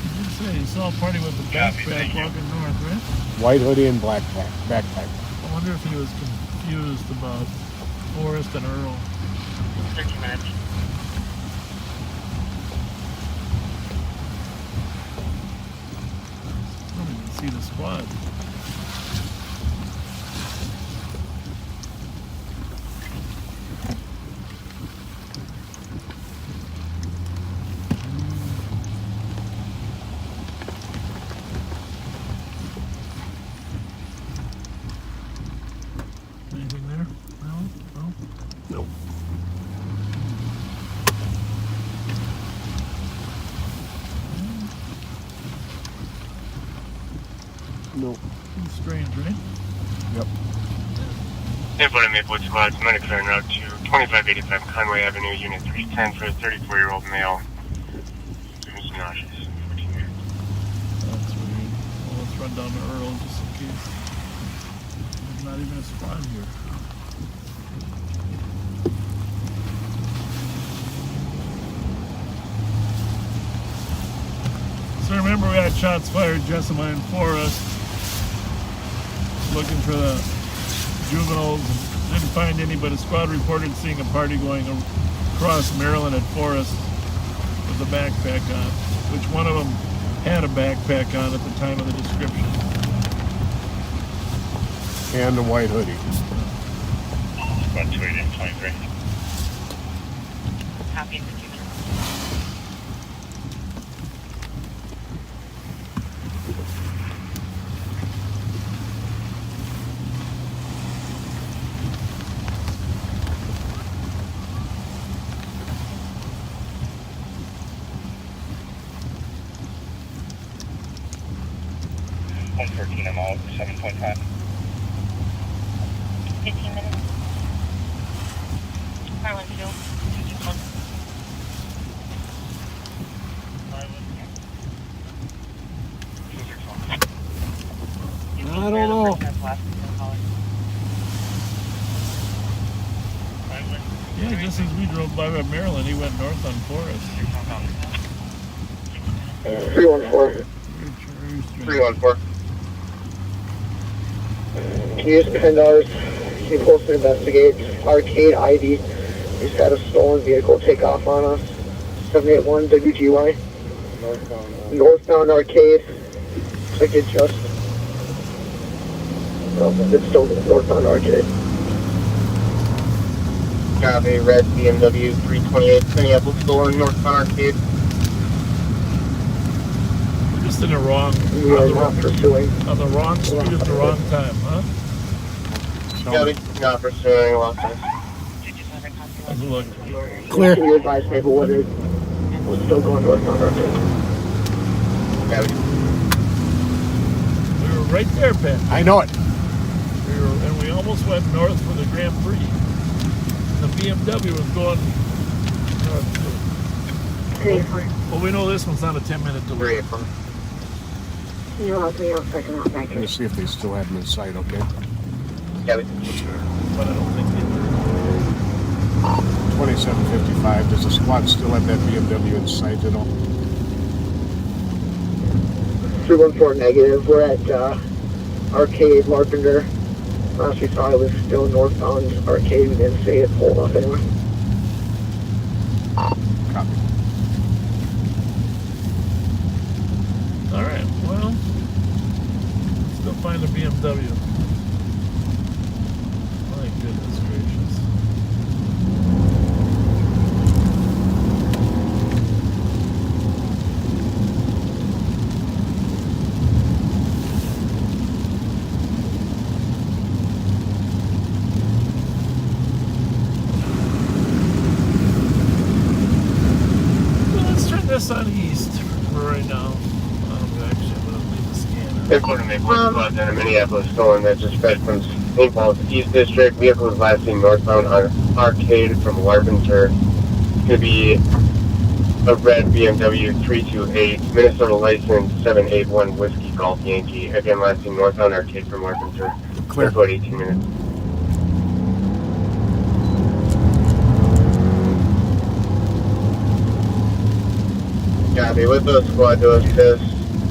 You did say you saw a party with the backpack walking north, right? White hoodie and black backpack. I wonder if he was confused about Forrest and Earl. 13 minutes. I don't even see the squad. Anything there? No? Nope. Nope. Strange, right? Yep. Everybody Maplewood Squad, medics are now to 2585 Conway Avenue, Unit 310 for a 34-year-old male. Who's nauseous. 14 minutes. That's weird. Well, let's run down to Earl just in case. There's not even a squad here. So remember we had shots fired Jessamine and Forest looking for the juveniles. Didn't find any, but a squad reported seeing a party going across Maryland at Forest with a backpack on, which one of them had a backpack on at the time of the description. And a white hoodie. Squad 280-23. Copy in 15 minutes. I'm out, 7.5. 15 minutes. Harlan, two. I don't know. Yeah, just as we drove by Maryland, he went north on Forest. 314. 314. Can you use $10? Can you post to investigate? Arcade ID. He's had a stolen vehicle take off on us. 781 WGY. Northbound Arcade. Looks like it just... No, it's still northbound Arcade. Copy, red BMW 328 Minneapolis stolen northbound Arcade. We're just in the wrong... We are not pursuing. On the wrong street at the wrong time, huh? Copy, not pursuing losses. Let's look. Clear. Can you advise Maplewood was still going northbound Arcade? Copy. We were right there, Ben. I know it. And we almost went north for the Grand Prix. The BMW was going north. Well, we know this one's not a 10-minute delay. Let me see if they still have them in sight, okay? Copy. But I don't think they do. 2755. Does the squad still have that BMW in sight at all? 314 negative. We're at Arcade Larpenter. Last we saw it was still northbound Arcade. We didn't see it pulled up anywhere. Copy. All right, well, still find the BMW. My goodness gracious. This on east for right now. Actually, I'm going to leave the scanner. Airport and Maplewood squad down in Minneapolis stolen that just spread from St. Paul's East District. Vehicle was last seen northbound on Arcade from Larpenter. It's going to be a red BMW 328, Minnesota license 781 Whiskey Golf Yankee. Again, last seen northbound Arcade from Larpenter. Clear. About 18 minutes. Copy. With those squad doors, this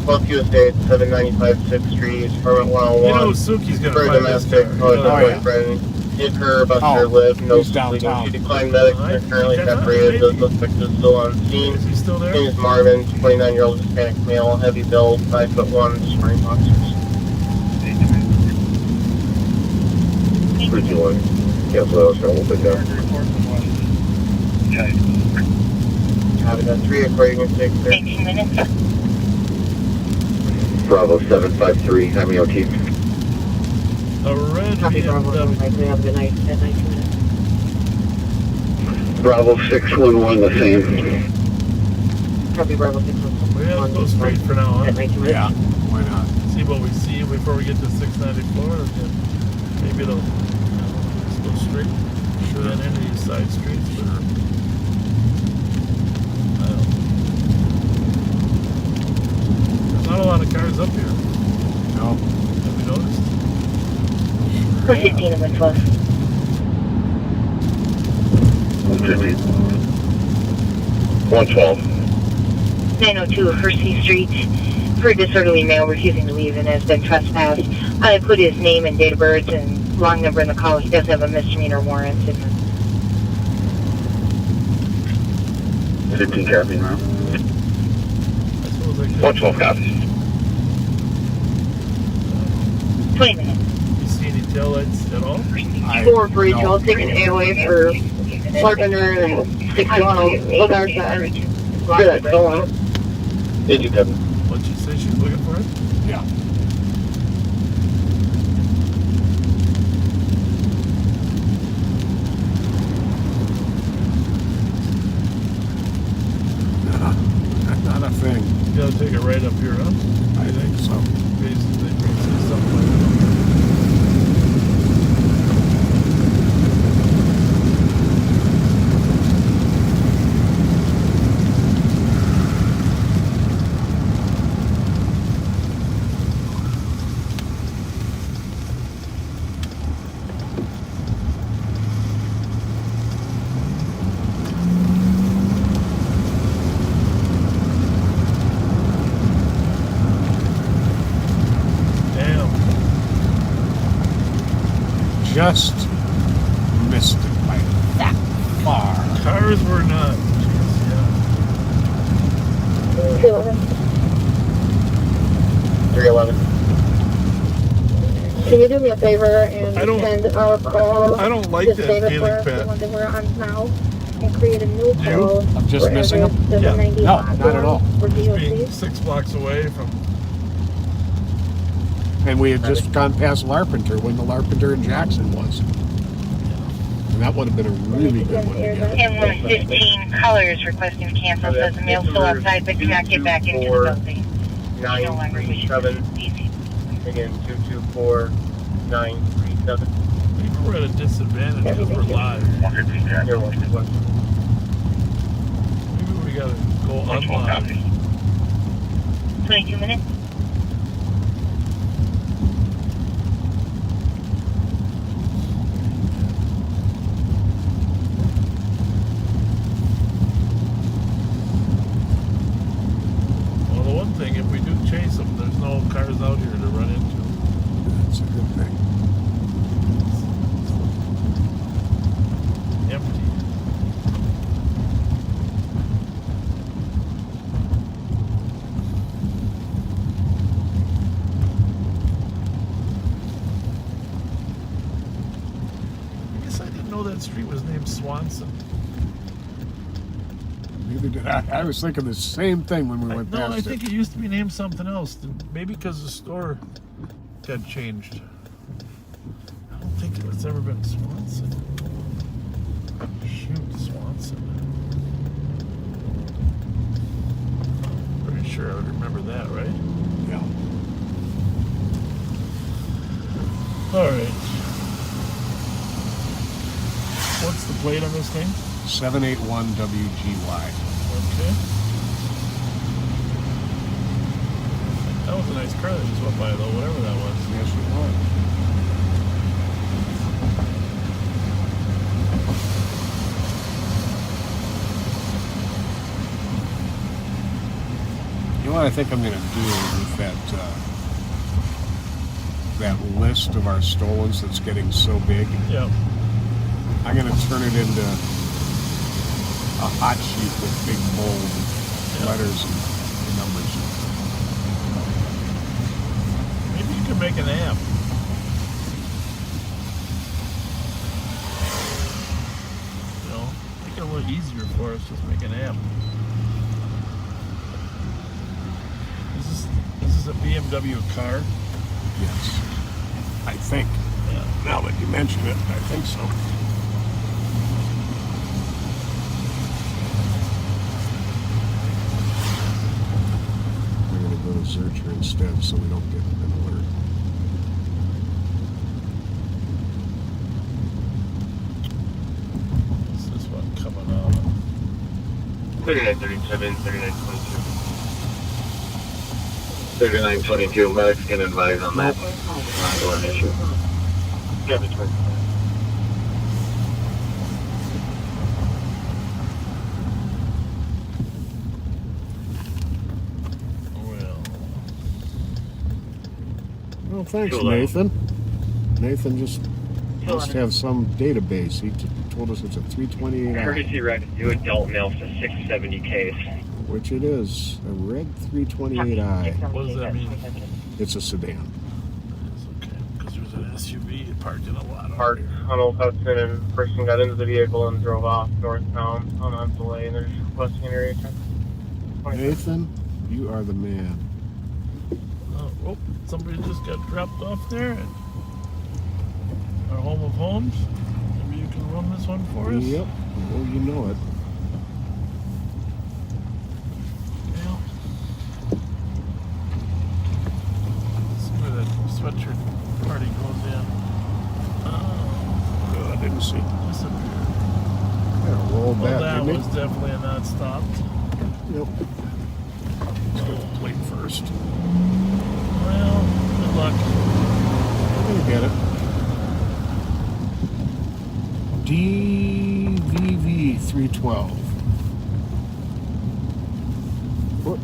12 Estates, 795 6th Street, Department 101. You know Suki's going to For find this domestic, car. boyfriend. Hit her, buster lip, no bleeding. She declined medics and are currently separated. Those suspects are still on scene. Is he still there? Name is Marvin, 29-year-old Hispanic male, heavy build, 5'1", just wearing boxers. 321. Cancel those, we'll put down. Copy that 3 according to 6. 18 minutes. Bravo 753, having OT. A red Copy, Bravo. BMW. We have good night at 19 minutes. Bravo 611, the same. Copy, Bravo 611. We have to go straight for now, huh? At 19 minutes. Yeah, why not? See what we see before we get to 694. Maybe it'll just go straight. Sure. And any of these side streets that are, there's not a lot of cars up here. No. Have we noticed? 415 in West. 112. 902 Hersey Street. For disorderly male refusing to leave and has been trespassed. I put his name and date of birth and long number in the call. He does have a misdemeanor warrant. 15 copy now. 112 copies. 20 minutes. You see any taillights at all? 4 for each. I'll take an Alleyway for Carpenter and 61. Look our side. For that stolen. 87. What'd you say she's looking for it? Yeah. Not a thing. You gotta take it right up here, huh? I think so. Basically, they say something like that. Just missed it by that far. Cars were not. Jeez, yeah. 311. Can you do me a favor and send our call? I don't like that feeling, Pat. The one that we're on now, and create a new call. I'm just missing them? Yeah. No, not at all. Being 6 blocks away from. And we had just gone past Larpenteur when the Larpenteur in Jackson was. And that would have been a really good one to get. And 115 colors requesting to cancel. Says the mail's still outside but cannot get back into the building. 937. Again, 224937. Maybe we're at a disadvantage because we're live. Maybe we gotta go unlive. 22 minutes. If we do chase them, there's no cars out here to run into. That's a good thing. It's empty. I guess I didn't know that street was named Swanson. Neither did I. I was thinking the same thing when we went past it. No, I think it used to be named something else. Maybe because the store had changed. I don't think it's ever been Swanson. Shoot, Swanson. Pretty sure I would remember that, right? Yeah. All right. What's the plate on this thing? 781 WGY. Okay. That was a nice car that just went by, though, whatever that was. Yes, it was. You know what I think I'm going to do with that list of our stolens that's getting so big? Yeah. I'm going to turn it into a hot sheet with big bold letters and numbers. Maybe you can make an app. You know, make it a little easier for us. Just make an app. Is this a BMW car? Yes. I think. Yeah. Now that you mention it, I think so. Go to searcher instead so we don't get an alert. 3937, 3922. 3922, medics can advise on that. Ongoing issue. Yeah, the 20. Well, thanks, Nathan. Nathan just must have some database. He told us it's a 328i. Emergency rescue adult male for 670 case. Which it is. A red 328i. What does that mean? It's a sedan. It's okay, because there's an SUV parked in a lot. Parked on Old Hudson, and the person got into the vehicle and drove off northbound on Alleyway, and they're just requesting an area check. Nathan, you are the man. Oh, somebody just got dropped off there at our home of homes. Maybe you can run this one for us? Yep. Oh, you know it. Yeah. Let's see where that sweatshirt party goes in. Good, I didn't see. Disappeared. Yeah, roll Well, back, that didn't was definitely a not stopped. Yep. Let's go plate first. Well, good luck. You get it. DVV 312. What?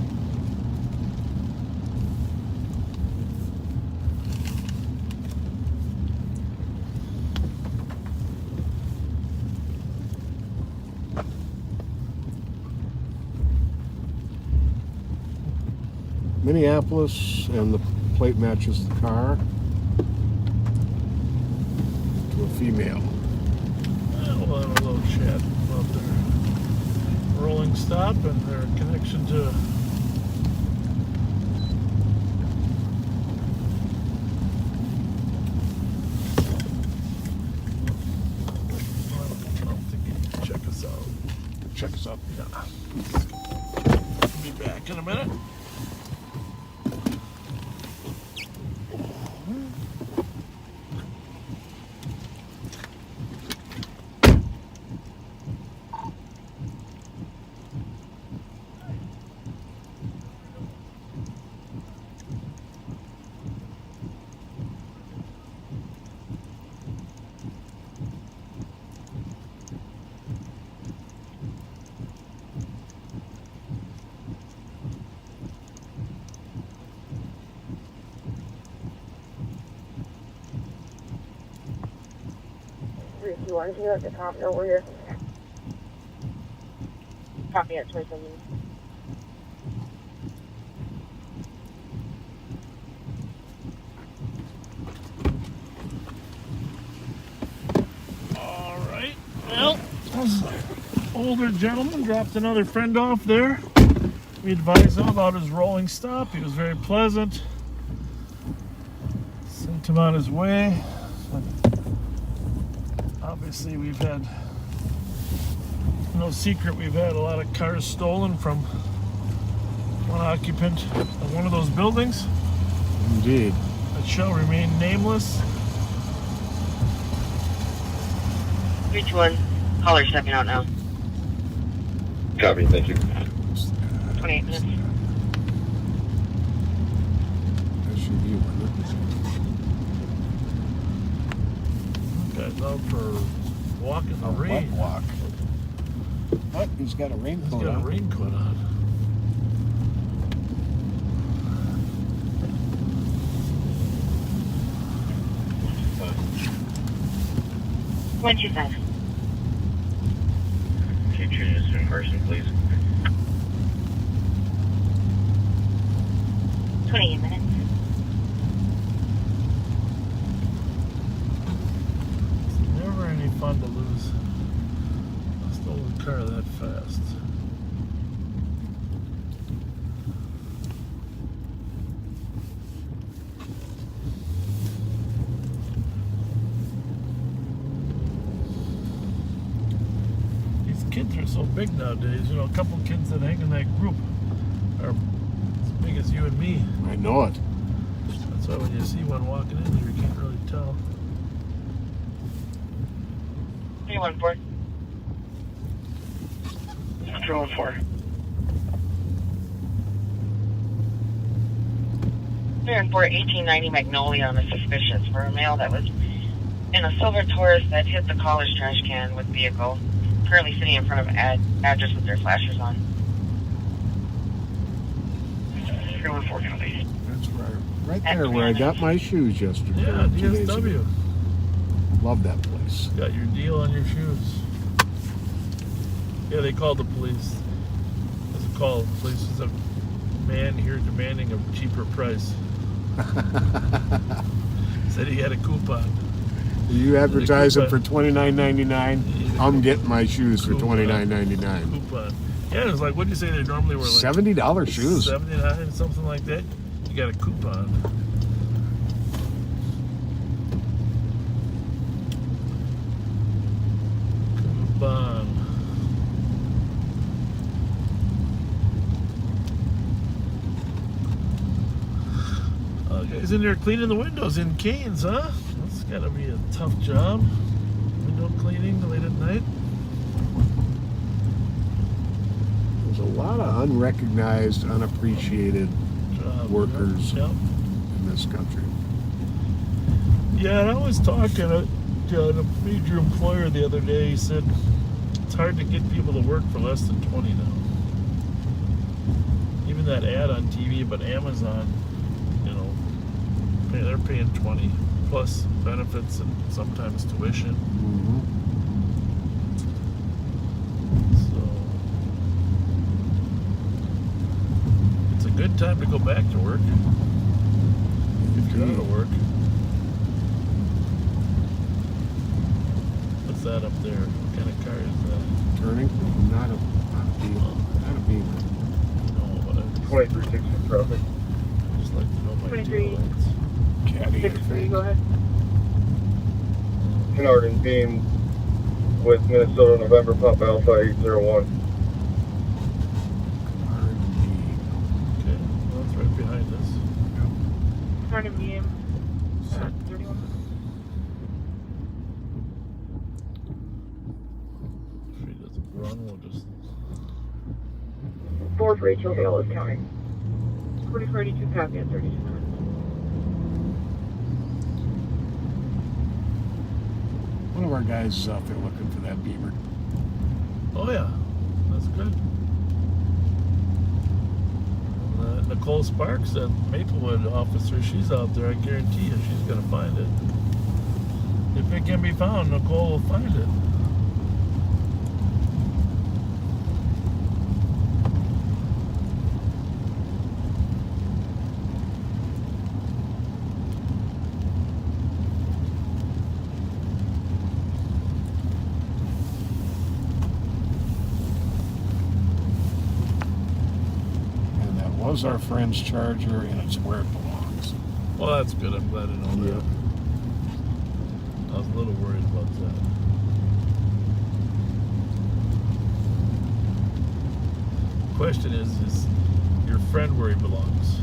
Minneapolis, and the plate matches the car to a female. We'll have a little chat about their rolling stop and their connection to I don't think you can check us out. Check us out. Yeah. Be back in a minute. You want to hear at the top over here? Copy at 27. All right. Well, this older gentleman dropped another friend off there. We advised him about his rolling stop. He was very pleasant. Sent him on his way. Obviously, we've had no secret. We've had a lot of cars stolen from one occupant of one of those buildings. Indeed. That shall remain nameless. 321. Caller stepping out now. Copy, thank you. 28 minutes. SUV, Guy's out for walking in the rain. Walk. But he's got a raincoat on. He's got a raincoat on. One, 2, 5. Can you choose this in person, please? 28 minutes. It's never any fun to lose a stolen car that fast. Kids are so big nowadays. You know, a couple kids that hang in that group are as big as you and me. I know it. That's why when you see one walking in here, you can't really tell. 314. 314. Clear and 1890 Magnolia on a suspicious for a male that was in a silver Taurus that hit the caller's trash can with vehicle. Currently sitting in front of address with their flashers on. That's right there where I got my shoes yesterday. Yeah, 2 days ago. DSW. Love that place. Got your deal on your shoes. Yeah, they called the police. There's a call. The police is a man here demanding a cheaper price. Said he had a coupon. You advertise it for $29.99. I'm getting my shoes for $29.99. Coupon. Yeah, it was like, what'd you say they normally were like? $70 shoes. $79, something like that. You got a coupon. Coupon. Guys in there cleaning the windows in Canes, huh? That's gotta be a tough job. Window cleaning late at night. There's a lot of unrecognized, unappreciated workers in this country. Yeah, and I was talking to a major employer the other day. He said it's hard to get people to work for less than 20 now. Even that ad on TV, but Amazon, they're paying 20 plus benefits and sometimes tuition. Mm-hmm. So it's a good time to go back to work if you're out of work. What's that up there? What kind of car is that? Turning? Not a Beamer. No, but 2360 traffic. I just like to know my 23. deal lights. Caddy, I 63, think. go ahead. Kennard and Beam with Minnesota November Papa Alpha 801. Okay, well, that's right behind us. Turn and beam. 31. If he doesn't run, we'll just... 4 for Rachel Vale is counting. 4482 copy at 32 minutes. One of our guys is out there looking for that Beamer. Oh yeah, that's good. Nicole Sparks, that Maplewood officer, she's out there. I guarantee you she's going to find it. If it can be found, Nicole will find it. Was our friend's Charger, and it's where it belongs. Well, that's good. I'm glad to know that. I was a little worried about that. Question is your friend where he belongs?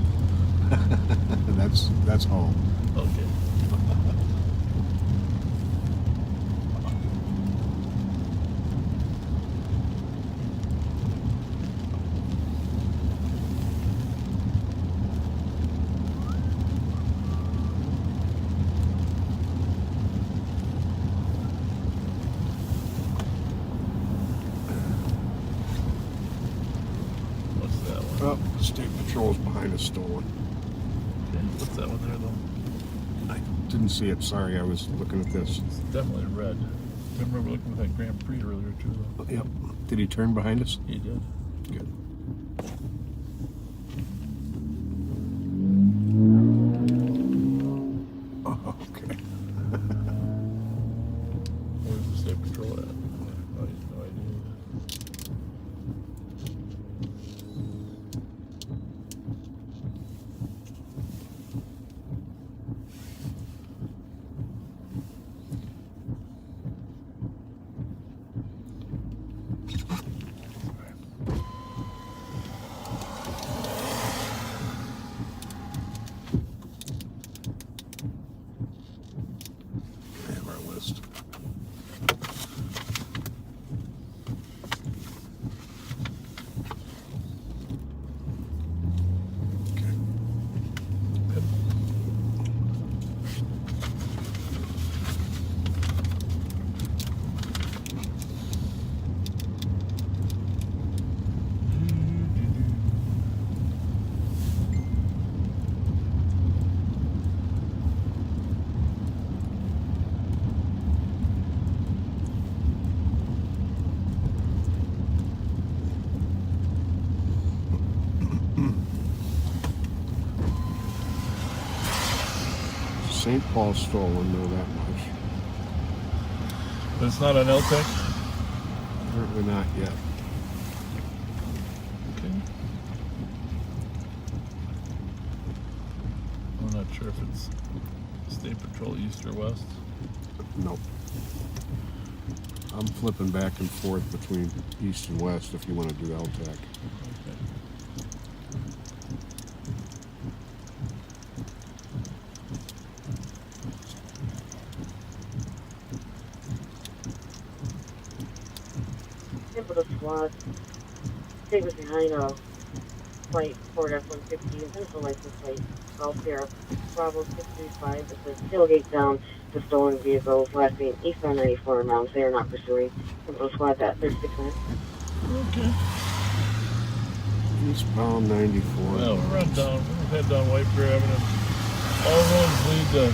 That's home. Okay. Oh, State Patrol's behind us, stolen. Okay, what's that one there, though? I didn't see it. Sorry, I was looking at this. It's definitely red. I remember looking at that Grand Prix earlier, too, though. Yep. Did he turn behind us? He did. Good. Oh, okay. Where's the State Patrol at? No idea. St. Paul stolen, know that much. But it's not an LTEC? Apparently not yet. Okay. I'm not sure if it's State Patrol East or West. Nope. I'm flipping back and forth between East and West if you want to do LTAC. Okay. The squad. Stay was behind a flight Ford F-150 and a license plate. Golf Sierra Bravo 635. It says tailgate down to stolen vehicles. Last name eastbound 94 miles. They are not pursuing. Simple squad at 36 minutes. Okay. Eastbound 94. Well, we'll run down. We'll head down White Bear Avenue. All roads lead to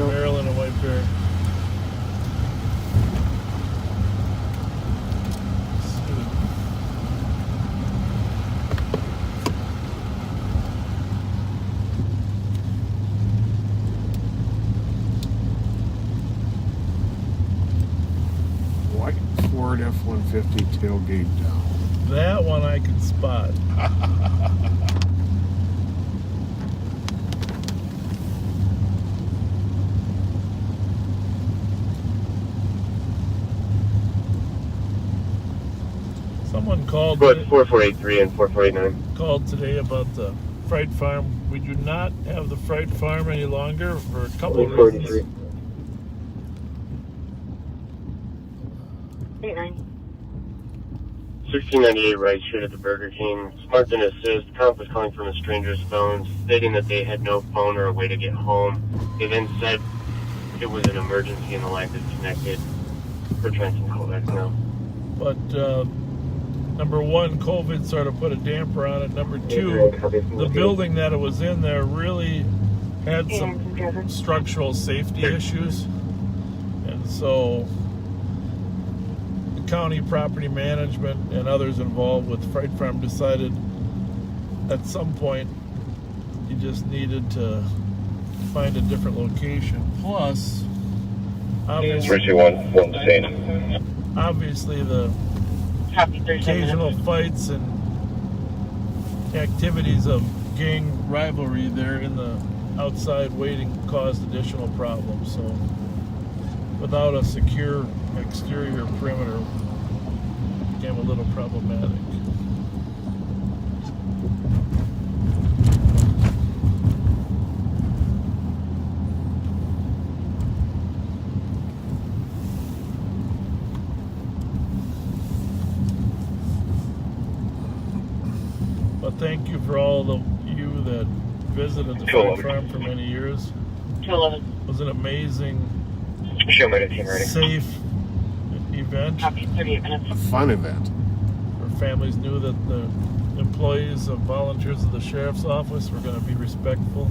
Maryland and White Bear. Ford F-150 tailgate down. That one I can spot. Someone called. But 4483 and 4489. Called today about the Fright Farm. We do not have the Fright Farm any longer for a couple of reasons. 1698 right shoot at the Burger King. Smart didn't assist. Comp was calling from a stranger's phone, stating that they had no phone or a way to get home. They then said it was an emergency and the line disconnected. We're trying some callbacks now. But number one, COVID sort of put a damper on it. Number two, the building that it was in there really had some structural safety issues. And so county property management and others involved with Fright Farm decided at some point you just needed to find a different location. Plus, obviously the occasional fights and activities of gang rivalry there in the outside waiting caused additional problems. So without a secure exterior perimeter, it became a little problematic. But thank you for all of you that visited the Fright Farm for many years. It was an amazing, safe event. A fun event. Our families knew that the employees of volunteers of the sheriff's office were going to be respectful.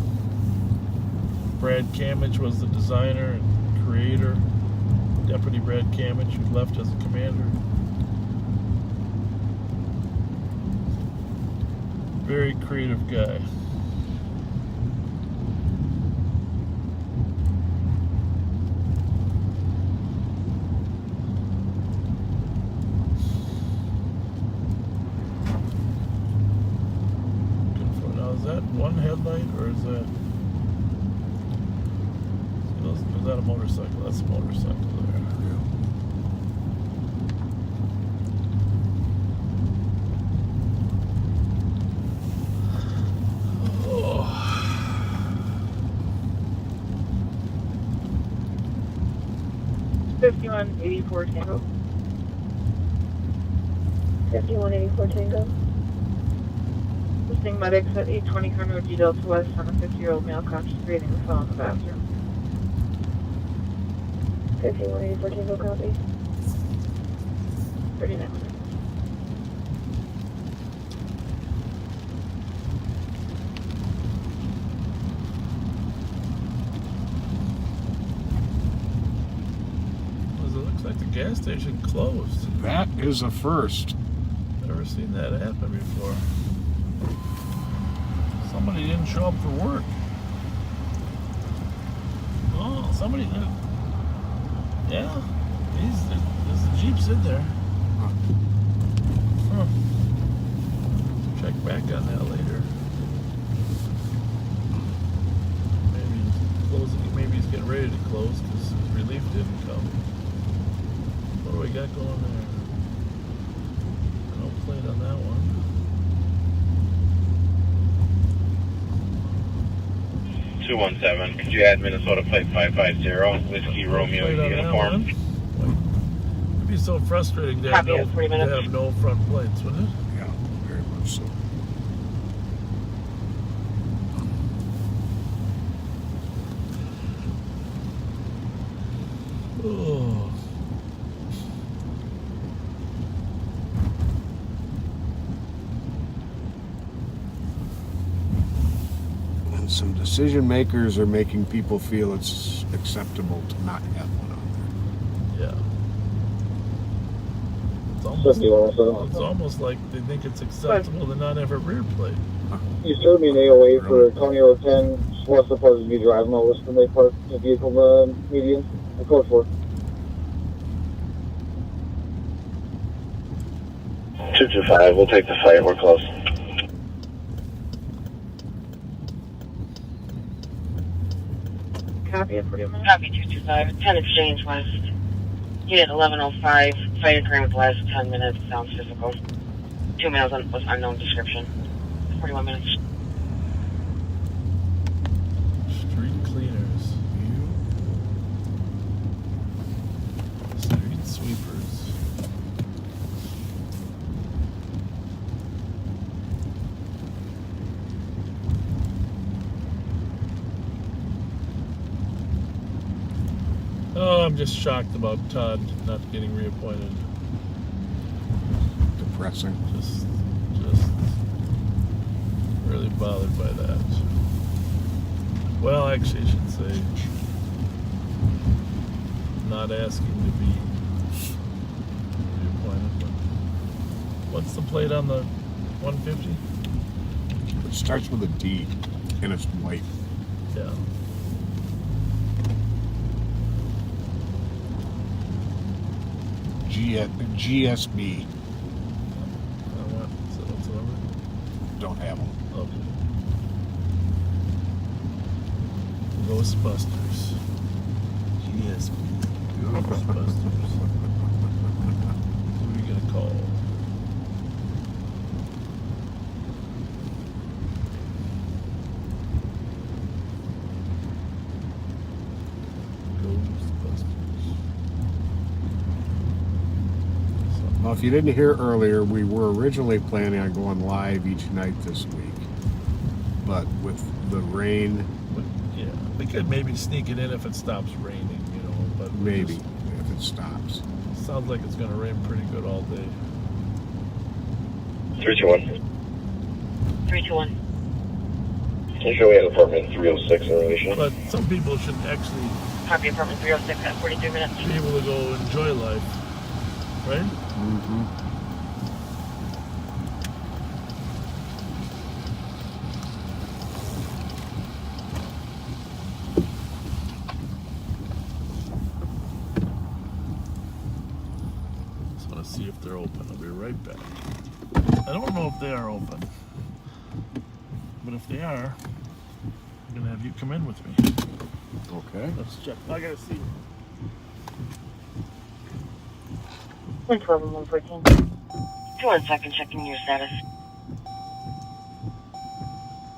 Brad Camage was the designer and creator. Deputy Brad Camage, who left as a commander. Very creative guy. Is that one headlight or is that a motorcycle? That's a motorcycle there. Oh. $5184 Tango. 5184 Tango. Listening medics at 820 Conroe G Delta West on a 50-year-old male conscious breathing and fell in the bathroom. 5184 Tango copy. 39 minutes. It looks like the gas station closed. That is a first. Never seen that happen before. Somebody didn't show up for work. Somebody, yeah, there's the Jeeps in there. Huh. Check back on that later. Maybe he's closing. Maybe he's getting ready to close because relief didn't come. What do we got going there? No plate on that one. 217, could you add Minnesota plate 550, Whiskey Romeo uniform? It'd be so frustrating to have, no front plates, wouldn't it? Yeah, very much so. Oh. And some decision makers are making people feel it's acceptable to not have one on there. Yeah. It's almost like they think it's acceptable to not have a rear plate. You served me an AOA for County Road 10, what's supposed to be driving over when they park the vehicle median. I code for 225, we'll take the fight, we're close. Copy it, Copy 225, 10 Exchange West. Unit 1105, fight occurring with the last 10 minutes, sounds physical. 2 males with unknown description. 41 minutes. Street cleaners. Street sweepers. Oh, I'm just shocked about Todd not getting reappointed. Depressing. Just really bothered by that. Well, actually, I should say not asking to be reappointed. But what's the plate on the 150? It starts with a D, and it's white. Yeah. GSB. What's the number? Don't have them. Okay. Ghostbusters. GSB. Ghostbusters. Who are you gonna call? Well, if you didn't hear earlier, we were originally planning on going live each night this week. But with the rain... Yeah, we could maybe sneak it in if it stops raining, you know. But maybe, if it stops. Sounds like it's going to rain pretty good all day. 321. 321. Can you show me an apartment 306 in relation? But some people should actually... Copy apartment 306 at 42 minutes. Be able to go enjoy life. Right? Mm-hmm. Just want to see if they're open. I'll be right back. I don't know if they are open. But if they are, I'm going to have you come in with me. Okay. Let's check. I got to see. 112 and 114. 2 second, checking your status.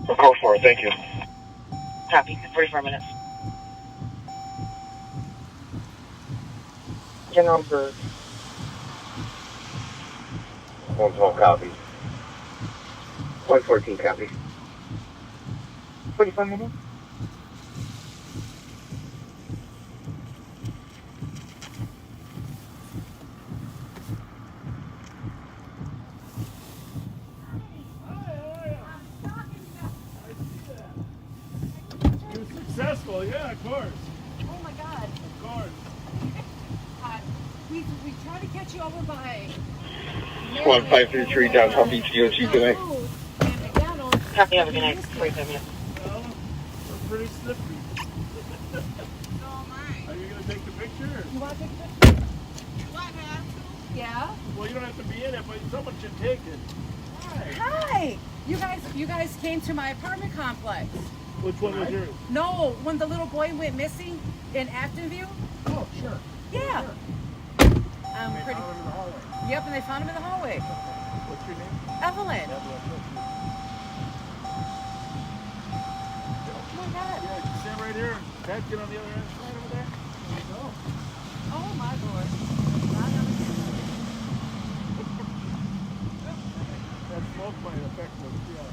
Code 4, thank you. Copy, 44 minutes. General Bird. 112 copy. 114 copy. 44 minutes. Successful, yeah, of course. Oh my God. Of course. We tried to catch you over by 1533 downtown Beach DOT tonight. Copy, have a good night. 45 minutes. pretty slippery. So am I. Are you going to take the picture? You want to take a picture? Do I have to? Yeah. Well, you don't have to be in it, but someone should take it. Hi. You guys came to my apartment complex. Which one was yours? No, when the little boy went missing in Aftonview. Oh, sure. Yeah. They Pretty. found him in the hallway. Yep, and they found him in the hallway. What's your name? Evelyn. Oh my God. Yeah, you stand right here. Dad, get on the other end. Right over there. There you go. Oh my Lord. That smoke might affect us. Yeah.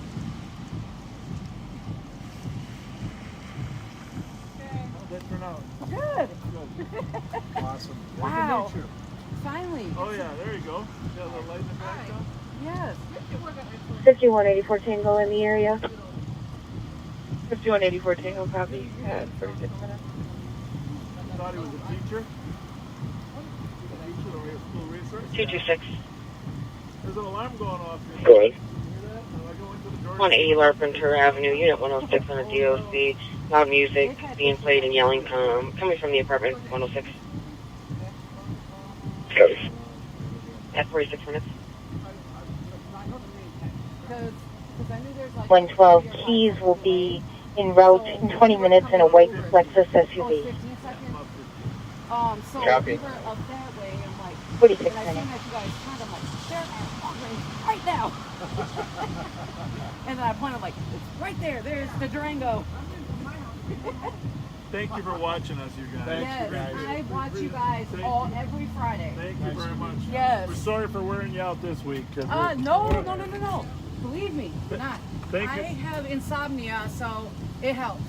How'd that turn out? Good. Good. Awesome. Wow. Good to meet you. Finally. Oh yeah, there you go. Got a little light in the back though? Yes. 5184 Tango in the area. 5184 Tango, copy. 36 minutes. I thought he was a teacher. A teacher or a school resource? 226. There's an alarm going off here. Go ahead. Can you hear that? Or I go into the door? 180 Larpenteur Avenue, Unit 106 on the DOC. Loud music being played and yelling coming from the apartment 106. Copy. At 46 minutes. 112 Keys will be en route in 20 minutes in a white Lexus SUV. So Copy. we were up that way and like 46 and I seen minutes. that you guys kind of like there right now. And then I pointed like it's right there. There's the Durango. Thank you for watching us, you guys. Yes, I watch you guys every Friday. Thank you very much. Yes. We're sorry for wearing you out this week. No. Believe me, not. Thank I you. have insomnia, so it helps.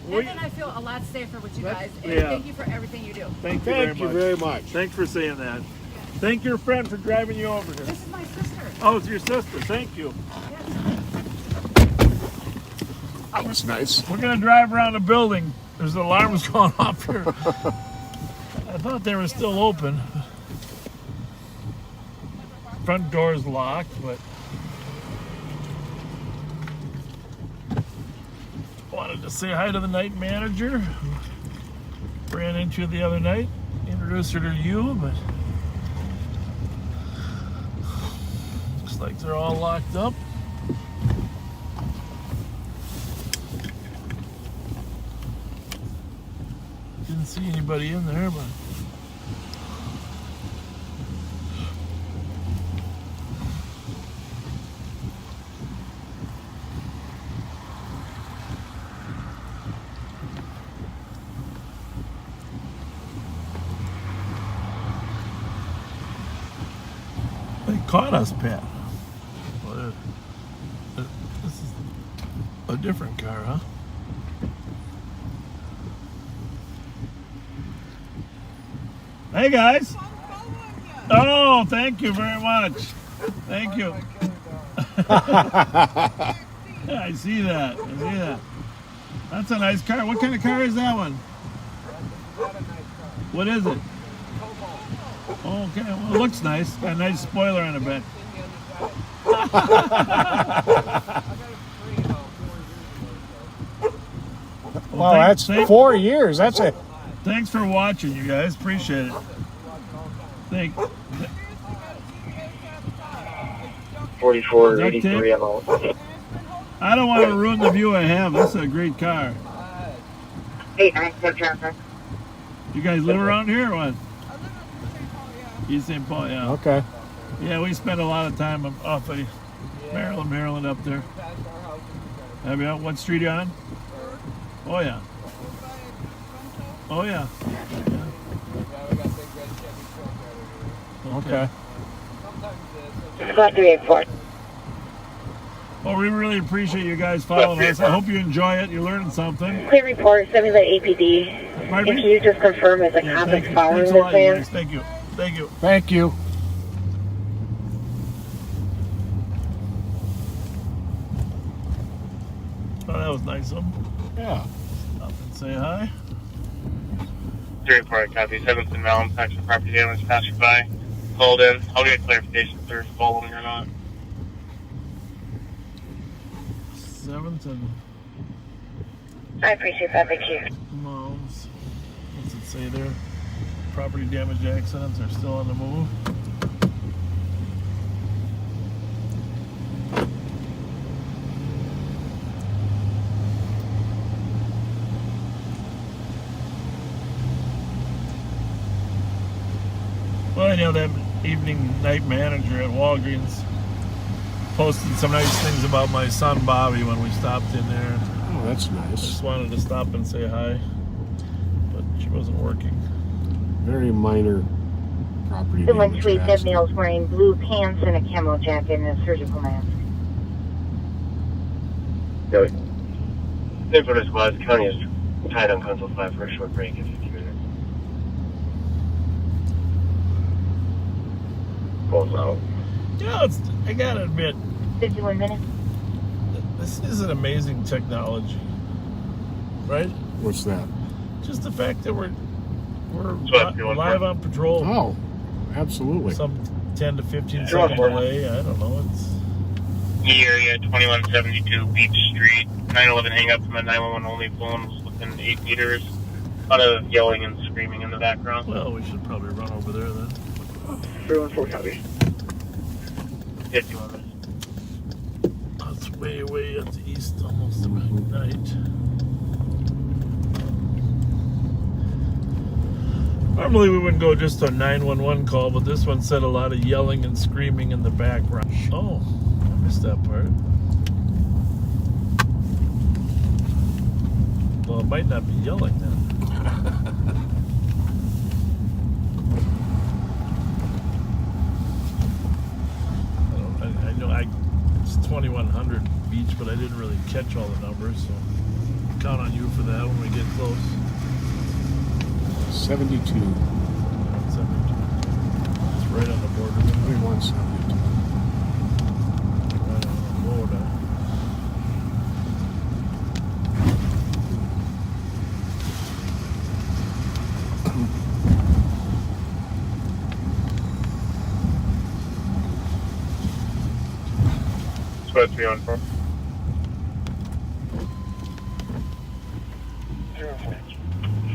And then I feel a lot safer with you guys. And yeah. thank you for everything you do. Thank you very much. Thanks for saying that. Thank your friend for driving you over here. This is my sister. Oh, it's your sister. Thank you. That was nice. We're going to drive around the building. There's alarms going off here. I thought they were still open. Front door's locked, but wanted to say hi to the night manager. Ran into the other night. Introduced her to you, but looks like they're all locked up. Didn't see anybody in there, but they caught us, Pat. Well, this is a different car, huh? Hey guys! Oh, thank you very much. Thank you. Yeah, I see that. I see that. That's a nice car. What kind of car is that one? What is it? Okay, well, it looks nice. Got a nice spoiler on the back. Well, that's 4 years. That's it. Thanks for watching, you guys. Appreciate it. 4483 MO. I don't want to ruin the view I have. This is a great car. 89 traffic. You guys live around here or what? East St. Paul, yeah. Okay. Yeah, we spend a lot of time off of Maryland up there. Have you? What street are you on? Oh, yeah. Oh, yeah. Okay. Squad 384. Well, we really appreciate you guys following us. I hope you enjoy it. You're learning something. Clear report, send me the APD. And can you just confirm if the cop is following Thanks a this lot, you van? guys. Thank you. Thank you. Thank you. Oh, that was nice of them. Yeah. Stop and say hi. 3-4, copy. 7th and Malin, actual property damage, passerby. Called in. I'll get clarification if they're following or not. 7th and I appreciate that. Thank you. Moms. What's it say there? Property damage accidents are still on the move. Well, I know that night manager at Walgreens posted some nice things about my son Bobby when we stopped in there. Oh, that's nice. Just wanted to stop and say hi, but she wasn't working. Very minor property The damage 128 accident. male's wearing blue pants and a camo jacket and a surgical mask. No. Then for the squad, the county is tied on console 5 for a short break in 15 minutes. Pulls out. Yeah, I gotta admit, 51 minutes. this is an amazing technology, right? What's that? Just the fact that we're Sure. live on patrol. Oh, absolutely. Some 10 to 15 Sure. second delay. I don't know. It's E area 2172 Beach Street. 911 hang up from a 911 only phone was within 8 meters. A lot of yelling and screaming in the background. well, we should probably run over there then. 314 copy. 51 minutes. That's way at the east, almost at night. Normally we wouldn't go just a 911 call, but this one said a lot of yelling and screaming in the background. Oh, I missed that part. Well, it might not be yelling then. I know it's 2100 Beach, but I didn't really catch all the numbers, so count on you for that when we get close. 72. 72. It's right on the border. 3172. Right on the border. Squad 314.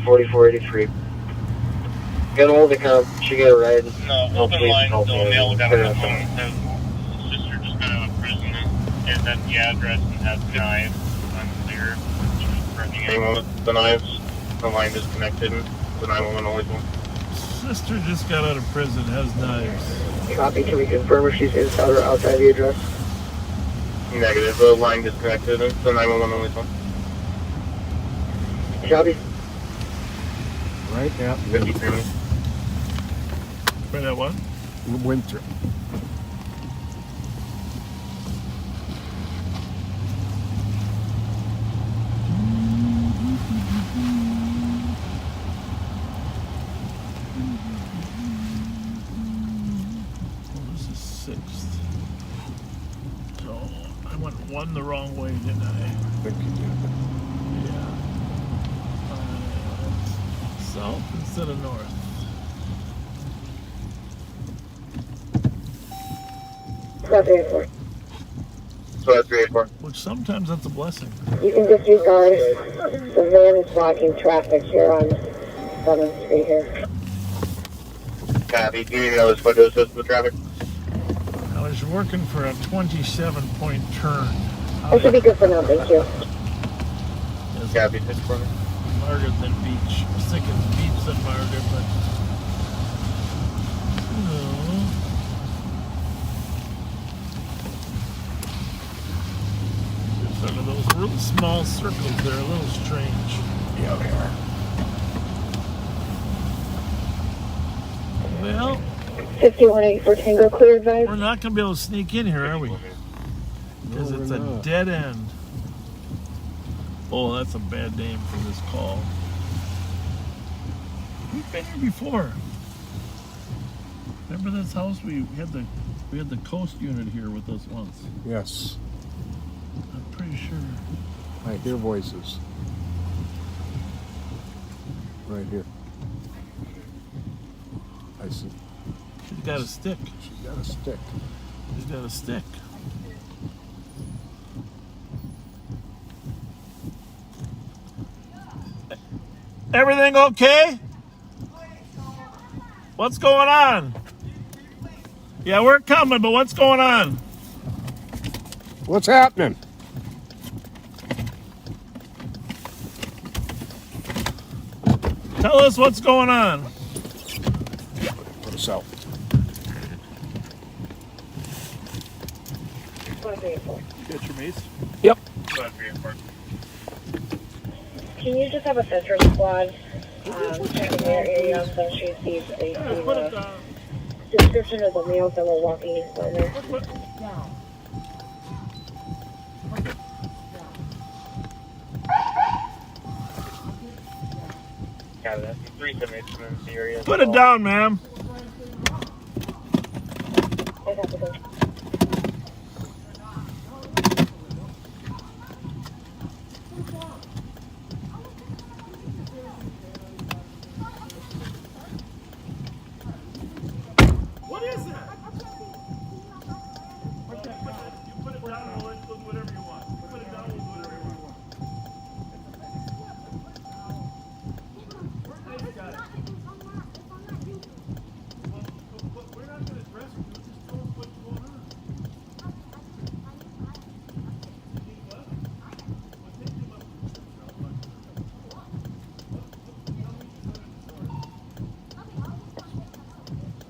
4483. Get hold of the comp. She got a ride. No, open line, so male got on the phone. Says his sister just got out of prison. Is at the address and has knives. Unclear. She's threatening anyone with the knives. The line disconnected. The 911 only phone. Sister just got out of prison, has knives. Copy. Can we confirm if she's inside or outside the address? Negative. The line disconnected. It's the 911 only phone. Copy. Right at 53 minutes. Right at what? Winter. Well, this is 6th. So I went one the wrong way, didn't I? I think you did. Yeah. South instead of north. Squad 384. Squad 384. Which sometimes that's a blessing. You can disregard the van is blocking traffic here on 7th Street here. Copy. Do you need another squad to assist with traffic? I was working for a 27-point turn. That should be good for now, thank you. Yes, Copy. 54 minutes. Margaret than Beach. I was thinking Beach than Margaret, but there's sort of those really small circles there, a little strange. Yeah, they are. Well, 5184 Tango, clear advice. we're not going to be able to sneak in here, are we? Because No, it's we're a not. dead end. Oh, that's a bad name for this call. We've been here before. Remember this house? We had the coast unit here with us once. Yes. I'm pretty sure. I hear voices. Right here. I see. She's got a stick. She got a stick. She's got a stick. Everything okay? What's going on? Yeah, we're coming, but what's going on? What's happening? Tell us what's going on. Put us out. Get your mace. Yep. Can you just have a center squad checking their area so she sees the description of the males that were walking in front of her? Yeah, that's 378 in the area. Put it down, ma'am. What is that? You put it down, we'll do whatever you want. Put it down, we'll do whatever you want. We're not going to address it. We'll just tell us what's going on.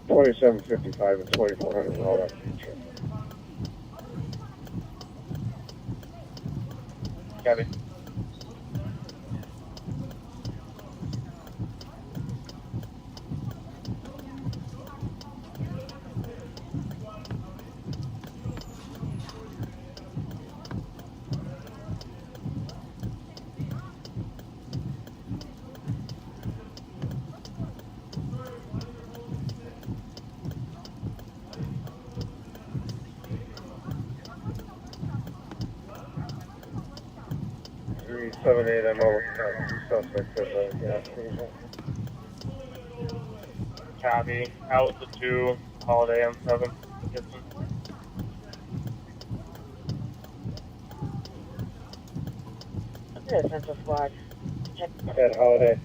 2755 and 2400 and all that feature. Copy. I'm over two suspects at the gas station. Copy. Out the 2, Holiday on 7. Gibson. Yeah, Central Squad. Check. At Holiday.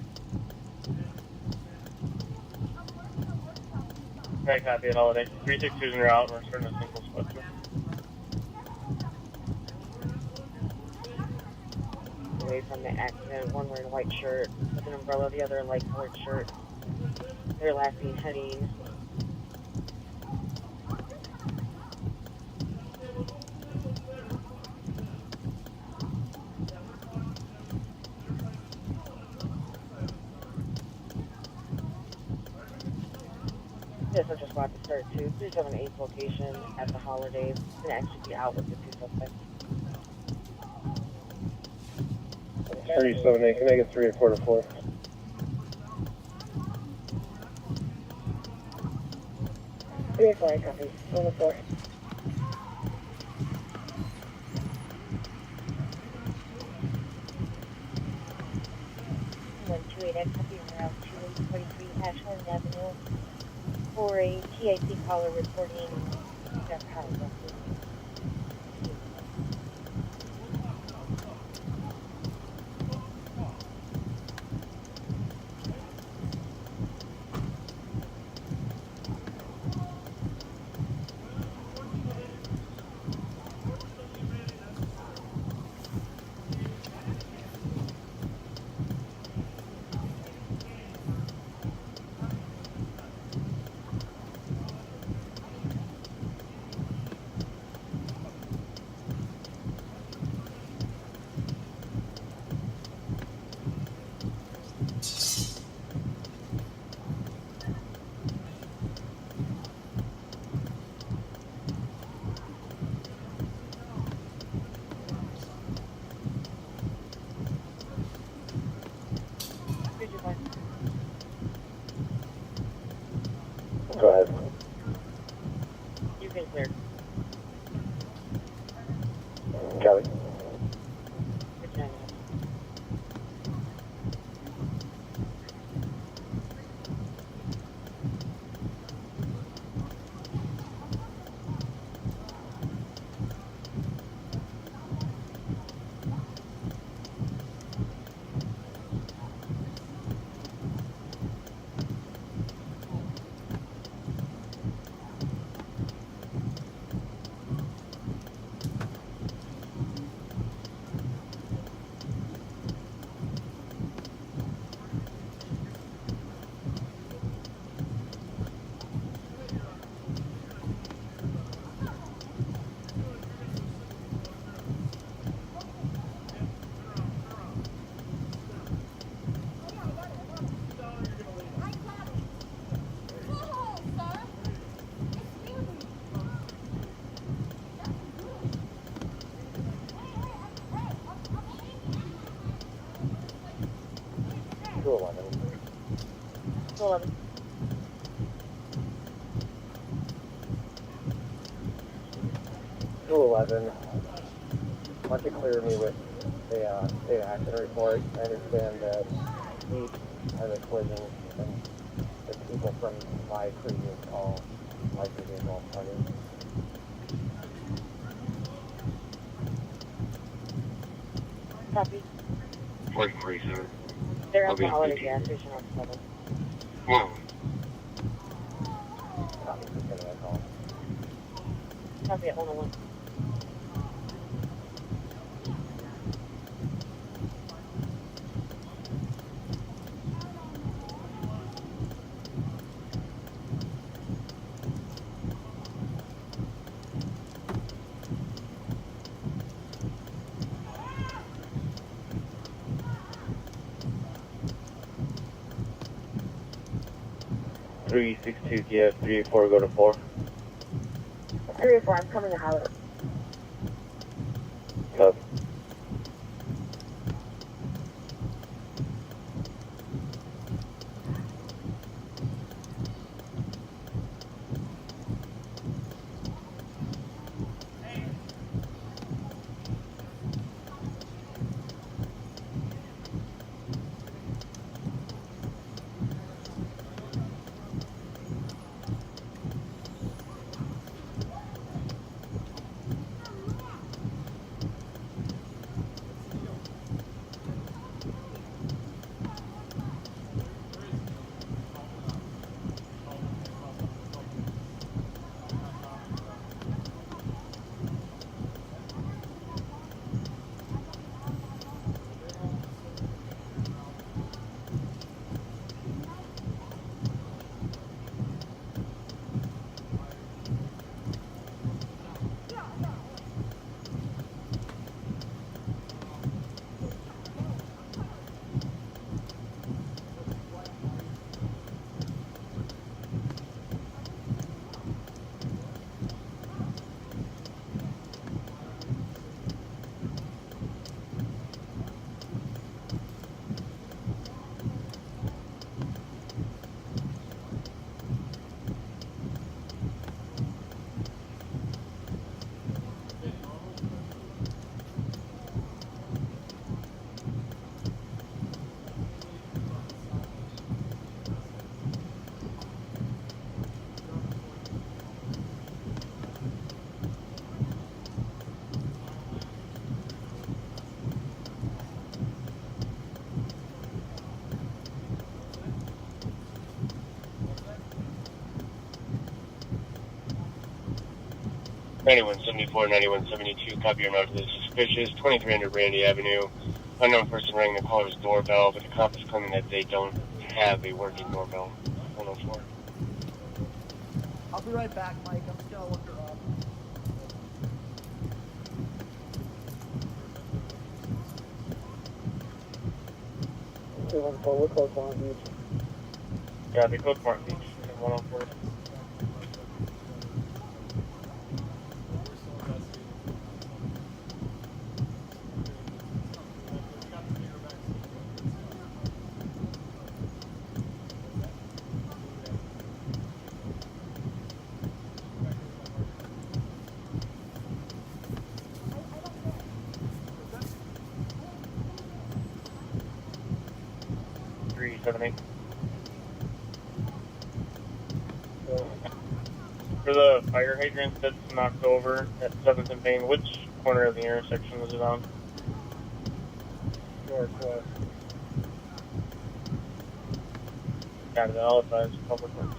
Right, copy at Holiday. 362's en route. We're starting a single squad. Away from the accident, one wearing a white shirt with an umbrella, the other a light colored shirt. They're last seen heading. This is just about to start too. 378 location at the Holidays. It's gonna actually be out with the 2 suspects. 37, can I get 3 or 4? 3 or 4, I copy. 1 to 4. I copy around 243 Ashland Avenue for a TIC caller reporting that power roughly. 211. 211. Why don't you clear me with a state accident report? I understand that he had a collision and the people from my previous call might be involved in it. Copy. 147. They're I'll at be the on holiday duty. gas station on 7. Whoa. Copy, consider that call. Copy at 101. Three 6-2 Kiev, 3-4, go to 4. 304, I'm coming to Howard. Copy. Anyone 74, 91, 72, copy your note to the suspicious, 2300 Randy Avenue. Unknown person rang the caller's doorbell, but the cop is claiming that they don't have a working doorbell. 104. I'll be right back, Mike. I'm just gonna look her up. We're close on Beach. Yeah, they close Martin Beach, 104. For the fire hydrant that's knocked over at 7th and Main, which corner of the intersection was it on? Northwest. Got it, I'll advise Public Works.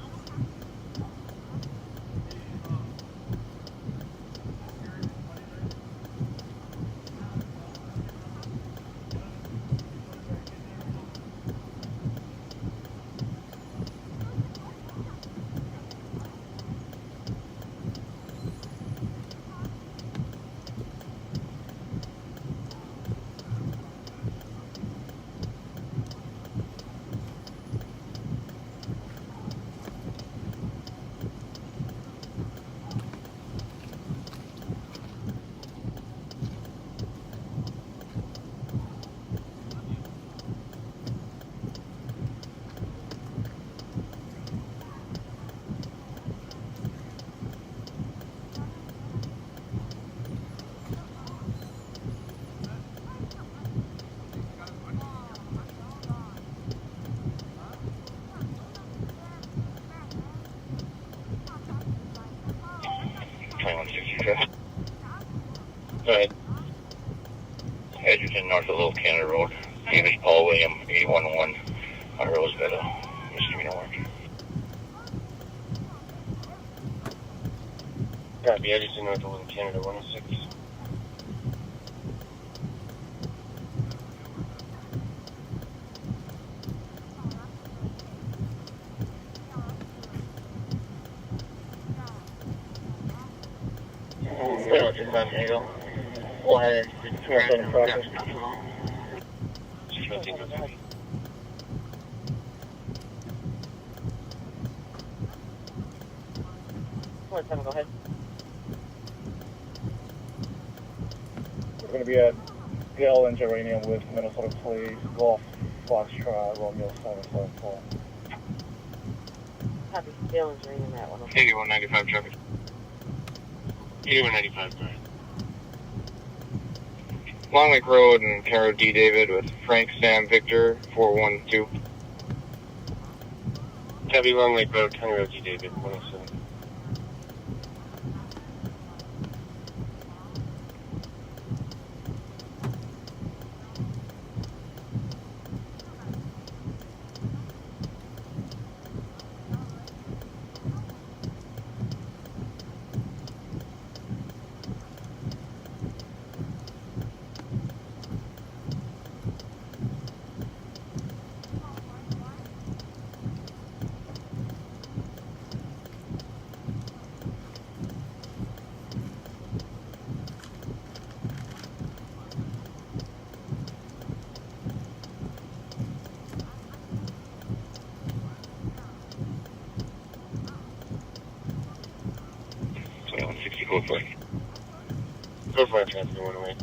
2165. Go ahead. Edgerton, north of Little Canada Road. David Paul William, 811 on Rose Meadow. Misdemeanor warrant. Copy, Edgerton, north of Little Canada, 106. Go ahead. 207 process. Go ahead. We're going to be at Gale and Geranium with Minnesota Police, Golf, Foxtrot, Romeo 774. Copy. Gale and Geranium at 105. 8195 traffic. 8195, go ahead. Long Lake Road and Caro D. David with Frank Sam Victor 412. Copy, Long Lake Road, County Road D. David 107. Code for it. Code for it, transfer 108.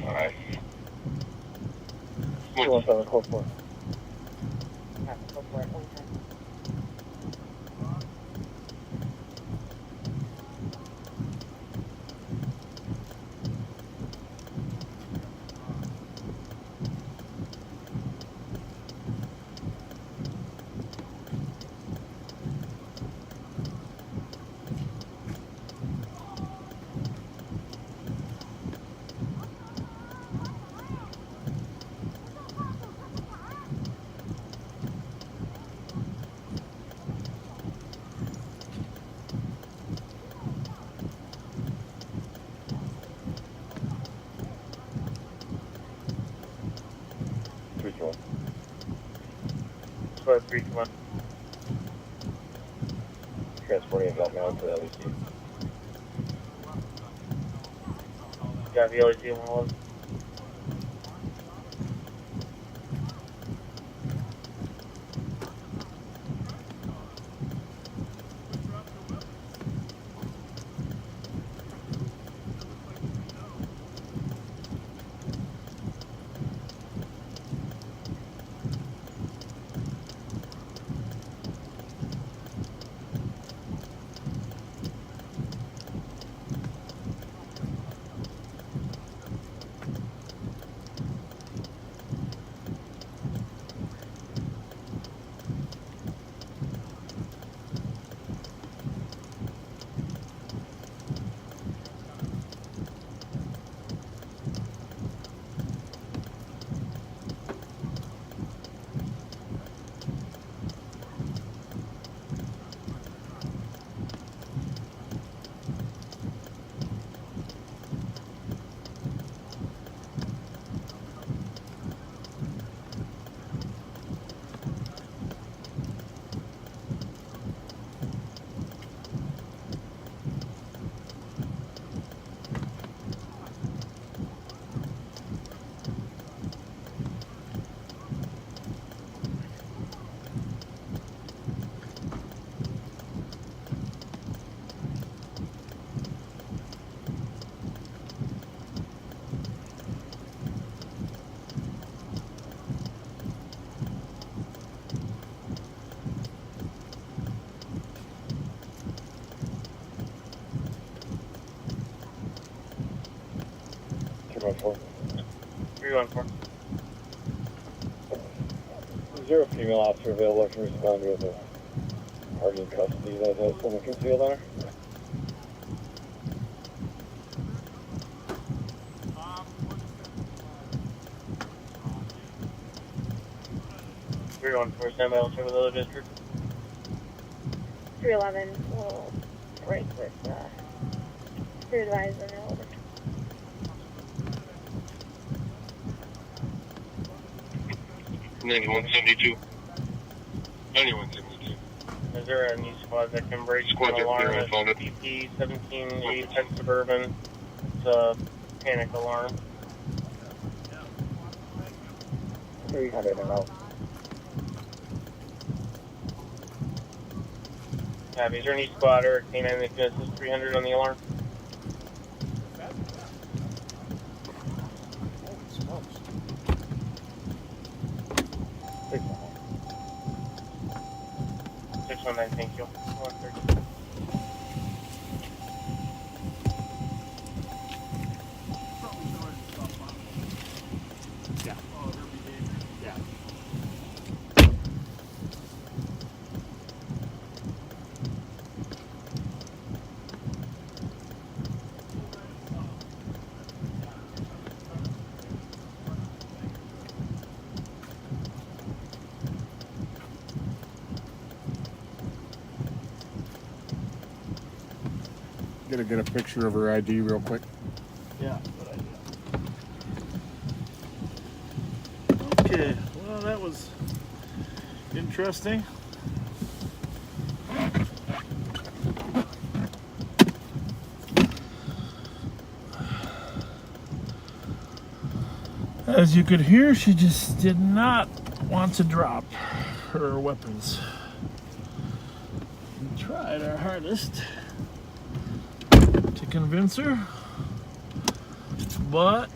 Alright. 217, code for it. Go for it. 110. Square 321. Transporting adult male to the LEC. Got the LEC 111. 314. 314. Is there a female officer available that can respond with a party in custody that has someone concealed on her? Standby on Juvenile District. 311 will break with your advisor and over. $91.72. 91.72. Is there a new squad that can break the alarm? It's BP 1780 Suburban. It's a panic alarm. 300 and out. Is there any squad or canine that can assist 300 on the alarm? Six 619, thank you. 130. Gotta get a picture of her ID real quick. Yeah, good idea. Okay, well that was interesting. As you could hear, she just did not want to drop her weapons. We tried our hardest to convince her, but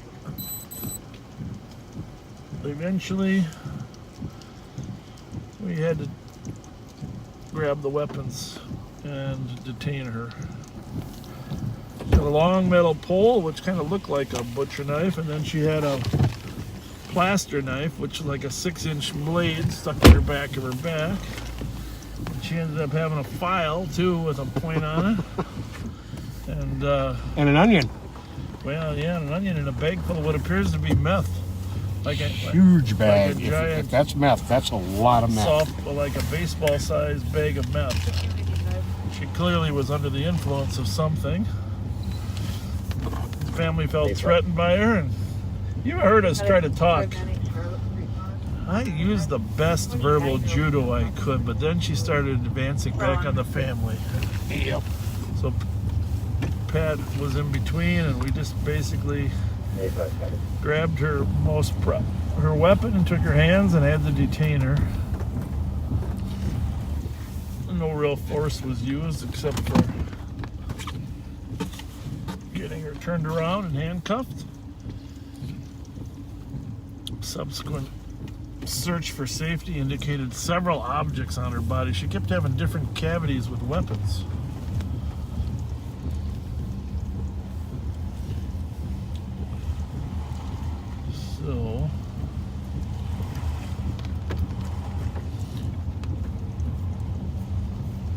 eventually we had to grab the weapons and detain her. She had a long metal pole which kind of looked like a butcher knife, and then she had a plaster knife which was like a 6-inch blade stuck in her back of her back. And she ended up having a file too with a point on it. And an onion. Well, yeah, an onion in a bag full of what appears to be meth. Like a huge bag. Like a giant, if that's meth, that's a lot of meth. Like a baseball-sized bag of meth. She clearly was under the influence of something. The family felt threatened by her, and you heard us try to talk. I used the best verbal judo I could, but then she started advancing back on the family. Yep. So Pat was in between, and we just basically grabbed her her weapon and took her hands and had to detain her. No real force was used except for getting her turned around and handcuffed. Subsequent search for safety indicated several objects on her body. She kept having different cavities with weapons. So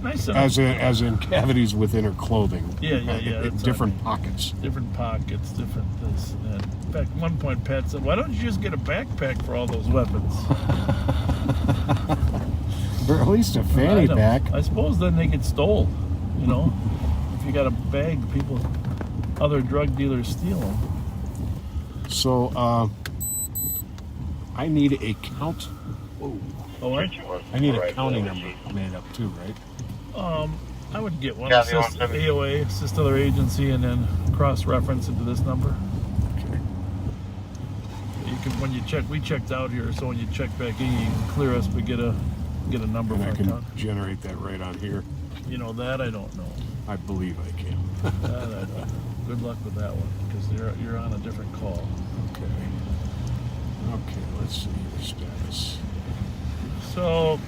nice enough. As in cavities within her clothing. Yeah. Different pockets. Different pockets, different this and that. In fact, at one point Pat said, "Why don't you just get a backpack for all those weapons?" Or at least a fanny pack. I suppose then they get stole. You know, if you got a bag, other drug dealers steal them. So, I need a count. Oh, what? I need a counting number made up too, right? I would get one. Assist AOA, assist other agency, and then cross-reference into this number. Okay. You can, when you check, we checked out here, so when you check back in, you can clear us, but get a number. And for I can count. generate that right on here. You know that I don't know. I believe I can. That I don't know. Good luck with that one, because you're on a different call. Okay, let's see your status. So,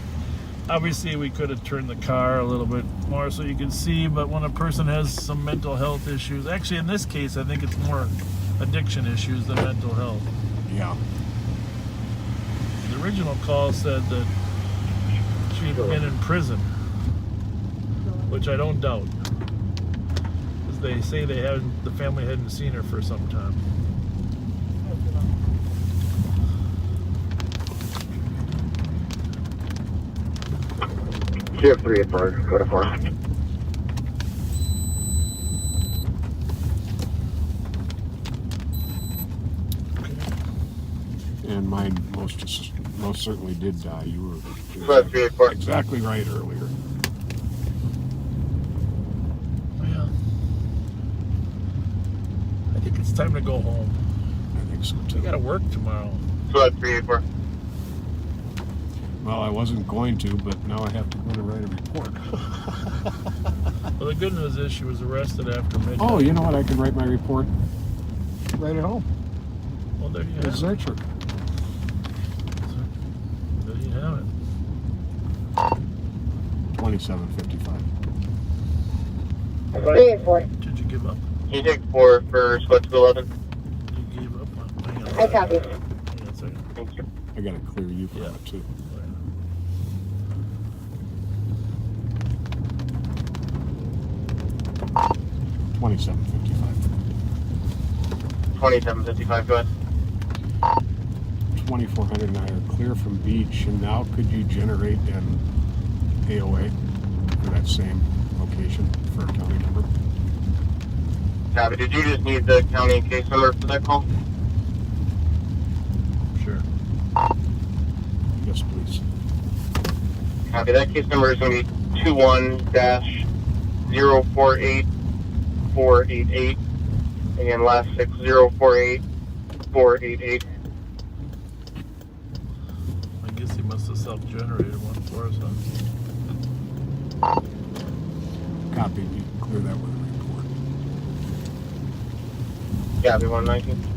obviously we could have turned the car a little bit more so you can see, but when a person has some mental health issues, actually in this case I think addiction issues than mental health. Yeah. The original call said that she'd been in prison, which I don't doubt. Because they say the family hadn't seen her for some time. You have 384, go to 4. And mine most certainly did die. You were exactly right earlier. Yeah. I think it's time to go home. I think so too. I gotta work tomorrow. So 384. Well, I wasn't going to, but now I have to go to write a report. Well, the good news is she was arrested after midnight. Oh, you know what? I can write my report right at home. Well, there you It's have it. Fletcher. There you have it. 2755. 384. Did you give up? Can you take 4 for squad 211? You gave up on hang on. I copy. Hang on a second. Thank you. I gotta clear you from it too. 2755. 2755, go ahead. 2400 and I are clear from beach, and now could you generate an AOA for that same location for a county number? Copy. Did you just need the county case number for that call? Sure. Yes, please. Copy. That case number is going to be 21-048488. Again, last 6048488. I guess he must have self-generated one for us, huh? Copy. You can clear that with a report. Copy, 119.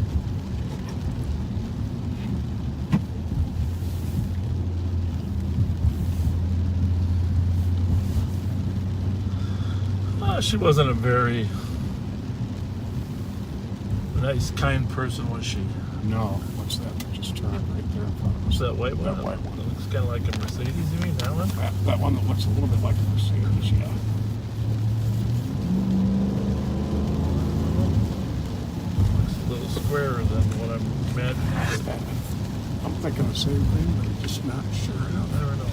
She wasn't a very nice, kind person, was she? No. What's that? Just turn it right there in front of us. What's that white one? That white one. It looks kind of like a Mercedes, you mean? That one? That one that looks a little bit like a Mercedes, yeah. Looks a little squarer than what I'm imagining. I'm thinking the same thing, but I'm just not sure. Never know.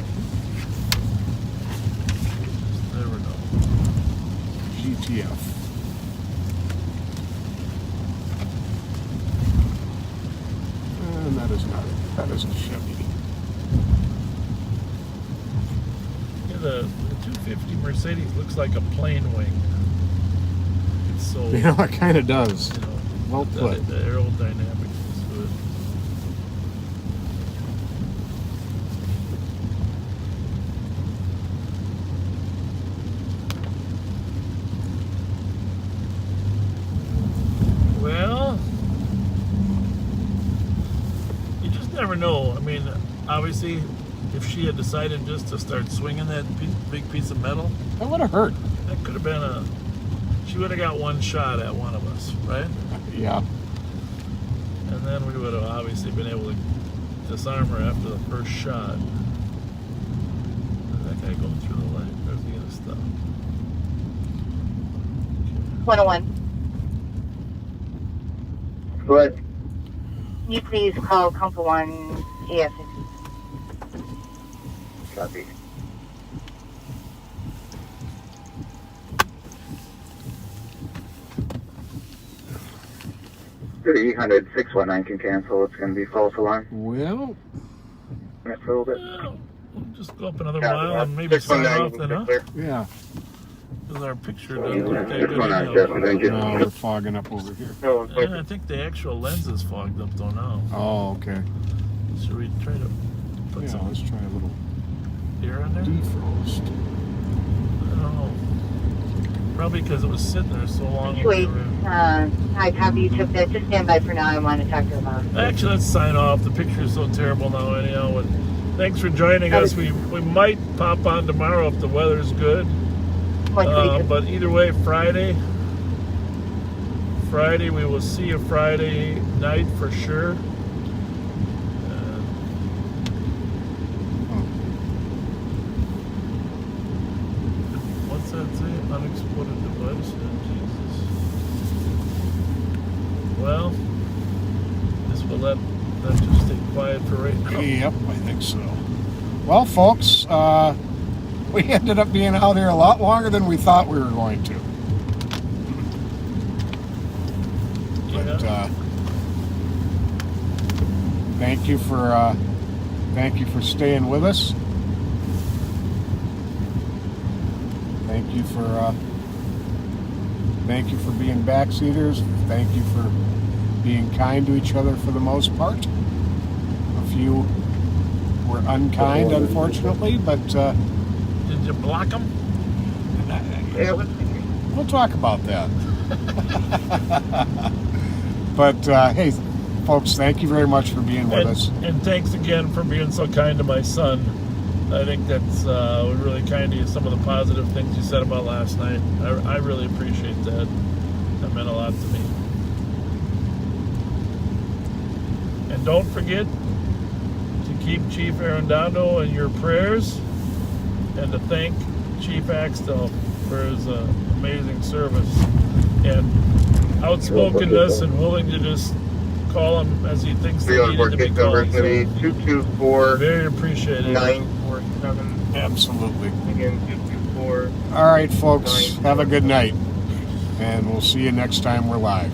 Just never know. GTF. And that is not it. That is a Chevy. Yeah, the 250 Mercedes looks like a plane wing. It's so... You know, it kind of does. You know, well put. The aerodynamics is good. Well, you just never know. I mean, obviously, if she had decided just to start swinging that big piece of metal, that would have hurt. That could have been a... She would have got one shot at one of us, right? Yeah. And then we would have obviously been able to disarm her after the first shot. That guy going through the light. Where's he going to stop? 101. Go ahead. Can you please call Council 1 ASAP? Copy. $300 619 can cancel. It's going to be false alarm. Well, next a little bit. Well, we'll just go up another mile and maybe sign off then, huh? Yeah. Because our picture doesn't look that good. No, we're fogging up over here. Yeah, I think the actual lens is fogged up though now. Oh, okay. Should we try to put some let's try a little air in there? defrost. I don't know. Probably because it was sitting there so long. Wait, I copy you took that. Just stand by for now. I want to talk to her about it. Actually, let's sign off. The picture is so terrible now anyhow. And thanks for joining us. We might pop on tomorrow if the weather's good. But either way, Friday Friday. We will see you Friday night for sure. What's that say? Unexploded device? Jesus. Well, this will let that just stay quiet for right now. Yep, I think so. Well, folks, we ended up being out here a lot longer than we thought we were going to. But thank you for staying with us. Thank you for being backseaters. Thank you for being kind to each other for the most part. A few were unkind, unfortunately, but did you block them? We'll talk about that. But hey, folks, thank you very much for being with us. And thanks again for being so kind to my son. I think that's really kind of you. Some of the positive things you said about last night. I really appreciate that. That meant a lot to me. And don't forget to keep Chief Arredondo in your prayers, and to thank Chief Axtell for his amazing service and outspokenness and willing to just call him as he thinks they needed to be called. So, 224. very appreciated. 947. Absolutely. Again, 224. All right, folks, have a good night, and we'll see you next time we're live.